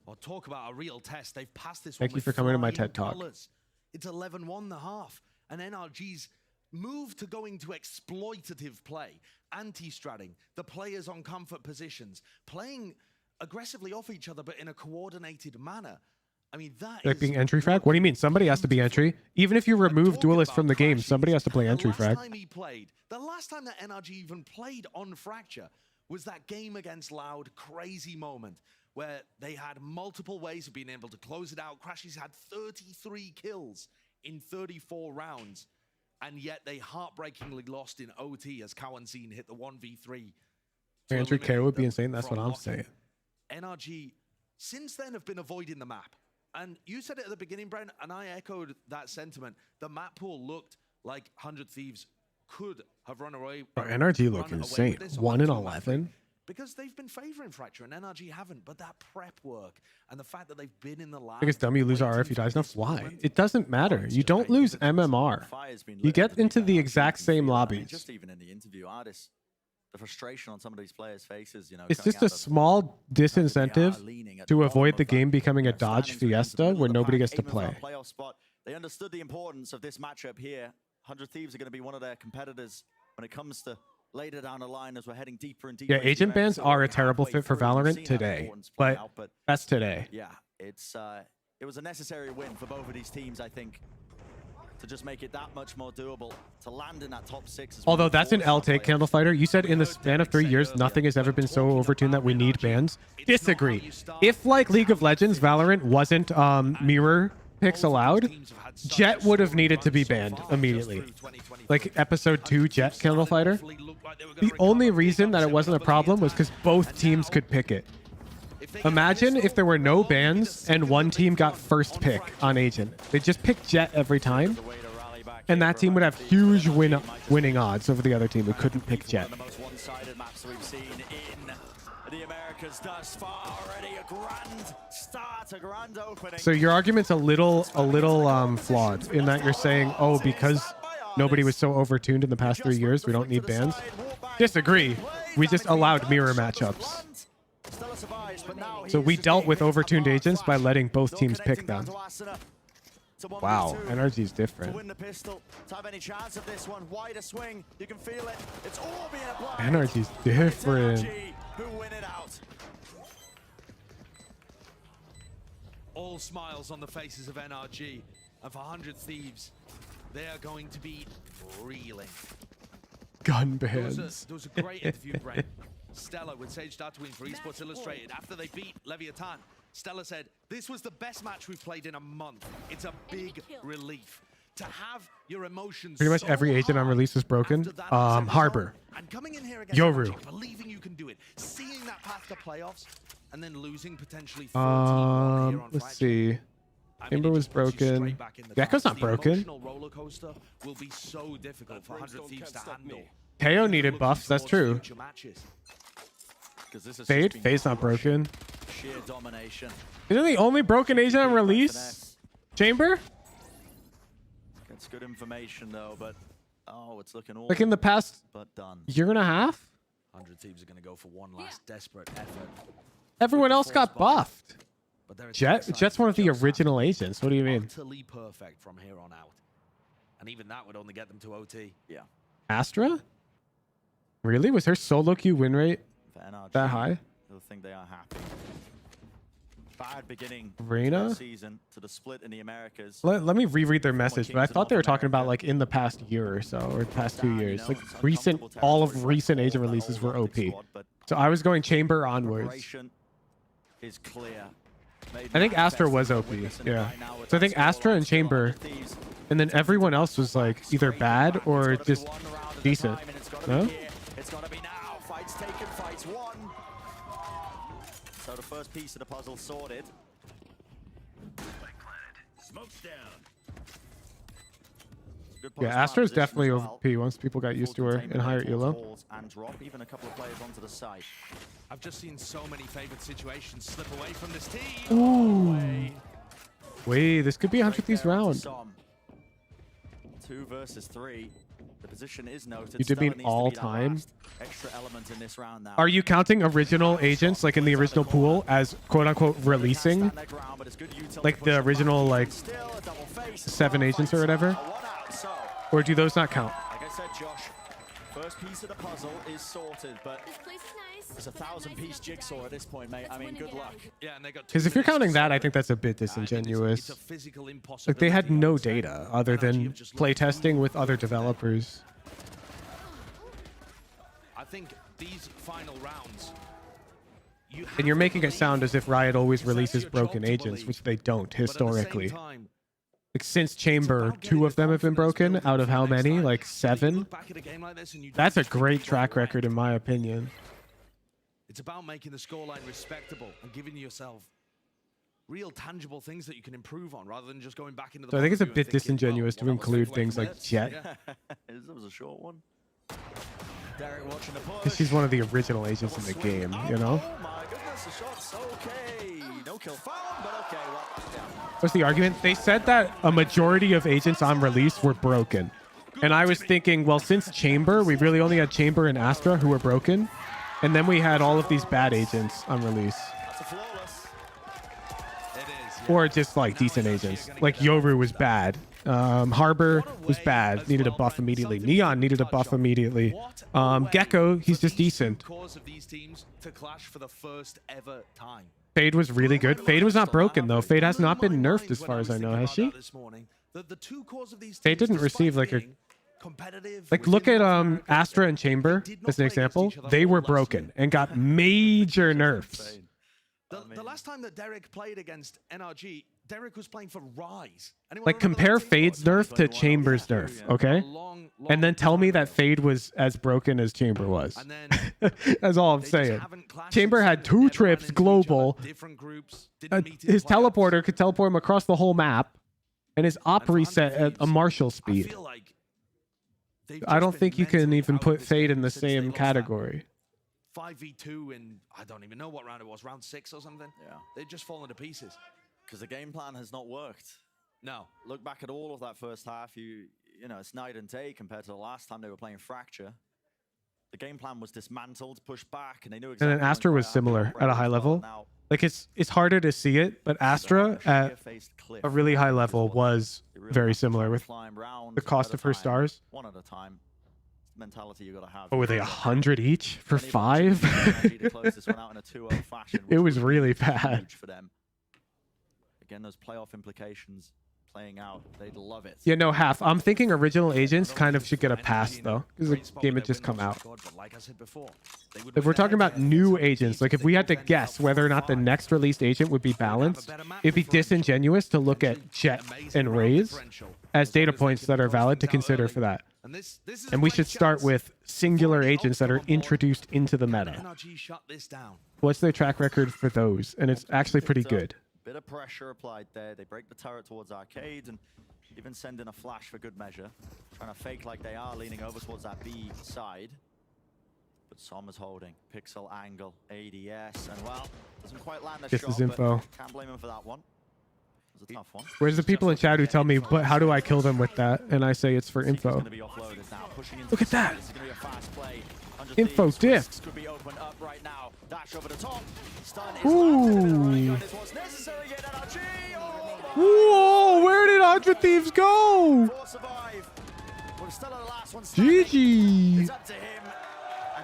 Well, talk about a real test. They've passed this Thank one you for coming to my flying TED Talk. colours. It's 11-1.5. And NRG's move to going to exploitative play, anti-stratting, the players on comfort positions, playing aggressively off each other, but in a coordinated manner. I mean, that like being entry frag? What do you mean? Somebody has to be entry. Even if you remove Duelist from the game, somebody has to play entry frag. The last time that NRG even played on Fracture was that game against Loud, crazy moment where they had multiple ways of being able to close it out. Crashies had 33 kills in 34 rounds, and yet they heartbreakingly lost in OT as Kawanzine hit the 1v3. Entry care would be insane. That's what I'm saying. NRG, since then, have been avoiding the map. And you said it at the beginning, Brent, and I echoed that sentiment. The map pool looked like 100 Thieves could have run away. NRG look insane. 1-11. Because they've been favoring Fracture and NRG haven't. But that prep work and the fact that they've been in the lab. Biggest dummy, you lose RR if you die enough. Why? It doesn't matter. You don't lose MMR. You get into the exact same lobbies. Just even in the interview, artists, the frustration on some of these players' faces, you know. It's just a small disincentive to avoid the game becoming a dodge fiesta where nobody gets to play. They understood the importance of this matchup here. 100 Thieves are going to be one of their competitors when it comes to later down the line as we're heading deeper and deeper. Yeah, agent bans are a terrible fit for Valorant today, but that's today. Yeah, it was a necessary win for both of these teams, I think, to just make it that much more doable, to land in that top 6. Although that's an L take, Candlefighter. You said in the span of 3 years, nothing has ever been so overtuned that we need bans. Disagree. If, like League of Legends, Valorant wasn't mirror picks allowed, Jet would have needed to be banned immediately. Like episode 2 Jet, Candlefighter. The only reason that it wasn't a problem was because both teams could pick it. Imagine if there were no bans and one team got first pick on Agent. They'd just pick Jet every time, and that team would have huge winning odds over the other team who couldn't pick Jet. The most one-sided maps we've seen in The Americas thus far already a grand start, a grand opening. So your argument's a little flawed in that you're saying, oh, because nobody was so overtuned in the past 3 years, we don't need bans. Disagree. We just allowed mirror matchups. So we dealt with overtuned agents by letting both teams pick them. Wow, NRG's different. To win the pistol, to have any chance of this one, wider swing, you can feel it. It's all being applied. NRG's different. NRG who win it out. All smiles on the faces of NRG, and for 100 Thieves, they are going to be reeling. Gun There bans. was a great interview, Brent. Stella with Sage Tatooine for Esports Illustrated after they beat Leviathan. Stella said, "This was the best match we've played in a month. It's a big relief to have your emotions." Pretty much so every agent on high release was broken. after that upset Harbor. result, and coming in here against Yoru. NRG, believing you can do it, seeing that path to playoffs, and then losing potentially 13 here on Let's Fracture. see. Chamber was broken. Gecko's not broken. Emotional roller coaster will be so difficult for 100 Thieves to handle. KO needed buffs, that's true. Fade? Fade's not broken. Sheer domination. Isn't the only broken agent on release Chamber? It's good information though, but oh, it's looking awful. Like in the past but done. year and a half? 100 Thieves are going to go for one last desperate effort. Everyone else got buffed. But they're Jet's one of the original agents. What do you mean? utterly perfect from here on out. And even that would only get them to OT. Yeah. Astra? Really? Was her solo queue win rate For NRG, that high? I think they are happy. Bad beginning Reina? to the season to the split in the Americas. Let me reread their message, but I thought they were talking about like in the past year or so, or the past 2 years. Like recent, all of recent agent releases were OP. So I was going Chamber onwards. Preparation is clear. I think Astra was OP, yeah. So I think Astra and Chamber, and then everyone else was like either bad or just decent. No? It's gotta be now. Fights taken, fights won. So the first piece of the puzzle sorted. Smokes down. Yeah, Astra's definitely OP once people got used to her in higher elo. And drop even a couple of players onto the side. I've just seen so many favored situations slip away from this team. Ooh. Wait, this could be 100 Thieves round. 2 versus 3. The position is noted. You did mean all time? Extra element in this round now. Are you counting original agents, like in the original pool, as quote-unquote releasing? Like the original, like, 7 agents or whatever? Or do those not count? Like I said, Josh, first piece of the puzzle is sorted, but it's a 1,000-piece jigsaw at this point, mate. I mean, good luck. Yeah, and they got Because if you're counting that, I think that's a bit disingenuous. Like, they had no data other than playtesting with other developers. I think these final rounds. And you're making it sound as if Riot always releases broken agents, which they don't, historically. Like, since Chamber, 2 of them have been broken out of how many? Like 7? That's a great track record, in my opinion. It's about making the scoreline respectable and giving yourself real tangible things that you can improve on rather than just going back into the So I think it's a bottom bit and thinking, disingenuous to include things like Jet. That was a short one. Derek watching the push. Because she's one of the original agents in the game, you know? Oh my goodness, the shot's okay. No kill found, but okay. Well, yeah. What's the argument? They said that a majority of agents on release were broken. And I was thinking, well, since Chamber, we really only had Chamber and Astra who were broken. And then we had all of these bad agents on release. That's a flawless. Or just like decent agents. Like Yoru was bad. Harbor was bad. Needed a buff immediately. Neon needed a buff immediately. Gecko, he's just decent. Fade was really good. Fade was not broken though. Fade has not been nerfed as far as I know, has she? Fade didn't receive like a... Like, look at Astra and Chamber as an example. They were broken and got major nerfs. The last time that Derek played against NRG, Derek was playing for Rise. Like, compare Fade's nerf to Chamber's nerf, okay? And then tell me that Fade was as broken as Chamber was. That's all I'm saying. Chamber had 2 trips global. His teleporter could teleport him across the whole map. And his op reset at a Marshall speed. I don't think you can even put Fade in the same category. 5v2 in, I don't even know what round it was, round 6 or something. Yeah. They've just fallen to pieces. Because the game plan has not worked. No. Look back at all of that first half. You know, it's night and day compared to the last time they were playing Fracture. The game plan was dismantled, pushed back, and they knew exactly. And then Astra was similar at a high level. Like it's harder to see it, but Astra at a really high level was very similar with the cost of her stars. One at a time. Mentality you gotta have. Oh, were they 100 each for 5? It was really bad. For them. Again, those playoff implications playing out, they'd love it. Yeah, no, half. I'm thinking original agents kind of should get a pass though, because the game had just come out. If we're talking about new agents, like if we had to guess whether or not the next released agent would be balanced, it'd be disingenuous to look at Jet and Raze as data points that are valid to consider for that. And we should start with singular agents that are introduced into the meta. What's their track record for those? And it's actually pretty good. Bit of pressure applied there. They break the turret towards Arcade and even send in a flash for good measure. Trying to fake like they are, leaning over towards that B side. But Sommer's holding. Pixel angle, ADS, and well, doesn't quite land the This shot, is info. but can't blame him for that one. It was a tough one. Where's the people in chat who tell me, but how do I kill them with that? And I say it's for info. Look at that. Info diff. Could be opened up right now. Dash over the top. Ooh. Whoa, where did 100 Thieves go? GG.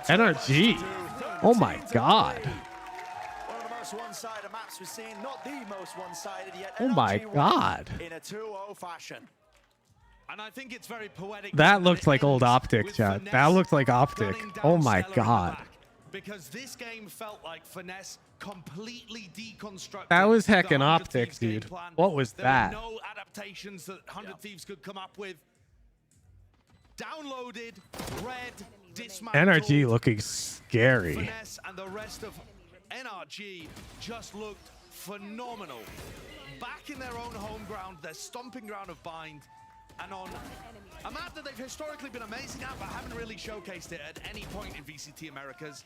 NRG. Oh my god. One of the most one-sided maps we've seen, not the most one-sided yet. Oh my god. In a 2-0 fashion. And I think it's very poetic. That looked like old Optic, chat. That looked like Optic. Oh my god. Because this game felt like Finesse completely deconstructed. That was heckin' Optic, dude. What was that? There were no adaptations that 100 Thieves could come up with. Downloaded, read, dismantled. NRG looking scary. Finesse and the rest of NRG just looked phenomenal. Back in their own home ground, their stomping ground of Bind. And on a map that they've historically been amazing at, but haven't really showcased it at any point in VCT Americas,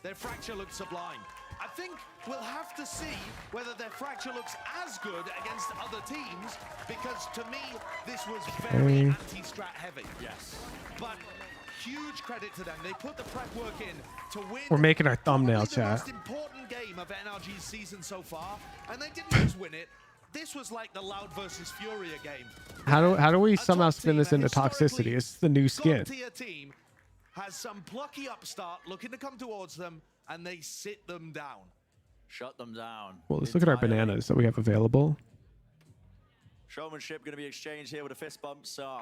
their Fracture looked sublime. I think we'll have to see whether their Fracture looks as good against other teams, because to me, this was very anti-strat heavy. Yes. But huge credit to them. They put the prep work in to win. We're making our thumbnail, the chat. most important game of NRG's season so far, and they didn't just win it. This was like the Loud versus Furia game. How do we somehow spin this into toxicity? It's the new skin. Top-tier team has some plucky upstart looking to come towards them, and they sit them down. Shut them down. Well, let's look at our bananas that we have available. Showmanship going to be exchanged here with a fist bump. So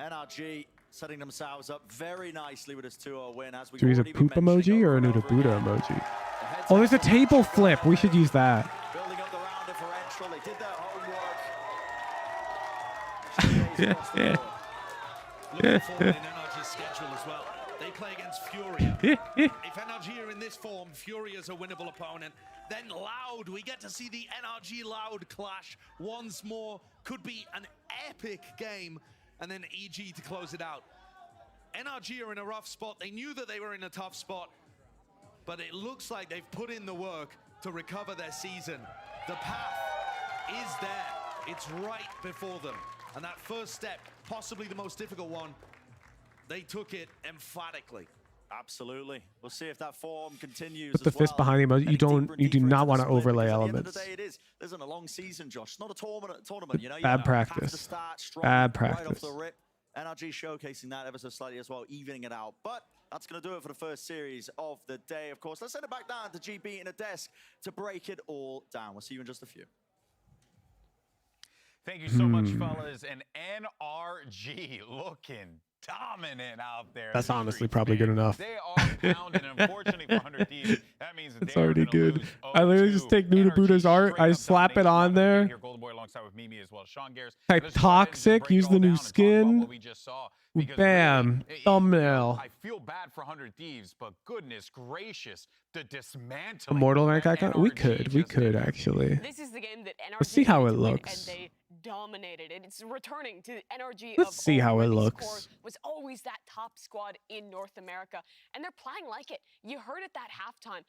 NRG setting themselves up very nicely with this 2-0 win. As we Should we use a poop emoji or a Nuda Buddha emoji? Oh, there's a table flip. We should use that. Building up the round differential. They did their homework. Looking forward in NRG's schedule as well. They play against Furia. If NRG are in this form, Furia's a winnable opponent. Then Loud, we get to see the NRG Loud clash once more. Could be an epic game. And then EG to close it out. NRG are in a rough spot. They knew that they were in a tough spot, but it looks like they've put in the work to recover their season. The path is there. It's right before them. And that first step, possibly the most difficult one, they took it emphatically. Absolutely. We'll see if that form continues. Put the fist behind the emoji. You do not want to overlay elements. It isn't a long season, Josh. It's not a tournament, you know. Bad practice. Bad practice. NRG showcasing that ever so slightly as well, evening it out. But that's going to do it for the first series of the day. Of course, let's send it back down to GB in a desk to break it all down. We'll see you in just a few. Thank you so much, fellas. And NRG looking dominant out there. That's honestly probably good enough. They are pounding. Unfortunately for 100 Thieves, that means that it's already good. I literally just take Nuda Buddha's art, I slap it on there. Type toxic, use the new skin. Bam, thumbnail. I feel bad for 100 Thieves, but goodness gracious, the dismantling. Immortal rank icon? We could actually. This is the game that NRG Let's see how it looks. dominated it. It's returning to NRG. Let's of see old, how where it this looks. core was always that top squad in North America, and they're playing like it. You heard at that halftime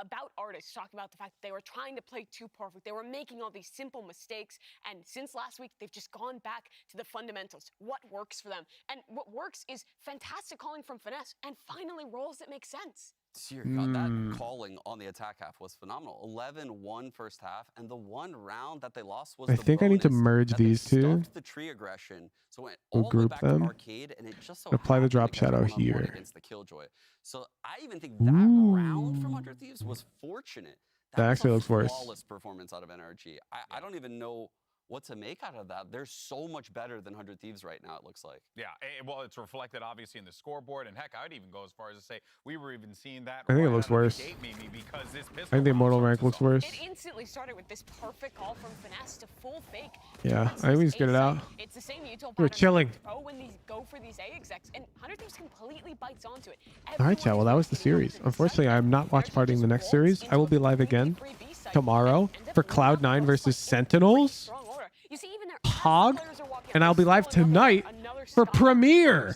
about artists talking about the fact that they were trying to play too perfect. They were making all these simple mistakes, and since last week, they've just gone back to the fundamentals. What works for them, and what works is fantastic calling from Finesse, and finally roles that make sense. Dear God, that calling on the attack half was phenomenal. 11-1 first half, and the one round that they lost was I the think I need to bonus merge that they these two. stuffed the tree aggression, so it went We'll all the way group back them. to arcade, and it just so Apply the happened drop to get shadow one-on-one here. against the Killjoy. So I even think that round from 100 Thieves was fortunate. That was actually a looks worse. flawless performance out of NRG. I don't even know what to make out of that. They're so much better than 100 Thieves right now, it looks like. Yeah, well, it's reflected obviously in the scoreboard, and heck, I'd even go as far as to say we were even seeing that. I think it right looks out of the worse. gate, maybe, because this I think the immortal rank looks worse. It instantly started with this perfect call from Finesse to full fake. Yeah, towards I always this get it A out. site. It's the same util We're pattern chilling. that they throw when these go for these A execs, and 100 Thieves completely bites onto it. All right, chat. Well, that was the series. Unfortunately, I'm not watch partying the next series. I will be live again tomorrow for Cloud9 versus Sentinels. Pog. And I'll be live tonight for Premiere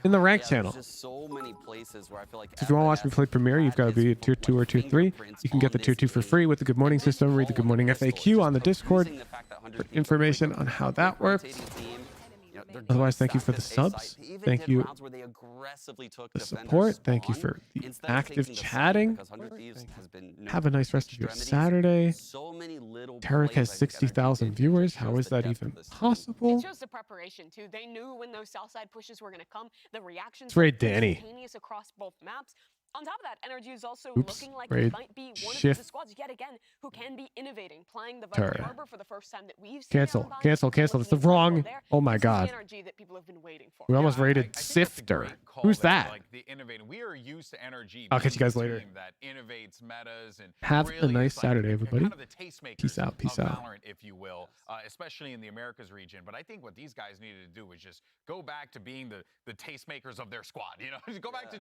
in the rank channel. There's just so many places where I feel like So if you want to watch me play Premiere, you've got to be a tier 2 or tier 3. You can get the tier 2 for free with the Good Morning system. Read the Good Morning FAQ on the Discord for information on how that works. Otherwise, thank you for the subs. Thank you for the support. Thank you for the active chatting. Have a nice rest of your Saturday. Tarek has 60,000 viewers. How is that even possible? It shows the preparation too. They knew when those south side pushes were going to come. The reactions It's very were Danny. instantaneous across both maps. On top of that, NRG is also Oops. looking like Raid. it might be one of Shift. the squads yet again who can be innovating, playing the Vital Tur. Harbor for the first time that we've seen. Cancel. Cancel. Cancel. It's the wrong. Oh my God. NRG that people have been waiting for. We almost raided Sifter. Who's that? Like the innovating. We are used to NRG. I'll catch you guys later. That innovates metas and Have really a nice is like Saturday, everybody. Kind of the tastemakers Peace out. Peace of out. Valorant, if you will, especially in the Americas region. But I think what these guys needed to do was just go back to being the tastemakers of their squad. You know, go back to